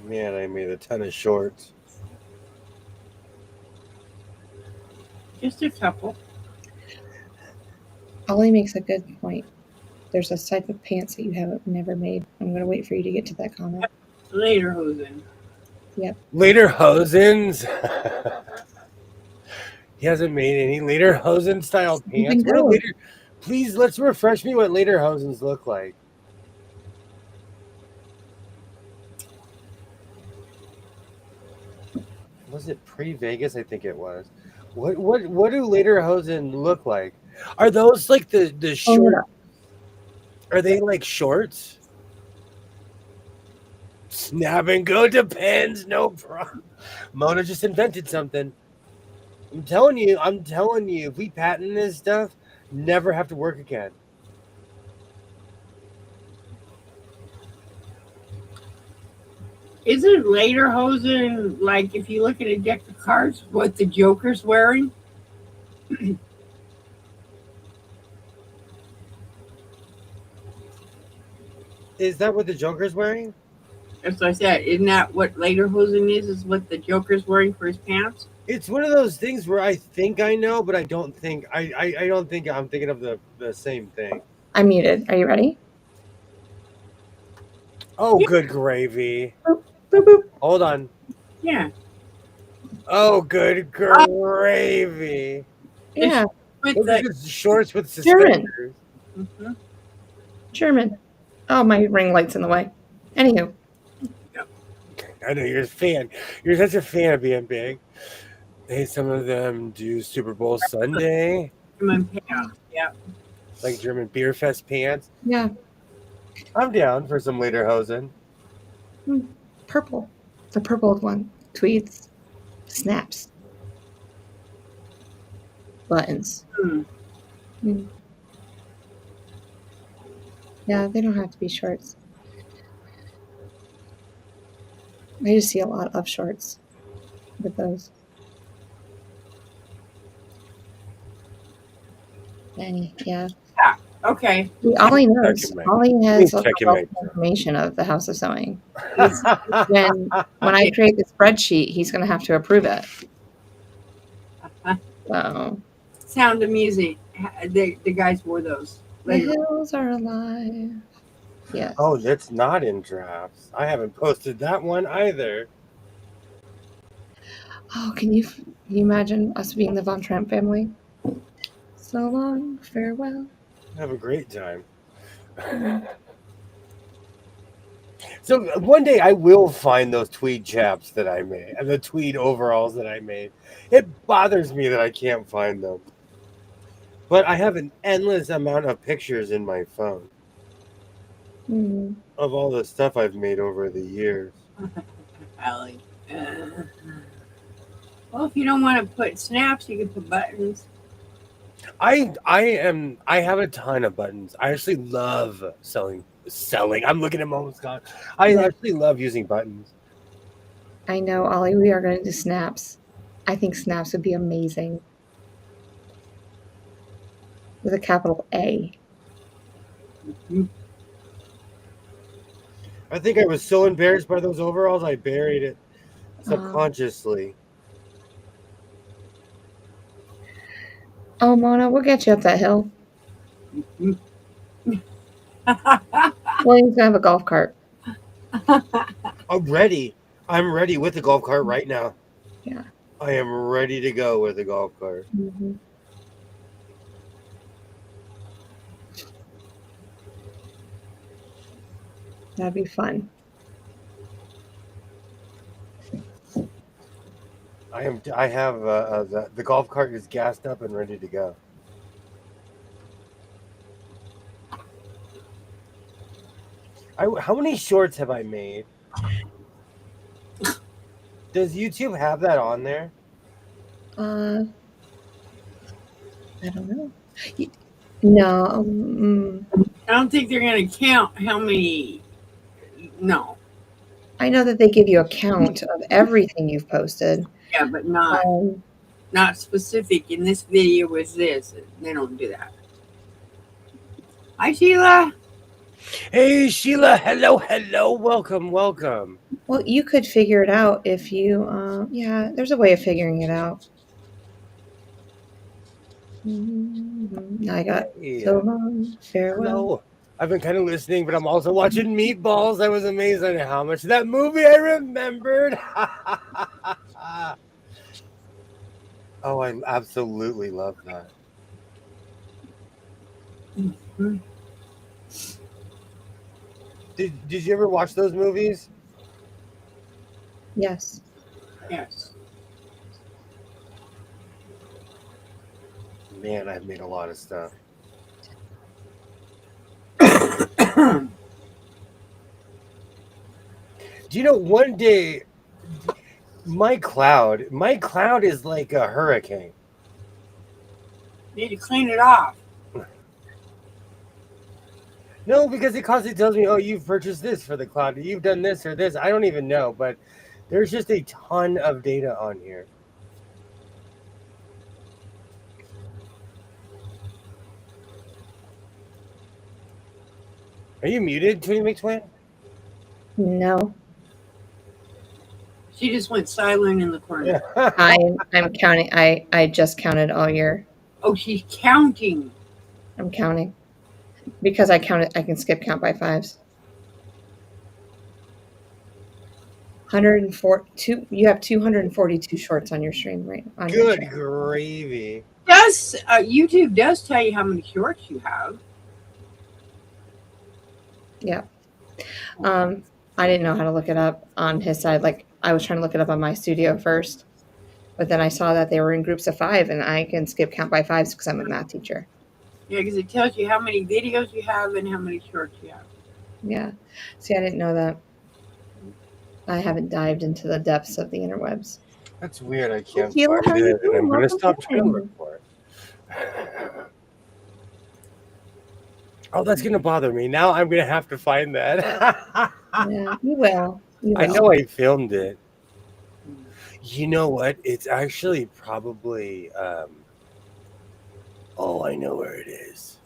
Man, I made a ton of shorts. Just a couple. Ollie makes a good point. There's a type of pants that you haven't never made. I'm going to wait for you to get to that comment. Later, Hosen. Yep. Later Hosens. He hasn't made any Later Hosen style pants. Please, let's refresh me what Later Hosens look like. Was it pre-Vegas? I think it was. What do Later Hosen look like? Are those like the short? Are they like shorts? Snap and go depends. No problem. Mona just invented something. I'm telling you. If we patent this stuff, never have to work again. Isn't lederhosen like if you look at a deck of cards, what the Joker's wearing? Is that what the Joker's wearing? As I said, isn't that what lederhosen is? Is what the Joker's wearing for his pants? It's one of those things where I think I know, but I don't think I don't think I'm thinking of the same thing. I'm muted. Are you ready? Oh, good gravy. Boop, boop, boop. Hold on. Yeah. Oh, good gravy. Yeah, With Those are the just shorts with German. suspenders. Mhm. German. Oh, my ring light's in the way. Anywho, I know you're a fan. You're such a fan of being big. Hey, some of them do Super Bowl Sunday, German pants. Yeah. like German Beer Fest pants. yeah, I'm down for some lederhosen. purple. The purple one. Tweeds. Snaps. Buttons. Hmm. Hmm. Yeah, they don't have to be shorts. I just see a lot of shorts with those. Yeah. Okay. Ollie knows. Check your Ollie has Let me check a your wealth of mic. information of the House of Sewing. When I create the spreadsheet, he's going to have to approve it. So Sound of Music. The guys wore those. the Later. hills are alive. Yes. Oh, that's not in drafts. I haven't posted that one either. Oh, can you imagine us being the Von Tramp family? So long, farewell. Have a great time. So one day I will find those tweed chaps that I made and the tweed overalls that I made. It bothers me that I can't find them. But I have an endless amount of pictures in my phone Hmm. of all the stuff I've made over the years. Allie. Well, if you don't want to put snaps, you can put buttons. I have a ton of buttons. I actually love selling. I'm looking at Mom Scott. I actually love using buttons. I know, Ollie, we are going to do snaps. I think snaps would be amazing. With a capital A. I think I was so embarrassed by those overalls, I buried it subconsciously. Oh, Mona, we'll get you up that hill. William's going to have a golf cart. I'm ready. I'm ready with the golf cart right now. Yeah. I am ready to go with the golf cart. Mm-hmm. That'd be fun. I have the golf cart is gassed up and ready to go. How many shorts have I made? Does YouTube have that on there? I don't know. No. I don't think they're going to count how many. No. I know that they give you a count of everything you've posted. Yeah, but not specific. In this video was this. They don't do that. Hi, Sheila. Hey, Sheila. Hello. Welcome. Well, you could figure it out if you, yeah, there's a way of figuring it out. I got so long, farewell. Hello. I've been kind of listening, but I'm also watching Meatballs. I was amazed at how much of that movie I remembered. Oh, I absolutely love that. Mm-hmm. Did you ever watch those movies? Yes. Yes. Man, I've made a lot of stuff. Do you know one day my cloud is like a hurricane. Need to clean it off. No, because it constantly tells me, "Oh, you've purchased this for the cloud. You've done this or this." I don't even know, but there's just a ton of data on here. Are you muted, Twinny McTwin? No, She just went silent in the corner. I'm counting. I just counted all year. Oh, she's counting. I'm counting because I counted. I can skip count by fives. 104. You have 242 shorts on your stream, right? On your Good channel. gravy. Does YouTube does tell you how many shorts you have? Yeah. I didn't know how to look it up on his side. Like I was trying to look it up on my studio first, but then I saw that they were in groups of 5, and I can skip count by fives because I'm a math teacher. Yeah, because it tells you how many videos you have and how many shorts you have. Yeah. See, I didn't know that. I haven't dived into the depths of the interwebs. That's weird. I can't Sheila, how find are you it, and I'm doing? going to Welcome stop trying to in. look for it. Oh, that's going to bother me. Now I'm going to have to find that. Yeah, you will. You I will. know I filmed it. You know what? It's actually probably. Oh, I know where it is.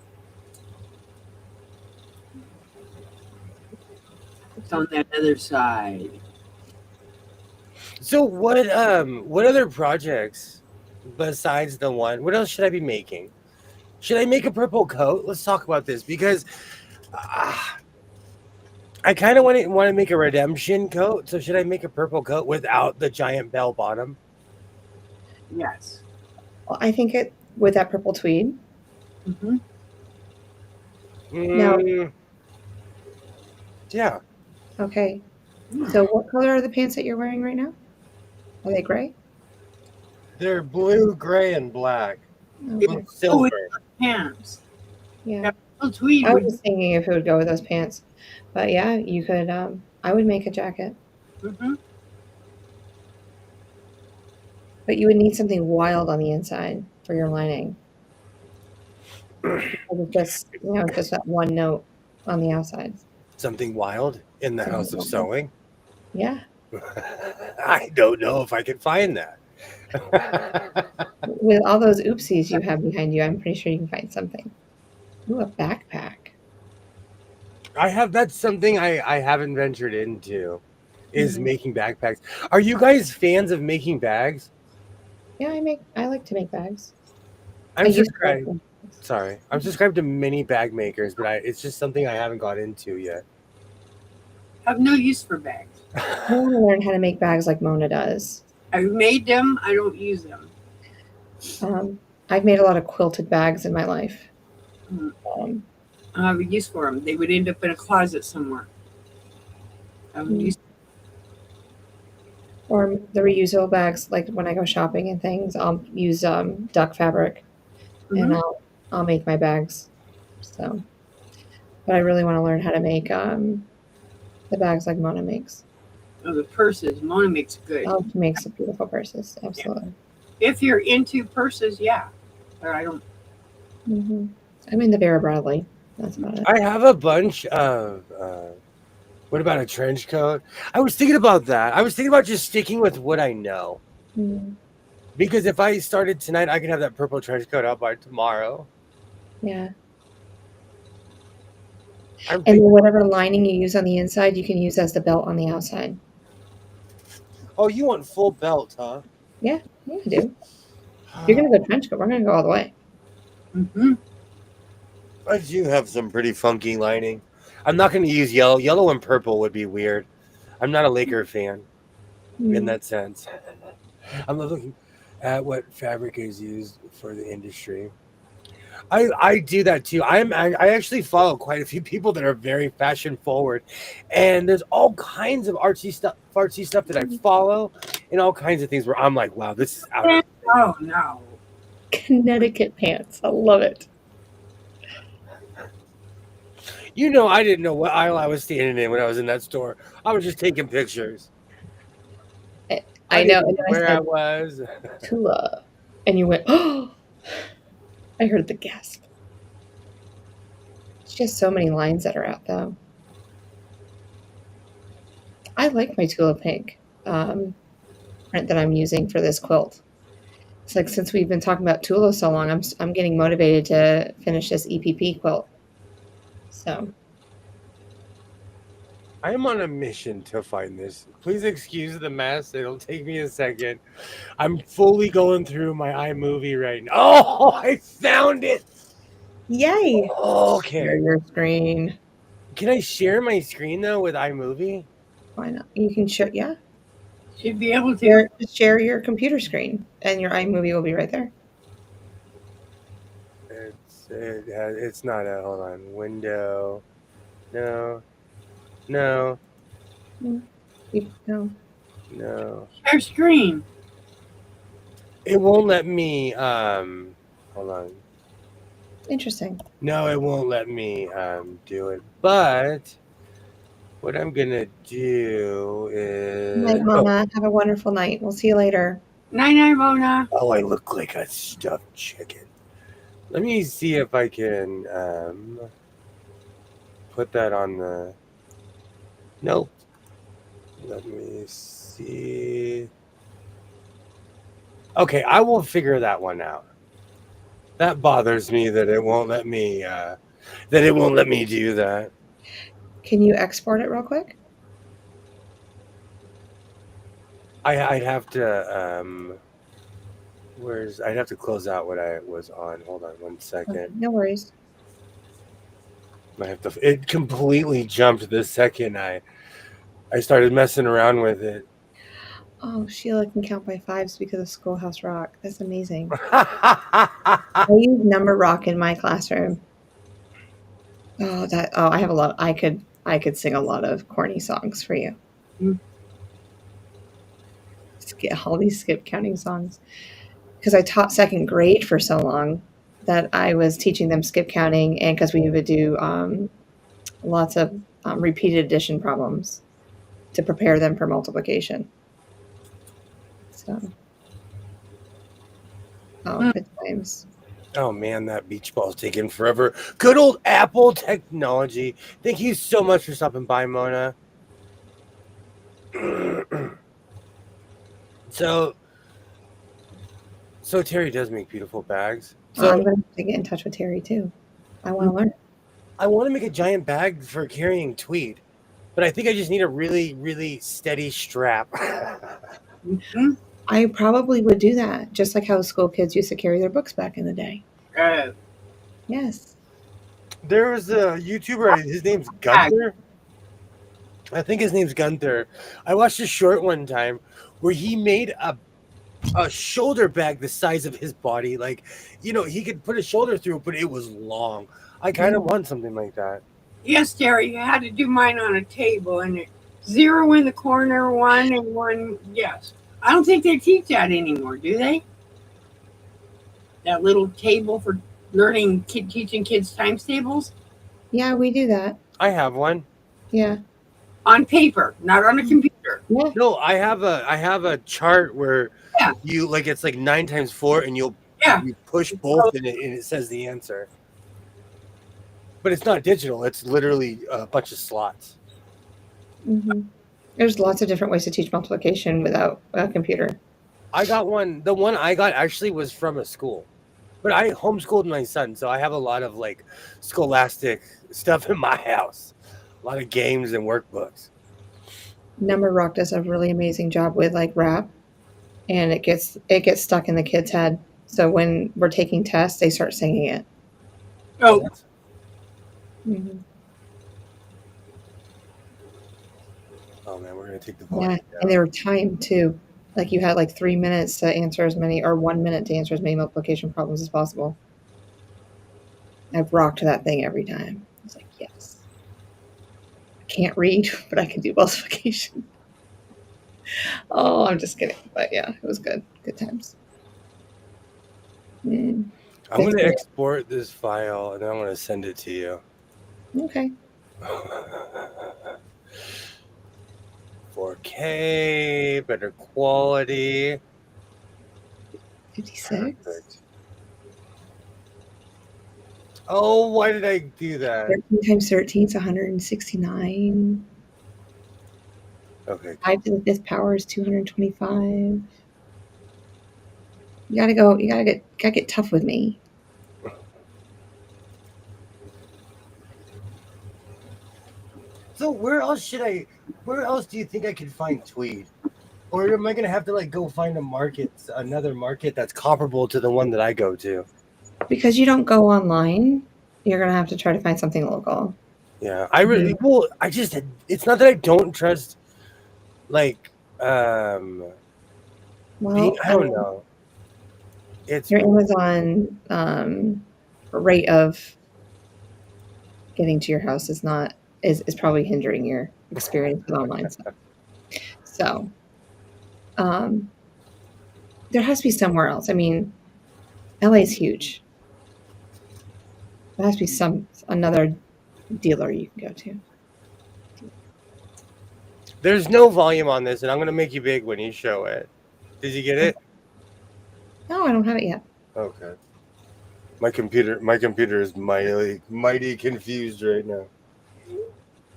It's on that other side. So what other projects besides the one? What else should I be making? Should I make a purple coat? Let's talk about this because I kind of want to make a redemption coat. So should I make a purple coat without the giant bell bottom? Yes. Well, I think it with that purple tweed. Mm-hmm. Now- Yeah. Okay. So what color are the pants that you're wearing right now? Are they gray? They're blue, gray, and black. Okay. With silver. Pants. Yeah. Little tweed. I was just thinking if it would go with those pants. But yeah, you could I would make a jacket. Mm-hmm. But you would need something wild on the inside for your lining. Because it's just just that one note on the outside. Something wild in the house of sewing. Yeah. I don't know if I can find that. With all those oopsies you have behind you, I'm pretty sure you can find something. Ooh, a backpack. That's something I haven't ventured into is making backpacks. Are you guys fans of making bags? Yeah, I like to make bags. I'm subscribed. Sorry, I'm subscribed to many bag makers, but it's just something I haven't got into yet. I have no use for bags. I want to learn how to make bags like Mona does. I've made them. I don't use them. I've made a lot of quilted bags in my life. I don't have a use for them. They would end up in a closet somewhere. I would use. Or the reusable bags, like when I go shopping and things, I'll use duck fabric, and I'll make my bags. So, but I really want to learn how to make the bags like Mona makes. Oh, the purses. Mona makes good. Oh, she makes some beautiful purses. Absolutely. If you're into purses, yeah. But I don't. I mean the Vera Bradley. That's about it. I have a bunch of. What about a trench coat? I was thinking about that. I was thinking about just sticking with what I know. Because if I started tonight, I could have that purple trench coat out by tomorrow. Yeah. And then whatever lining you use on the inside, you can use as the belt on the outside. Oh, you want full belt, huh? Yeah, you do. You're going to go trench coat. We're going to go all the way. I do have some pretty funky lining. I'm not going to use yellow. Yellow and purple would be weird. I'm not a Laker fan in that sense. I'm looking at what fabric is used for the industry. I do that too. I actually follow quite a few people that are very fashion forward, and there's all kinds of artsy stuff that I follow, and all kinds of things where I'm like, wow, this is out. Oh no! Connecticut pants. I love it. You know, I didn't know what aisle I was standing in when I was in that store. I was just taking pictures. I know where I was. Tula, and you went, oh. I heard the gasp. She has so many lines that are out though. I like my tulip pink print that I'm using for this quilt. It's like since we've been talking about Tula so long, I'm getting motivated to finish this EPP quilt. So I am on a mission to find this. Please excuse the mess. It'll take me a second. I'm fully going through my iMovie right now. Oh, I found it. yay! Okay. Share your screen. Can I share my screen though with iMovie? Why not? You can share. Yeah, Should be able to. share your computer screen, and your iMovie will be right there. It's not a hold on window. No. No. No. No. Share screen. It won't let me hold on. Interesting. No, it won't let me do it. But what I'm gonna do is Night, Mama. Have a wonderful night. We'll see you later. Night, Mona. oh, I look like a stuffed chicken. Let me see if I can put that on the nope. Let me see. Okay, I will figure that one out. That bothers me that it won't let me do that. Can you export it real quick? I'd have to I'd have to close out what I was on. Hold on 1 second. Okay, no worries. I have to. It completely jumped the second I started messing around with it. Oh, Sheila can count by fives because of Schoolhouse Rock. That's amazing. I use number rock in my classroom. I have a lot. I could sing a lot of corny songs for you. All these skip counting songs. Because I taught second grade for so long that I was teaching them skip counting, and because we would do lots of repeated addition problems to prepare them for multiplication. So, good times. Oh man, that beach ball's taking forever. Good old Apple technology. Thank you so much for stopping by, Mona. So Terry does make beautiful bags. So I'm going to get in touch with Terry too. I want to learn. I want to make a giant bag for carrying tweed, but I think I just need a really, really steady strap. Mm-hmm. I probably would do that, just like how school kids used to carry their books back in the day. Yes. There was a YouTuber, his name's Gunther. I think his name's Gunther. I watched a short one time where he made a shoulder bag the size of his body. Like, he could put a shoulder through, but it was long. I kind of want something like that. Yes, Terry, you had to do mine on a table, and 0 in the corner, 1 and 1. Yes. I don't think they teach that anymore, do they? That little table for teaching kids times tables? Yeah, we do that. I have one. Yeah. On paper, not on a computer. Yeah. No, I have a chart where you it's like 9 times 4, and you push both and it says the answer. But it's not digital. It's literally a bunch of slots. Mm-hmm. There's lots of different ways to teach multiplication without a computer. I got one. The one I got actually was from a school. But I homeschooled my son, so I have a lot of scholastic stuff in my house. A lot of games and workbooks. Number Rock does a really amazing job with rap, and it gets stuck in the kid's head. So when we're taking tests, they start singing it. Oh. Mm-hmm. Oh man, we're gonna take the volume down. And they were timed too. You had 3 minutes to answer as many, or 1 minute to answer as many multiplication problems as possible. I've rocked that thing every time. I was like, yes. I can't read, but I can do multiplication. Oh, I'm just kidding. But yeah, it was good. Good times. I'm going to export this file, and then I'm going to send it to you. Okay. 4K, better quality. 56. Perfect. Oh, why did I do that? 13 times 13 is 169. Okay. 5 to the 5th power is 225. You gotta go. You gotta get tough with me. So where else do you think I could find tweed? Or am I gonna have to like go find another market that's comparable to the one that I go to? Because you don't go online, you're gonna have to try to find something local. Yeah, I really well. It's not that I don't trust, like, Well, I don't know. It's your Amazon rate of getting to your house is probably hindering your experience with online stuff. So, there has to be somewhere else. I mean, LA is huge. There has to be another dealer you can go to. there's no volume on this, and I'm gonna make you big when you show it. Did you get it? No, I don't have it yet. Okay. My computer is mighty confused right now.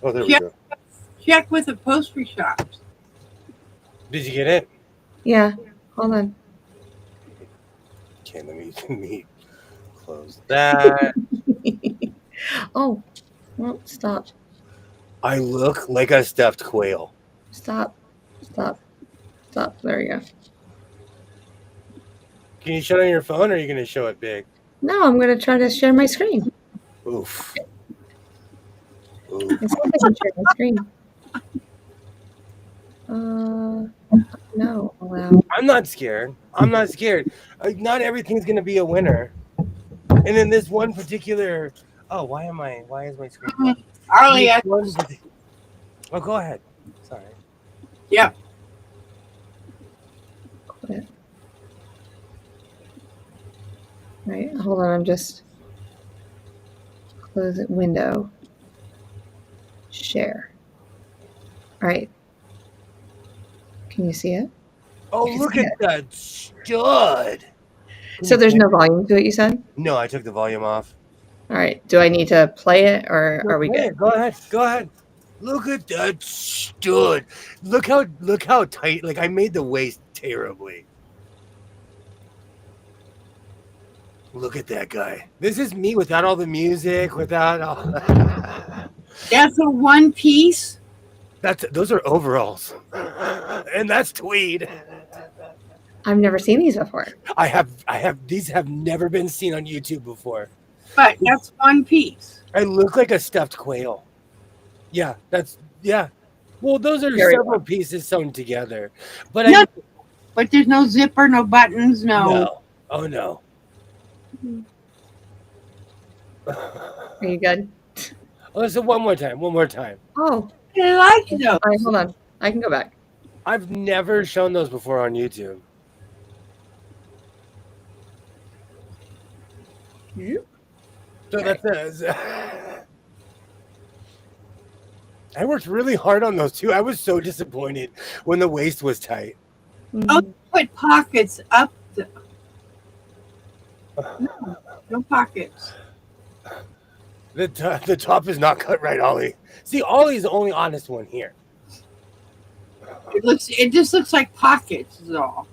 Oh, there we go. Check with the pastry shops. Did you get it? Yeah. Hold on. Okay, let me close that. Oh, well, stop. I look like a stuffed quail. Stop. There you go. Can you show it on your phone, or are you gonna show it big? No, I'm going to try to share my screen. Oof. I said I can share my screen. No, allow. I'm not scared. Not everything's gonna be a winner. And in this one particular, why is my screen? Arlie, Oh, go ahead. Sorry. yeah. Quit. Right, hold on. I'm just close it. Window. Share. All right. Can you see it? Oh, look at that stud. So there's no volume to it, you said? No, I took the volume off. All right. Do I need to play it, or are we good? Go ahead. Look at that stud. Look how tight. Like, I made the waist terribly. Look at that guy. This is me without all the music, without all. That's a one piece. Those are overalls, and that's tweed. I've never seen these before. I have. These have never been seen on YouTube before. But that's one piece. I look like a stuffed quail. Yeah. Well, those are several pieces sewn together, but but there's no zipper, no buttons, no. Oh no. Are you good? Listen, one more time. Oh, I like those. all right, hold on. I can go back. I've never shown those before on YouTube. Yep. So that's I worked really hard on those too. I was so disappointed when the waist was tight. Oh, put pockets up. No pockets. The top is not cut right, Ollie. See, Ollie's the only honest one here. It just looks like pockets is all.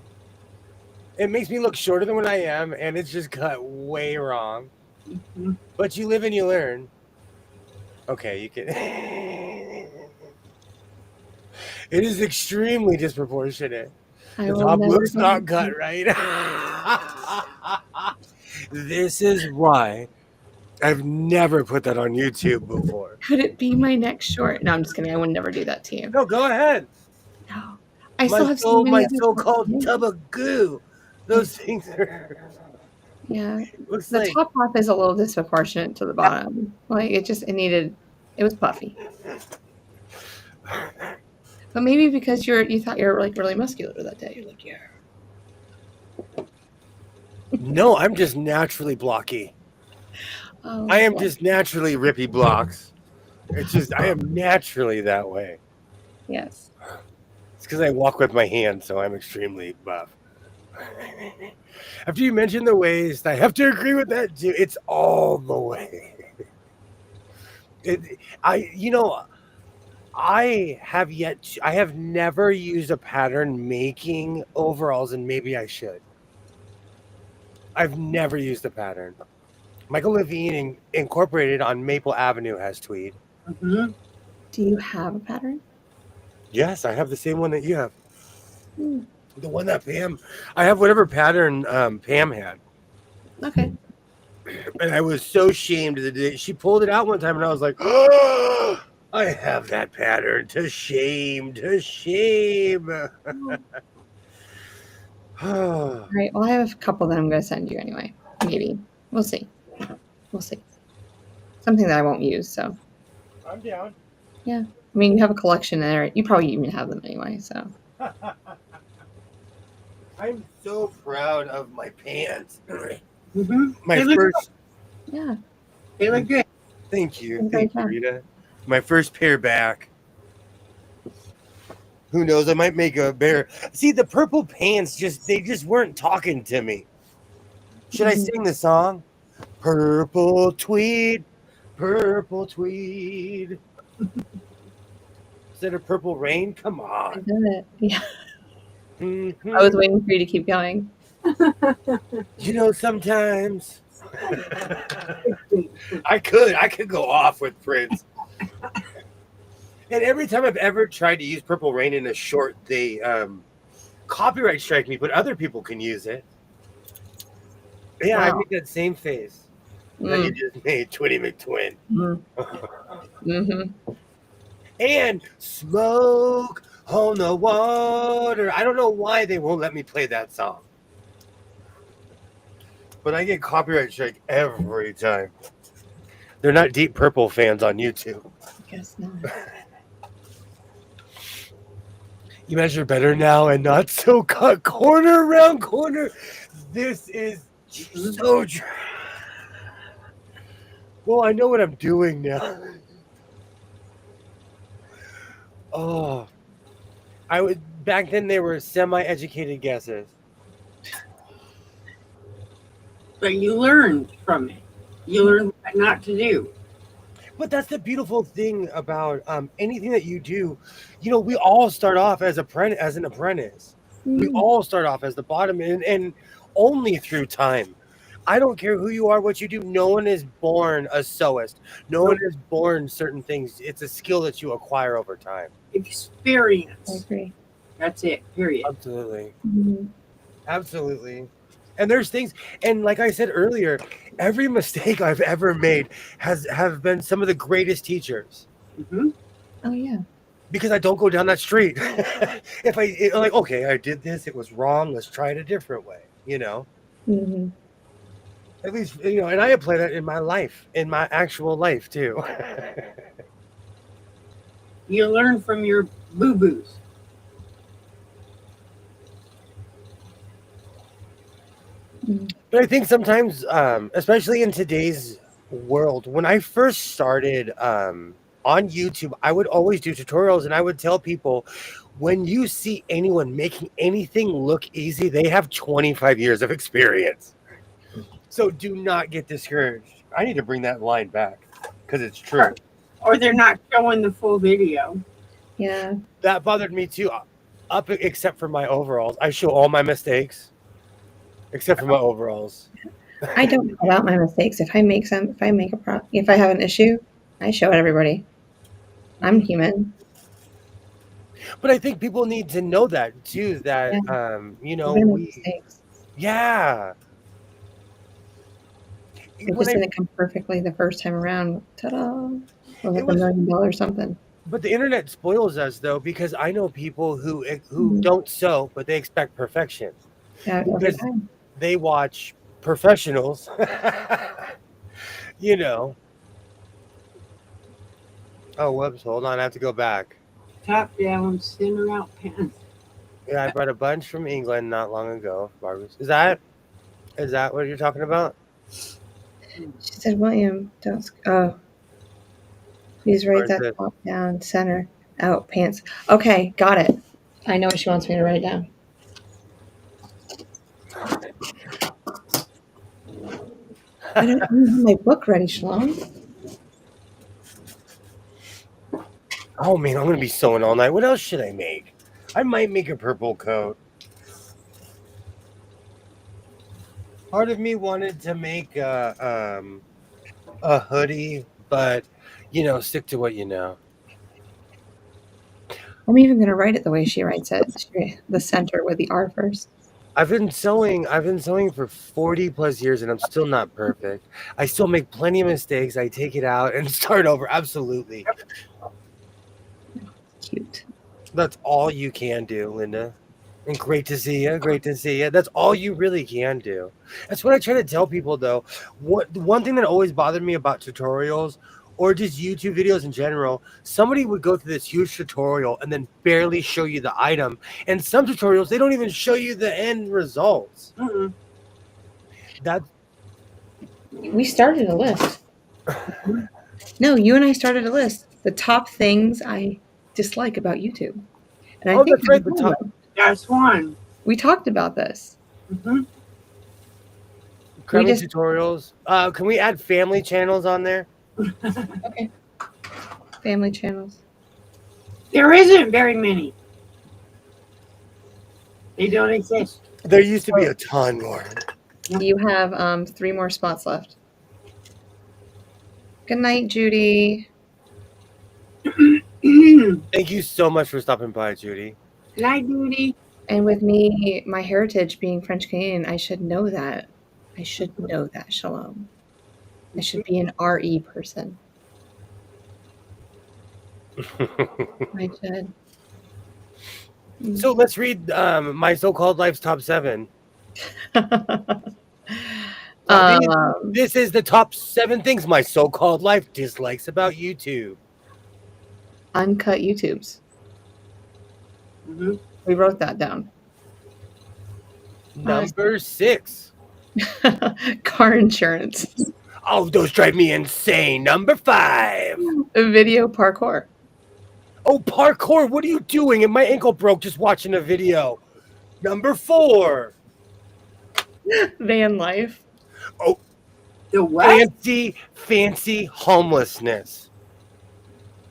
It makes me look shorter than what I am, and it's just cut way wrong. Mm-hmm. But you live and you learn. Okay, you can. It is extremely disproportionate. The top looks not cut right. This is why I've never put that on YouTube before. Could it be my next short? No, I'm just kidding. I would never do that to you. No, go ahead. No. I still have so many my other so-called things. tub of goo. Those things are. Yeah. Looks The like top half is a little disproportionate to the bottom. Like it was puffy. But maybe because you thought you were like really muscular that day. You're like, yeah. no, I'm just naturally blocky. Oh, I am just naturally rippy blocks. It's just I am naturally that way. Yes. It's because I walk with my hands, so I'm extremely buff. After you mention the waist, I have to agree with that too. It's all the way. I have never used a pattern making overalls, and maybe I should. I've never used a pattern. Michael Levine Incorporated on Maple Avenue has tweed. Mm-hmm. Do you have a pattern? Yes, I have the same one that you have. Hmm. The one that I have whatever pattern Pam had. Okay. And I was so shamed the day she pulled it out one time, and I was like, oh, I have that pattern. To shame. All right. Well, I have a couple that I'm going to send you anyway. Maybe. We'll see. Something that I won't use. So. I'm down. Yeah. I mean, you have a collection there. You probably even have them anyway. So. I'm so proud of my pants. Mm-hmm. My first. Yeah. They look good. Thank you, Rita. My first pair back. Who knows? I might make a bear. See, the purple pants they just weren't talking to me. Should I sing the song? Purple tweed, purple tweed. Instead of purple rain? Come on. I did it. Yeah. Mm-hmm. I was waiting for you to keep going. Sometimes I could go off with Prince. And every time I've ever tried to use Purple Rain in a short, they copyright strike me, but other people can use it. Yeah, wow. I make that same face that you just made, Twitty McTwin. Mm-hmm. And smoke on the water. I don't know why they won't let me play that song. But I get copyright strike every time. They're not Deep Purple fans on YouTube. I guess not. You measure better now and not so cut corner around corner. This is so dry. Well, I know what I'm doing now. Oh, back then they were semi-educated guesses. But you learned from it. You learned what not to do. But that's the beautiful thing about anything that you do. We all start off as an apprentice. We all start off as the bottom, and only through time. I don't care who you are, what you do. No one is born a sewist. No one is born certain things. It's a skill that you acquire over time. Experience. I agree. That's it. Period. Absolutely. Mm-hmm. Absolutely. And there's things, and like I said earlier, every mistake I've ever made have been some of the greatest teachers. Mm-hmm. Oh yeah. Because I don't go down that street. Okay, I did this, it was wrong. Let's try it a different way. Mm-hmm. At least and I apply that in my life, in my actual life too. You learn from your boo-boos. But I think sometimes, especially in today's world, when I first started on YouTube, I would always do tutorials, and I would tell people, when you see anyone making anything look easy, they have 25 years of experience. So do not get discouraged. I need to bring that line back because it's true. Or they're not showing the full video. Yeah. That bothered me too, except for my overalls. I show all my mistakes. Except for my overalls. I don't cut out my mistakes. If I have an issue, I show it everybody. I'm human. But I think people need to know that too. That mistakes. Yeah. It just didn't come perfectly the first time around. Ta-da! Or like $1 million something. But the internet spoils us though, because I know people who don't sew, but they expect perfection. Yeah, every time. They watch professionals, Oh, whoops. Hold on. I have to go back. Top down, center out pants. Yeah, I brought a bunch from England not long ago. Is that what you're talking about? She said, William, don't. Oh. Please write that top down, center out pants. Okay, got it. I know what she wants me to write down. I don't even have my book ready, Shalom. Oh man, I'm gonna be sewing all night. What else should I make? I might make a purple coat. Part of me wanted to make a hoodie, but stick to what you know. I'm even going to write it the way she writes it. The center with the R first. I've been sewing for 40 plus years and I'm still not perfect. I still make plenty of mistakes. I take it out and start over. Absolutely. Cute. That's all you can do, Linda. And great to see you. Great to see you. That's all you really can do. That's what I try to tell people, though. One thing that always bothered me about tutorials or just YouTube videos in general, somebody would go through this huge tutorial and then barely show you the item. And some tutorials, they don't even show you the end results. Mm-mm. We started a list. No, you and I started a list. The top things I dislike about YouTube. And I think that's right. The top. That's one. We talked about this. Mm-hmm. Crummy tutorials. Can we add family channels on there? Okay. Family channels. There isn't very many. They don't exist. There used to be a ton more. You have 3 more spots left. Good night, Judy. Thank you so much for stopping by, Judy. Good night, Judy. And with me, my heritage being French Canadian, I should know that. I should know that, Shalom. I should be an RE person. I should. So let's read my so-called life's top 7. This is the top 7 things my so-called life dislikes about YouTube. Uncut YouTubes. Mm-hmm. We wrote that down. Number 6. Car insurance. Oh, those drive me insane. Number 5. Video parkour. Oh, parkour. What are you doing? And my ankle broke just watching a video. Number 4. Van life. Oh, the what? Fancy homelessness.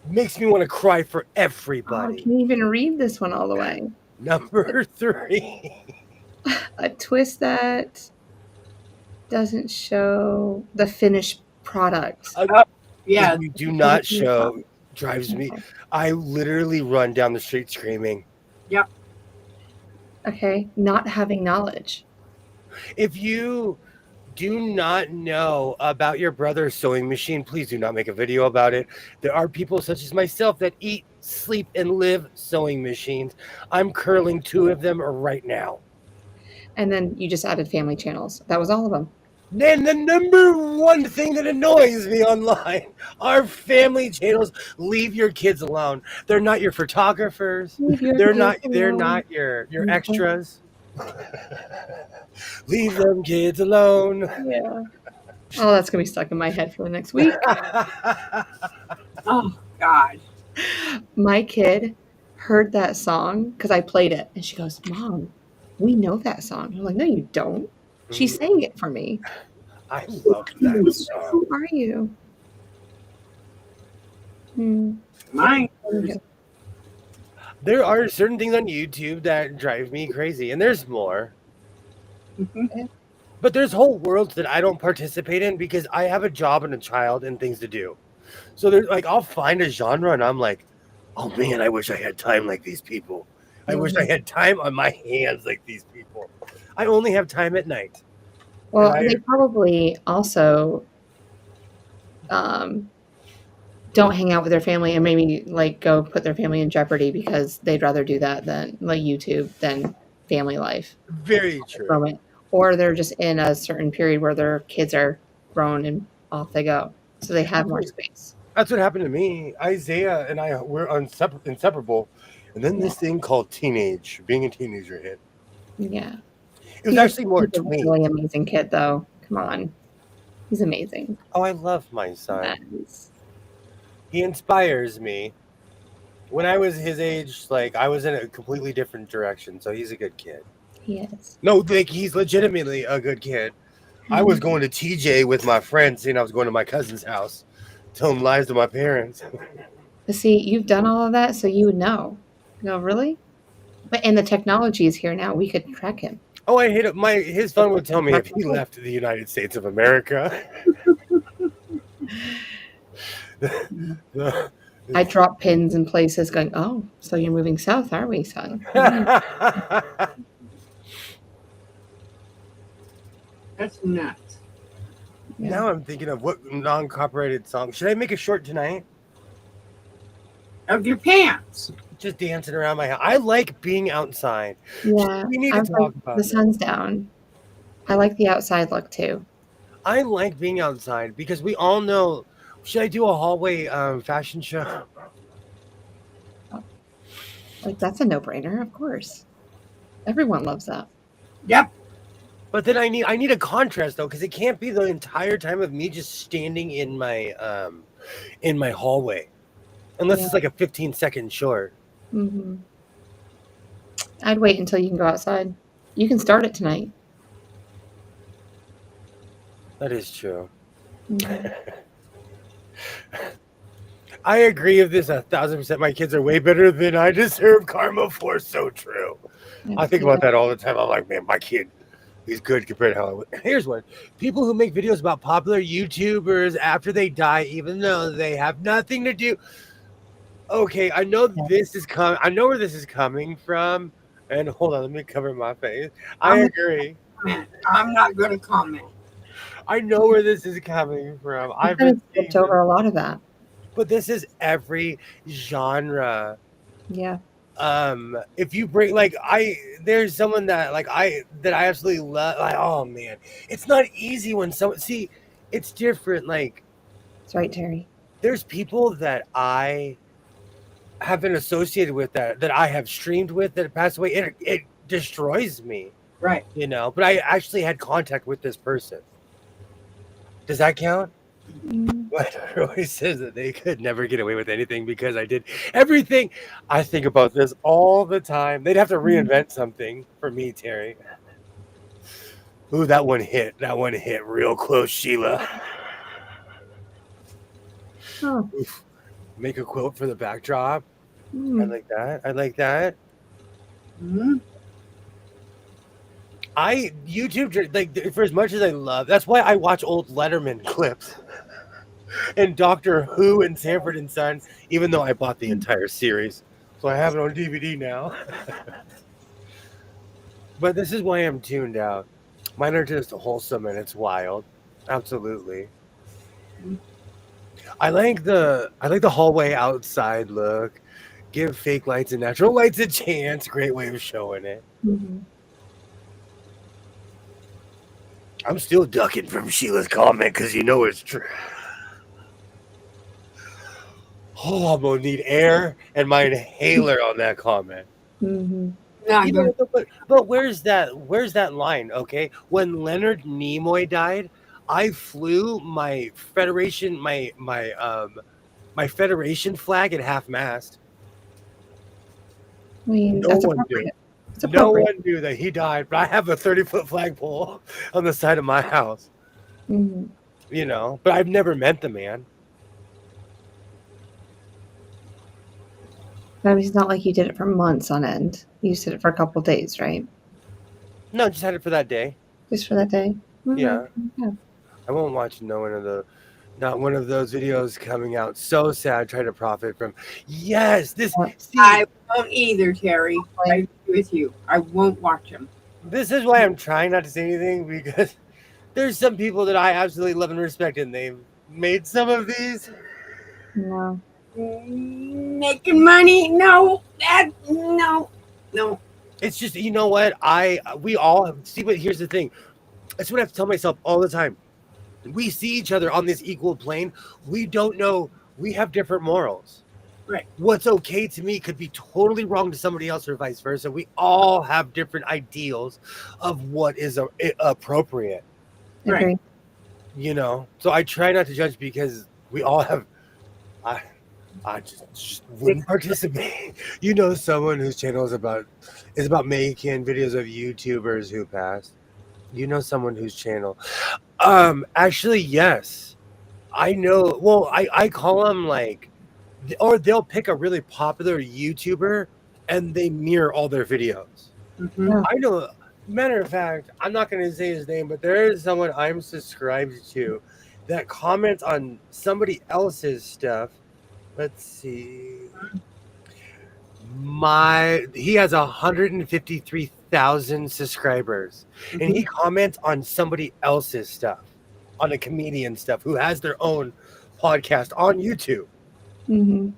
Makes me want to cry for everybody. I can't even read this one all the way. Number 3. A twist that doesn't show the finished product. Yeah. You do not show. Drives me. I literally run down the street screaming. Yep. Okay. Not having knowledge. If you do not know about your brother's sewing machine, please do not make a video about it. There are people such as myself that eat, sleep, and live sewing machines. I'm curling 2 of them right now. And then you just added family channels. That was all of them. Then the number 1 thing that annoys me online are family channels. Leave your kids alone. They're not your photographers. They're not your extras. Leave them kids alone. Yeah. Oh, that's gonna be stuck in my head for the next week. Oh God. My kid heard that song because I played it, and she goes, "Mom, we know that song." I'm like, "No, you don't." She sang it for me. I love that song. Who are you? Mine. There are certain things on YouTube that drive me crazy, and there's more. Mm-hmm. But there's whole worlds that I don't participate in because I have a job and a child and things to do. So there's like, I'll find a genre and I'm like, oh man, I wish I had time like these people. I wish I had time on my hands like these people. I only have time at night. Well, they probably also don't hang out with their family and maybe like go put their family in jeopardy because they'd rather do that than like YouTube than family life. Very true. Or they're just in a certain period where their kids are grown and off they go. So they have more space. That's what happened to me. Isaiah and I were inseparable. And then this thing called being a teenager hit. Yeah. It was actually more He's a really amazing kid, though. Come on. He's amazing. Oh, I love my son. Nice. He inspires me. When I was his age, like I was in a completely different direction. So he's a good kid. He is. No, like he's legitimately a good kid. I was going to TJ with my friends, saying I was going to my cousin's house, telling lies to my parents. But see, you've done all of that, so you would know. You go, really? But and the technology is here now. We could track him. Oh, I hate it. His phone would tell me if he left the United States of America. I drop pins in places going, oh, so you're moving south, are we, son? That's nuts. Yeah. Now I'm thinking of what non-copyrighted song. Should I make a short tonight? Of your pants. Just dancing around my house. I like being outside. Yeah. We need to talk about the that. sun's down. I like the outside look too. I like being outside because we all know. Should I do a hallway fashion show? Like that's a no-brainer, of course. Everyone loves that. Yep. But then I need a contrast though, because it can't be the entire time of me just standing in my hallway, unless it's like a 15-second short. Mm-hmm. I'd wait until you can go outside. You can start it tonight. That is true. Mhm. I agree with this 1,000%. My kids are way better than I deserve karma for. So true. I think about that all the time. I'm like, man, my kid, he's good compared to how I would. Here's one. People who make videos about popular YouTubers after they die, even though they have nothing to do. Okay, I know this is coming. I know where this is coming from. And hold on, let me cover my face. I agree. I'm not going to comment. I know where this is coming from. I've been been skipped over a lot of that. But this is every genre. Yeah. If you bring there's someone that I absolutely love. Like, oh man, it's not easy when someone it's different. Like, That's right, Terry. there's people that I have been associated with that I have streamed with that passed away. It destroys me. Right. But I actually had contact with this person. Does that count? My daughter always says that they could never get away with anything because I did everything. I think about this all the time. They'd have to reinvent something for me, Terry. Ooh, that one hit. That one hit real close, Sheila. Oh. Oof. Make a quote for the backdrop. I Mm. like that. I like that. Mm-hmm. YouTube, like, for as much as I love, that's why I watch old Letterman clips and Doctor Who and Sanford and Son, even though I bought the entire series. So I have it on DVD now. But this is why I'm tuned out. Mine are just wholesome and it's wild. Absolutely. I like the hallway outside look. Give fake lights and natural lights a chance. Great way of showing it. Mhm. I'm still ducking from Sheila's comment because you know it's true. Oh, I'm gonna need air and my inhaler on that comment. Mhm. No, But where's that line? Okay, when Leonard Nimoy died, I flew my Federation my Federation flag at half mast. I mean, No that's one appropriate. It's No appropriate. one knew that he died, but I have a 30-foot flagpole on the side of my house. Mhm. But I've never met the man. I mean, it's not like you did it for months on end. You just did it for a couple of days, right? No, just had it for that day. Just for that day. Mhm. Yeah. I won't watch not one of those videos coming out. So sad, trying to profit from. Yes, I won't either, Terry. I agree with you. I won't watch them. This is why I'm trying not to say anything, because there's some people that I absolutely love and respect, and they've made some of these. No. Making money? No. No. It's just, you know what? We all see, but here's the thing. That's what I have to tell myself all the time. We see each other on this equal plane. We don't know. We have different morals. Right. What's okay to me could be totally wrong to somebody else, or vice versa. We all have different ideals of what is appropriate. Agree. So I try not to judge because we all have. I just wouldn't participate. Someone whose channel is about making videos of YouTubers who passed. You know someone whose channel? Actually, yes. I know. Well, I call them like, or they'll pick a really popular YouTuber and they mirror all their videos. Mm-hmm. Yeah. I know. Matter of fact, I'm not going to say his name, but there is someone I'm subscribed to that comments on somebody else's stuff. Let's see. He has 153,000 subscribers, and he comments on somebody else's stuff, on a comedian stuff who has their own podcast on YouTube. Mm-hmm.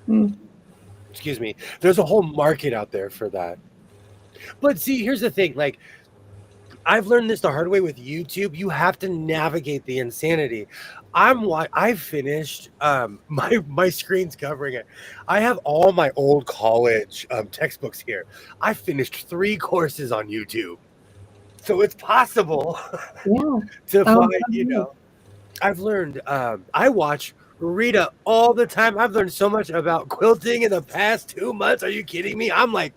Mm. Excuse me. There's a whole market out there for that. But see, here's the thing. Like, I've learned this the hard way with YouTube. You have to navigate the insanity. I finished my screen's covering it. I have all my old college textbooks here. I finished 3 courses on YouTube. So it's possible Yeah. to Oh, find, you know. I've learned I watch Rita all the time. I've learned so much about quilting in the past 2 months. Are you kidding me? I'm like,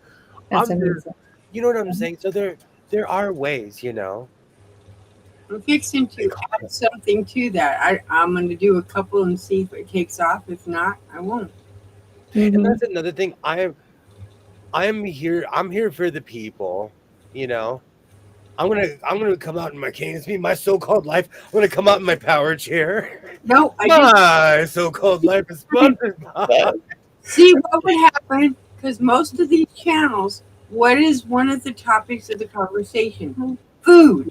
That's I'm amazing. you know what I'm saying? So there are ways, you know. I'm fixing to add something to that. I'm going to do a couple and see if it takes off. If not, I won't. And Mhm. that's another thing. I'm here for the people, you know. I'm gonna come out in my cane. It's me, my so-called life. I'm gonna come out in my power chair. No, I just My so-called life is sponsored by. see what would happen because most of these channels, what is one of the topics of the conversation? Food.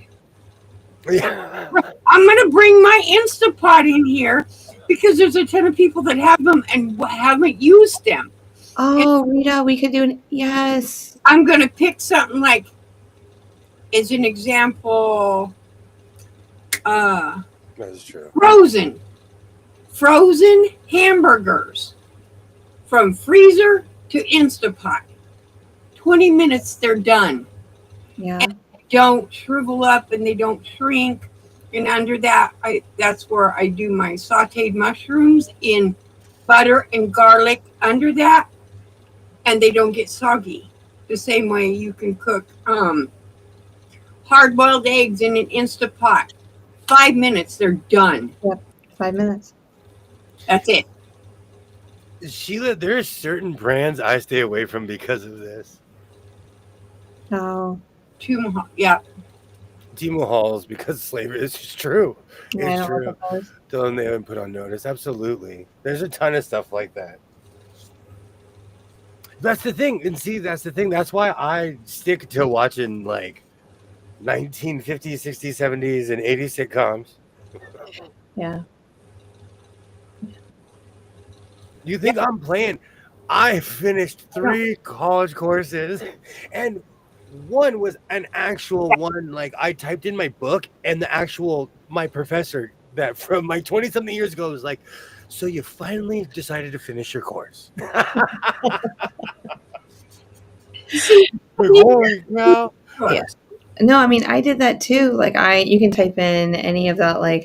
Yeah. I'm going to bring my Instapot in here because there's a ton of people that have them and haven't used them. Oh, Rita, we could do an yes. I'm going to pick something like, as an example, That's true. frozen hamburgers from freezer to Instapot. 20 minutes, they're done. Yeah. Don't shrivel up and they don't shrink. And under that, that's where I do my sauteed mushrooms in butter and garlic under that, and they don't get soggy. The same way you can cook hard-boiled eggs in an Instapot. 5 minutes, they're done. 5 minutes. That's it. Sheila, there's certain brands I stay away from because of this. Oh, Yeah. Timo Halls, because slavery is just true. yeah, I It's don't true. like those. Don't they haven't put on notice? Absolutely. There's a ton of stuff like that. That's the thing. And see, that's the thing. That's why I stick to watching like 1950s, 60s, 70s, and 80s sitcoms. Yeah. You think I'm playing? I finished 3 college courses, and one was an actual one. Like, I typed in my book, and my professor that from my 20-something years ago was like, "So you finally decided to finish your course?" Like, holy cow. Yeah. No, I mean I did that too. Like you can type in any of that like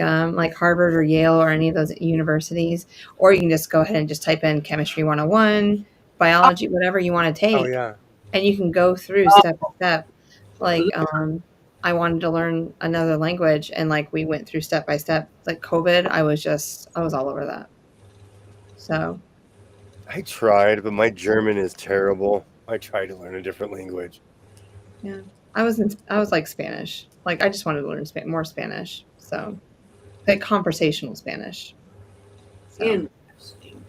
Harvard or Yale or any of those universities, or you can just go ahead and just type in chemistry 101, biology, whatever you want to take. Oh yeah. And you can go through step by step. Like I wanted to learn another language and like we went through step by step. Like COVID, I was all over that. So I tried, but my German is terrible. I tried to learn a different language. yeah. I was like Spanish. Like I just wanted to learn more Spanish. So like conversational Spanish. So. Interesting.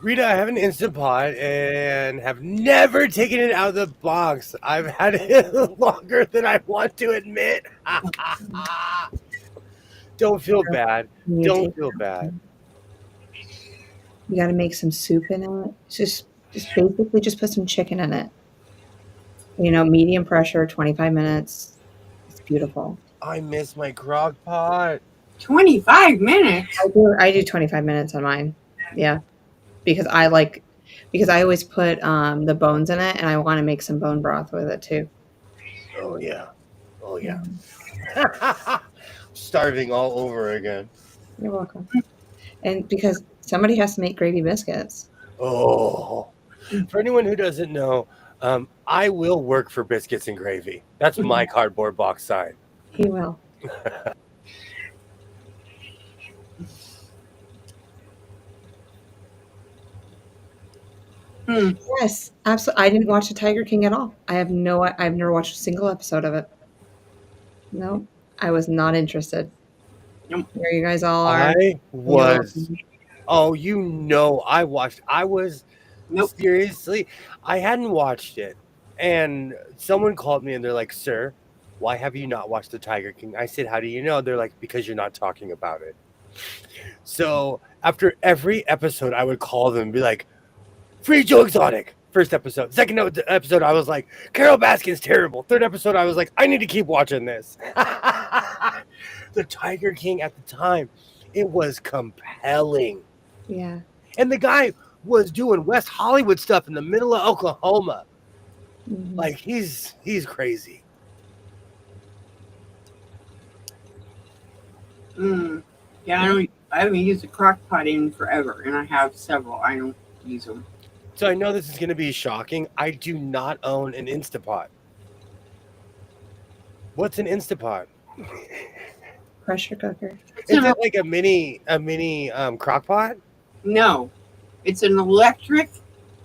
Rita, I have an Instant Pot and have never taken it out of the box. I've had it longer than I want to admit. Don't feel bad. Don't feel bad. You got to make some soup in it. Just basically just put some chicken in it. You know, medium pressure, 25 minutes. It's beautiful. I miss my crock pot. 25 minutes? I do 25 minutes on mine. Yeah. Because I always put the bones in it and I want to make some bone broth with it too. Oh yeah. Oh yeah. Starving all over again. You're welcome. And because somebody has to make gravy biscuits. Oh, for anyone who doesn't know, I will work for biscuits and gravy. That's my cardboard box sign. He will. Yes, absolutely. I didn't watch The Tiger King at all. I've never watched a single episode of it. No, I was not interested. Nope. There you guys all are. I was. Oh, I watched. I was Nope. seriously. I hadn't watched it, and someone called me and they're like, "Sir, why have you not watched The Tiger King?" I said, "How do you know?" They're like, "Because you're not talking about it." So after every episode, I would call them and be like, "Free Joe Exotic." First episode. Second episode, I was like, "Carol Baskin's terrible." Third episode, I was like, "I need to keep watching this." The Tiger King at the time, it was compelling. Yeah. And the guy was doing West Hollywood stuff in the middle of Oklahoma. Mhm. Like he's crazy. Yeah, I haven't used a crock pot in forever, and I have several. I don't use them. So I know this is going to be shocking. I do not own an Instapot. What's an Instapot? Pressure cooker. Is it like a mini crock pot? No, it's an electric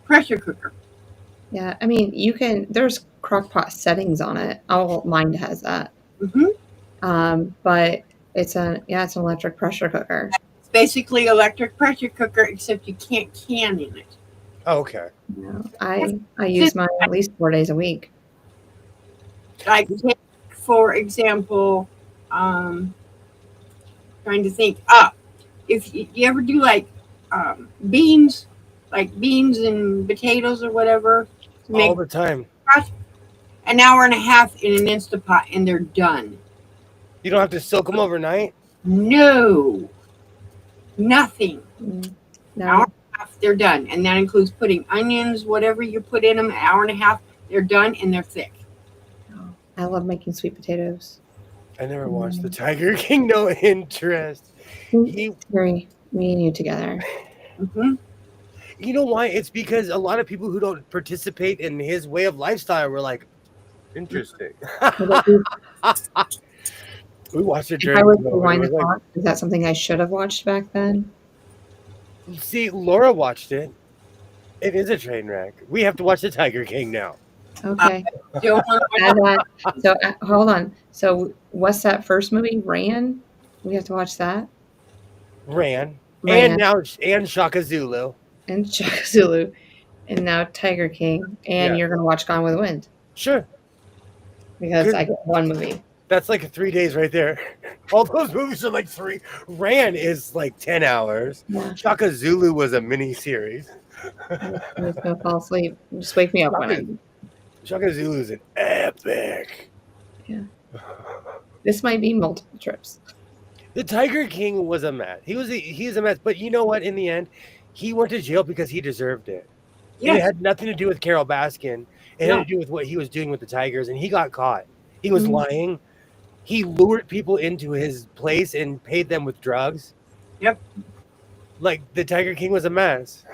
pressure cooker. Yeah, I mean, there's crock pot settings on it. Oh, mine has that. But it's an electric pressure cooker. It's basically electric pressure cooker, except you can't can in it. Oh, okay. No, I use mine at least 4 days a week. Like, for example, trying to think. If you ever do like beans and potatoes or whatever, to All make the time. an hour and a half in an Instapot, and they're done. You don't have to soak them overnight? No, nothing. No. Hour and a half, they're done, and that includes putting onions, whatever you put in them. An hour and a half, they're done, and they're thick. I love making sweet potatoes. I never watched The Tiger King. No interest. Terry, me and you together. You know why? It's because a lot of people who don't participate in his way of lifestyle were like, interesting. We watched it during. If I was to rewind the clock, is that something I should have watched back then? See, Laura watched it. It is a train wreck. We have to watch The Tiger King now. Okay. So hold on. So what's that first movie? Ran? We have to watch that? Ran. And Shaka Zulu. And Shaka Zulu. And now Tiger King. And you're going to watch Gone with the Wind. Sure. Because I get one movie. That's like 3 days right there. All those movies are like 3. Ran is like 10 hours. Yeah. Shaka Zulu was a mini series. I'm just going to fall asleep. Just wake me up when Shaka Zulu is an epic. Yeah. This might be multiple trips. The Tiger King was a mess. He's a mess. But you know what? In the end, he went to jail because he deserved it. Yeah. It had nothing to do with Carol Baskin. It had to do with what he was doing with the Tigers, and he got caught. He was lying. He lured people into his place and paid them with drugs. Yep. Like, the Tiger King was a mess.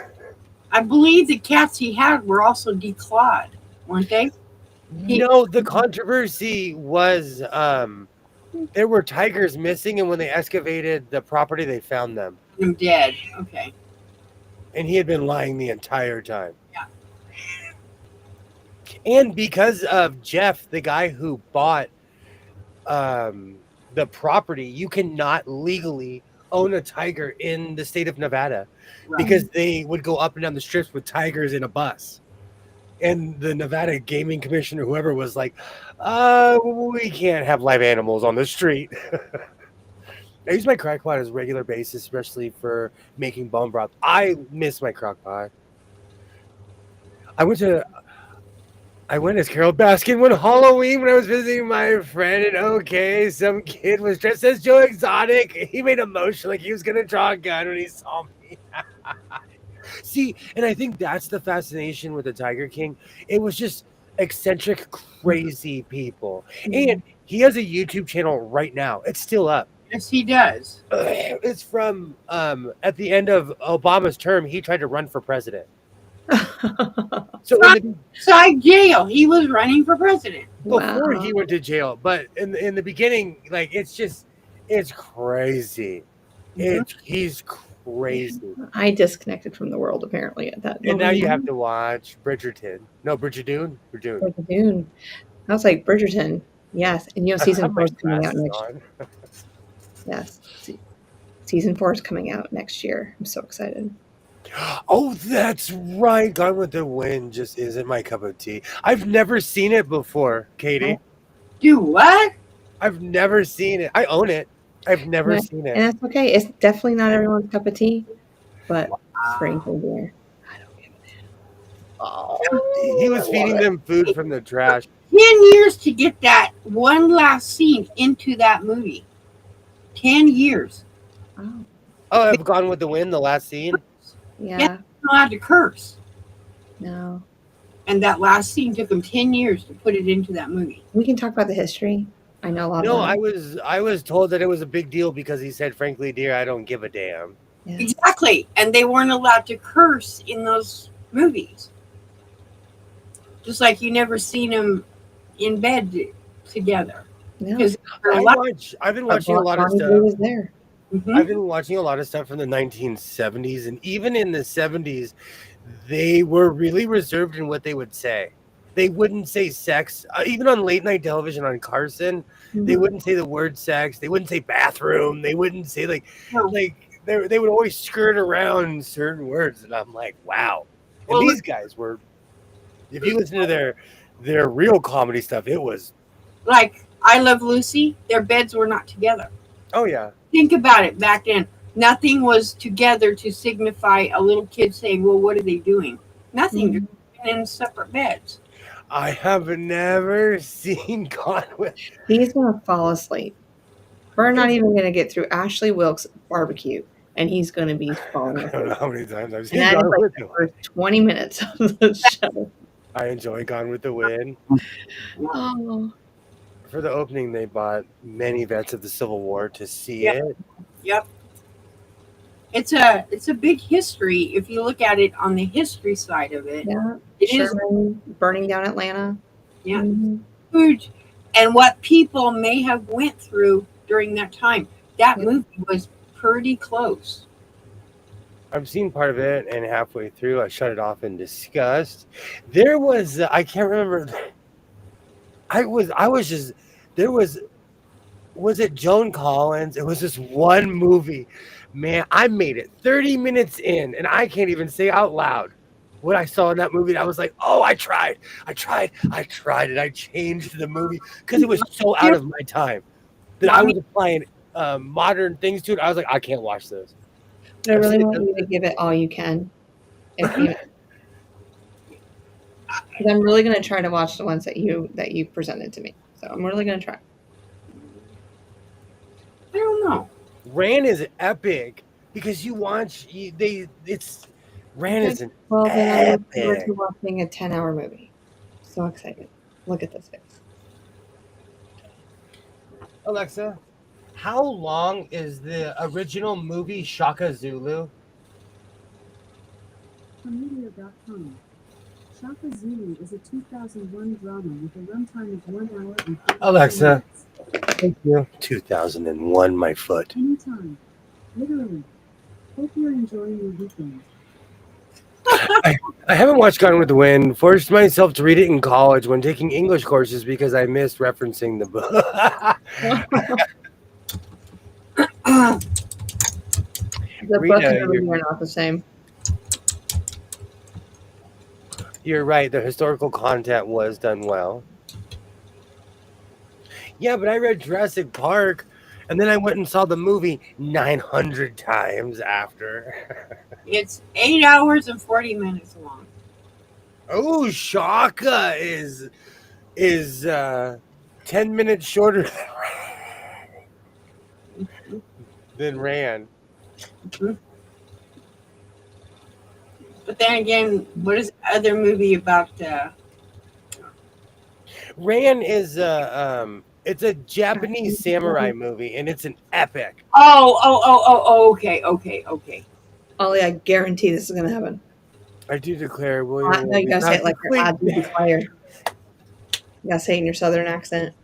I believe the cats he had were also declawed, weren't they? No, the controversy was there were tigers missing, and when they excavated the property, they found them. I'm dead. Okay. And he had been lying the entire time. Yeah. And because of Jeff, the guy who bought the property, you cannot legally own a tiger in the state of Nevada because they would go up and down the strips with tigers in a bus. And the Nevada Gaming Commission or whoever was like, we can't have live animals on the street. I use my crock pot as a regular basis, especially for making bone broth. I miss my crock pot. I went as Carol Baskin one Halloween when I was visiting my friend, and some kid was dressed as Joe Exotic. He made a motion like he was going to draw a gun when he saw me. See, and I think that's the fascination with the Tiger King. It was just eccentric, crazy people. And he has a YouTube channel right now. It's still up. Yes, he does. It's from at the end of Obama's term, he tried to run for president. So Outside jail, he was running for president. before Wow. he went to jail, but in the beginning, like it's crazy. Mhm. He's crazy. I disconnected from the world apparently at that And now moment. you have to watch Bridgerton. No, Bridgerton. Bridgerton. Bridgerton. I was like, Bridgerton. Yes. And I season have 4 my is coming out glasses next on. Yes. Season 4 is coming out next year. I'm so excited. Oh, that's right. Gone with the Wind just isn't my cup of tea. I've never seen it before, Katie. Do what? I've never seen it. I own it. I've never seen it. And that's okay. It's definitely not everyone's cup of tea, but frankly, dear, I don't give a damn. Oh, He was feeding them food from the trash. 10 years to get that one last scene into that movie. 10 years. Oh, Oh, I've Gone with the Wind, the last scene. yeah. Not allowed to curse. No. And that last scene took him 10 years to put it into that movie. We can talk about the history. I know a lot No, about it. I was told that it was a big deal because he said, "Frankly, dear, I don't give a damn." Yeah. Exactly. And they weren't allowed to curse in those movies. Just like you never seen them in bed together. No. Because I've been watching a lot of Bonnie stuff. Blue was there. I've been watching a lot of stuff from the 1970s, and even in the 70s, they were really reserved in what they would say. They wouldn't say sex, even on late night television on Carson. They wouldn't say the word sex. They wouldn't say bathroom. They wouldn't say they would always skirt around certain words, and I'm like, wow. And these guys were, if you listen to their real comedy stuff, it was like I Love Lucy. Their beds were not together. oh yeah. Think about it back then. Nothing was together to signify a little kid saying, well, what are they doing? Nothing. They're in separate beds. I have never seen Gone with. He's gonna fall asleep. We're not even gonna get through Ashley Wilkes' barbecue, and he's gonna be falling I asleep. don't know how many times I've And seen that is Gone like with the the Wind. first 20 minutes of the show. I enjoy Gone with the Wind. Oh, For the opening, they bought many vets of the Civil War to see Yep. it. Yep. It's a big history if you look at it on the history side of it. yeah. It is Sherman burning down Atlanta. Yeah. Mhm. huge. And what people may have went through during that time. That movie was pretty close. I've seen part of it, and halfway through, I shut it off in disgust. There was I can't remember. Was it Joan Collins? It was this one movie. Man, I made it 30 minutes in, and I can't even say out loud what I saw in that movie. I was like, oh, I tried, and I changed the movie because it was so out of my time that I was applying modern things to it. I was like, I can't watch this. But I really want you to give it all you can. Because I'm really going to try to watch the ones that you presented to me. So I'm really going to try. I don't know. Ran is epic because Ran is an Well, then I look forward epic. to watching a 10-hour movie. So excited. Look at this face. Alexa, how long is the original movie Shaka Zulu? Familiar.com. Shaka Zulu is a 2001 drama with a runtime of 1 hour and 50 Alexa. minutes. Thank you. 2001, my foot. Anytime. Literally. Hope you're enjoying your weekend. I haven't watched Gone with the Wind. Forced myself to read it in college when taking English courses because I missed referencing the book. The Rita, book and the movie are not the same. You're right. The historical content was done well. Yeah, but I read Jurassic Park, and then I went and saw the movie 900 times after. It's 8 hours and 40 minutes long. Oh, Shaka is 10 minutes shorter than Ran. But then again, what is the other movie about? Ran is it's a Japanese samurai movie, and it's an epic. Oh, okay. Ollie, I guarantee this is going to happen. I do declare, William. No, you gotta say it like you're I do complete declare. You gotta say it in your southern accent.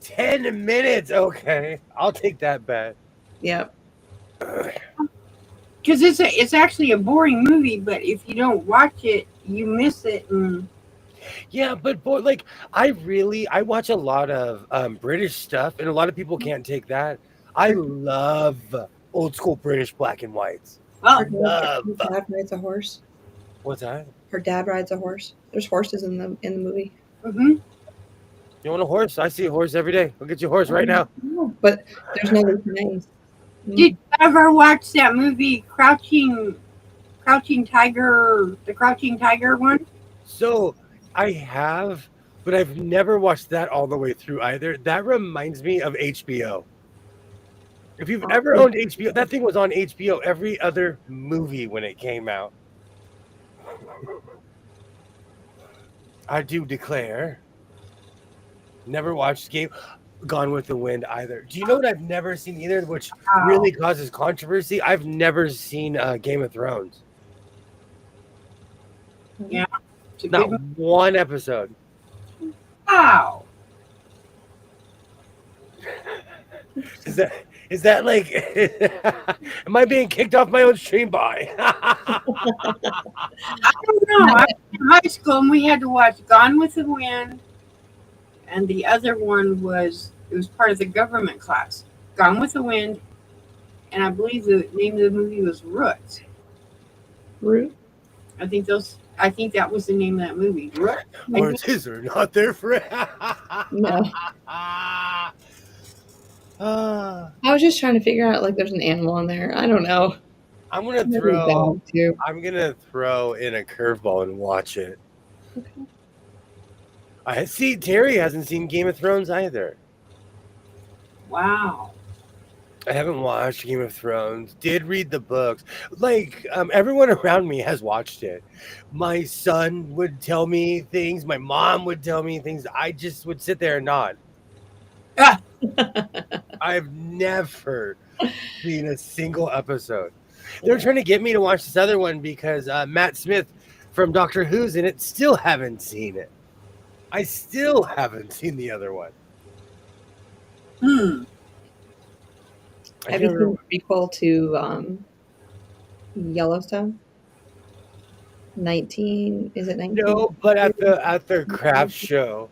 10 minutes. Okay, I'll take that bet. Yep. Because it's actually a boring movie, but if you don't watch it, you miss it. And Yeah, but boy, like I watch a lot of British stuff, and a lot of people can't take that. I love old school British black and whites. well, Her dad rides a horse. What's that? Her dad rides a horse. There's horses in the movie. hmm You want a horse? I see a horse every day. I'll get you a horse right now. No, but there's no names. did you ever watch that movie Crouching Tiger, the Crouching Tiger one? So I have, but I've never watched that all the way through either. That reminds me of HBO. If you've ever owned HBO, that thing was on HBO every other movie when it came out. I do declare. Never watched Gone with the Wind either. Do you know what I've never seen either, which really causes controversy? I've never seen Game of Thrones. Yeah. It's a Not good one episode. Wow. Is that like am I being kicked off my own stream by? I don't know. I was in high school and we had to watch Gone with the Wind, and the other one was part of the government class. Gone with the Wind, and I believe the name of the movie was Roots. Root? I think that was the name of that movie. Roots. Horses are not their friend. No. Ah. I was just trying to figure out like there's an animal in there. I don't know. I'm gonna Maybe a throw dog, too. in a curveball and watch it. Okay. I see Terry hasn't seen Game of Thrones either. Wow. I haven't watched Game of Thrones. Did read the books. Like everyone around me has watched it. My son would tell me things. My mom would tell me things. I just would sit there and nod. Ah. I've never seen a single episode. They're trying to get me to watch this other one because Matt Smith from Doctor Who's in it. Still haven't seen it. I still haven't seen the other one. Have you seen the prequel to Yellowstone? 19? Is it 19? No, but at the craft show,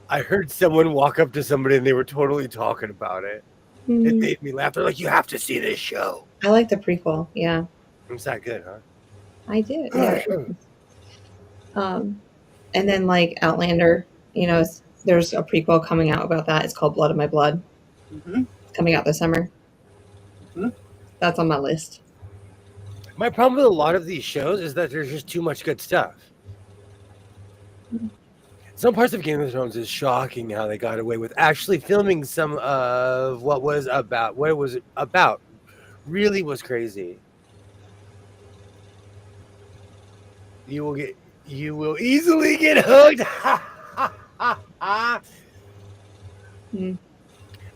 I heard someone walk up to somebody and they were totally talking about it. It made me laugh. They're like, "You have to see this show." I like the prequel. Yeah, It's that good, huh? I did. Yeah. And then like Outlander, there's a prequel coming out about that. It's called Blood of My Blood. Mm-hmm. It's coming out this summer. Mm-hmm. That's on my list. My problem with a lot of these shows is that there's just too much good stuff. Some parts of Game of Thrones is shocking how they got away with actually filming some of what it was about. Really was crazy. You will easily get hooked.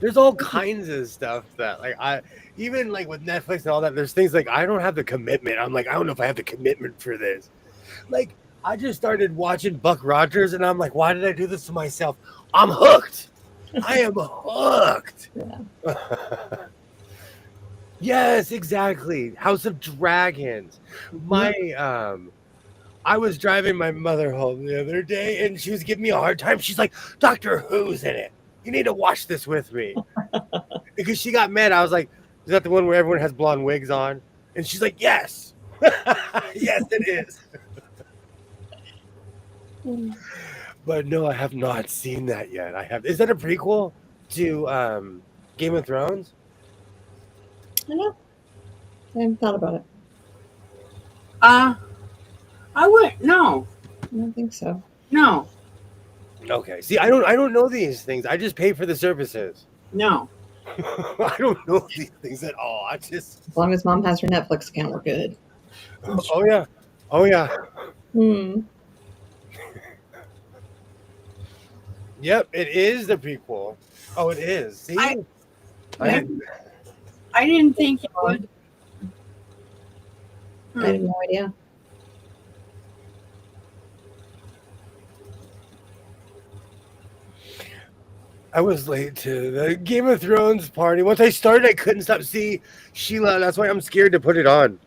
There's all kinds of stuff that even like with Netflix and all that, there's things like I don't have the commitment. I'm like, I don't know if I have the commitment for this. Like I just started watching Buck Rogers and I'm like, why did I do this to myself? I'm hooked. I am hooked. Yeah. Yes, exactly. House of Dragons. I was driving my mother home the other day and she was giving me a hard time. She's like, Doctor Who's in it. You need to watch this with me. Because she got mad. I was like, is that the one where everyone has blonde wigs on? And she's like, yes. Yes, it is. But no, I have not seen that yet. Is that a prequel to Game of Thrones? I don't know. I haven't thought about it. I wouldn't. No. I don't think so. No. Okay. See, I don't know these things. I just pay for the services. No. I don't know these things at all. As long as Mom has her Netflix account, we're good. Oh yeah. Oh yeah. Yep, it is the prequel. Oh, it is. See? I didn't think it was. I have no idea. I was late to the Game of Thrones party. Once I started, I couldn't stop. See, Sheila, that's why I'm scared to put it on.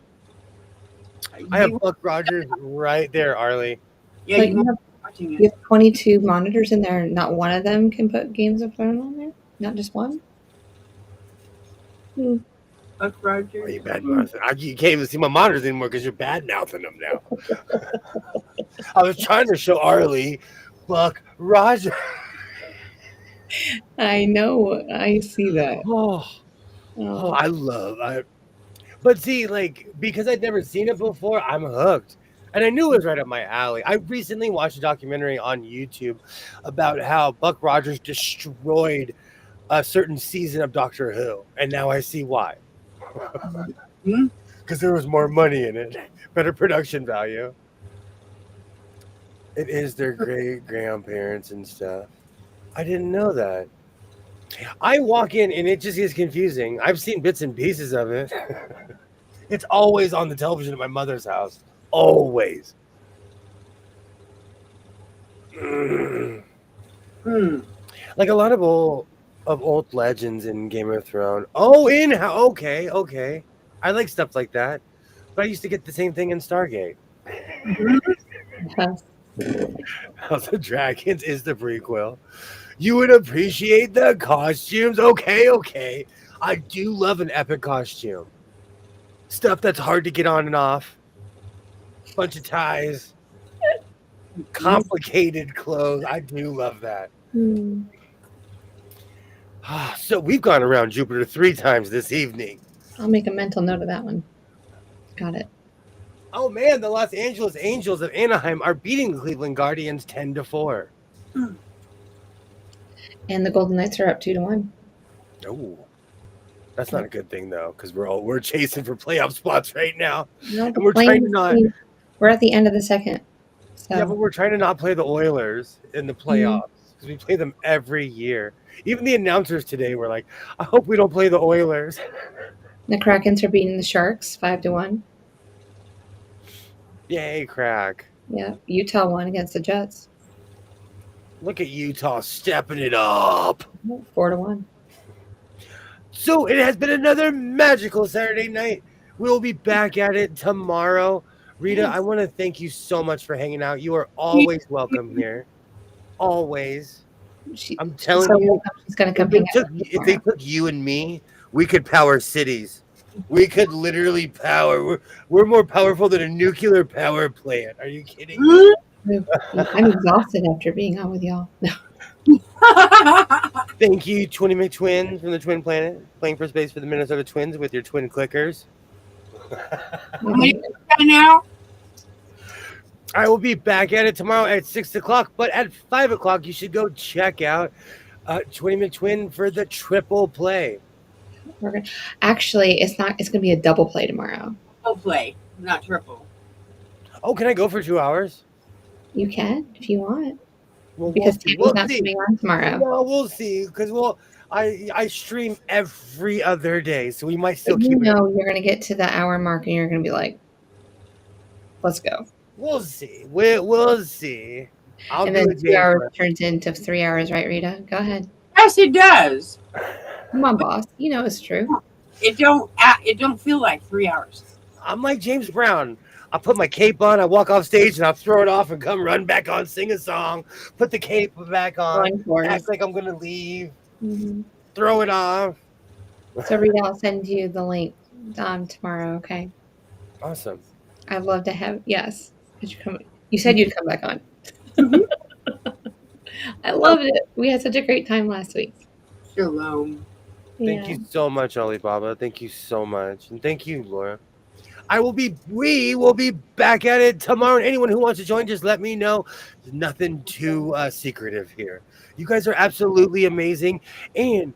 I have You, Buck Rogers right there, Arlie. yeah, Like you you were have, watching you it. have 22 monitors in there. Not one of them can put Games of Thrones on there. Not just one. Hmm. Buck Are Rogers. you bad mouthing? You can't even see my monitors anymore because you're bad mouthing them now. I was trying to show Arlie Buck Rogers. I know. I see that. Oh, Oh, I love it. But see, like, because I'd never seen it before, I'm hooked. And I knew it was right up my alley. I recently watched a documentary on YouTube about how Buck Rogers destroyed a certain season of Doctor Who. And now I see why. Hmm? Because there was more money in it, better production value. It is their great grandparents and stuff. I didn't know that. I walk in and it just gets confusing. I've seen bits and pieces of it. It's always on the television at my mother's house. Always. Hmm. Like a lot of old legends in Game of Thrones. Oh, okay. I like stuff like that. But I used to get the same thing in Stargate. yes. House of Dragons is the prequel. You would appreciate the costumes. Okay. I do love an epic costume. Stuff that's hard to get on and off. Bunch of ties. Complicated clothes. I do love that. Hmm. So we've gone around Jupiter 3 times this evening. I'll make a mental note of that one. Got it. Oh man, the Los Angeles Angels of Anaheim are beating the Cleveland Guardians 10-4. And the Golden Knights are up 2-1. Oh, that's not a good thing though, because we're chasing for playoff spots right now, No, and we're trying to not. We're at the end of the second. So Yeah, but we're trying to not play the Oilers in the playoffs because we play them every year. Even the announcers today were like, "I hope we don't play the Oilers." the Krakens are beating the Sharks 5-1. Yay, crack! Yeah, Utah won against the Jets Look at Utah stepping it up. 4-1. So it has been another magical Saturday night. We'll be back at it tomorrow. Rita, I want to thank you so much for hanging out. You are always welcome here. Always. I'm telling you, she's going to come hang out. if they took you and me, we could power cities. We could literally power. We're more powerful than a nuclear power plant. Are you kidding me? I'm exhausted after being on with y'all. No. Thank you, Twinny McTwin from the Twin Planet, playing first base for the Minnesota Twins with your twin clickers. How many now? I will be back at it tomorrow at 6 o'clock, but at 5 o'clock, you should go check out Twinny McTwin for the triple play. Actually, it's going to be a double play tomorrow. Double play, not triple. Oh, can I go for 2 hours? You can if you want. Well, Because we'll Tammy's not coming on tomorrow. No, we'll see. Because I stream every other day, so we might still But keep it. you're going to get to the hour mark and you're going to be like, let's go. We'll see. We'll see. And then 2 hours turns into 3 hours, right, Rita? Go ahead. Yes, it does. Come on, boss. You know it's true. It don't feel like 3 hours. I'm like James Brown. I put my cape on, I walk off stage, and I'll throw it off and come run back on, sing a song, put the cape back on, act like I'm going to leave, throw it off. So, Rita, I'll send you the link tomorrow, okay? Awesome. I'd love to have, yes. You said you'd come back on. I loved it. We had such a great time last week. Shalom. Thank you so much, Alibaba. Thank you so much. And thank you, Laura. We will be back at it tomorrow. And anyone who wants to join, just let me know. There's nothing too secretive here. You guys are absolutely amazing. And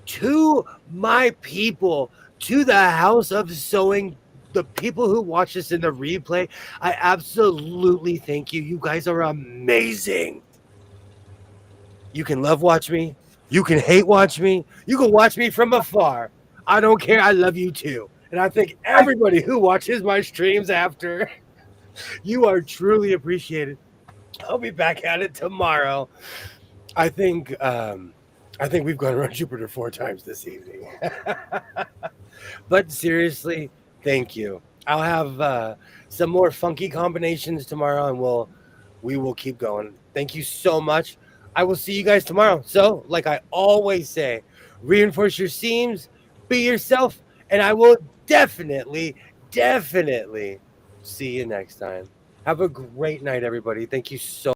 to my people, to the House of Sewing, the people who watch this in the replay, I absolutely thank you. You guys are amazing. You can love watch me. You can hate watch me. You can watch me from afar. I don't care. I love you too. And I thank everybody who watches my streams after. You are truly appreciated. I'll be back at it tomorrow. I think I think we've gone around Jupiter 4 times this evening. But seriously, thank you. I'll have some more funky combinations tomorrow, and we will keep going. Thank you so much. I will see you guys tomorrow. So, like I always say, reinforce your seams, be yourself, and I will definitely see you next time. Have a great night, everybody. Thank you so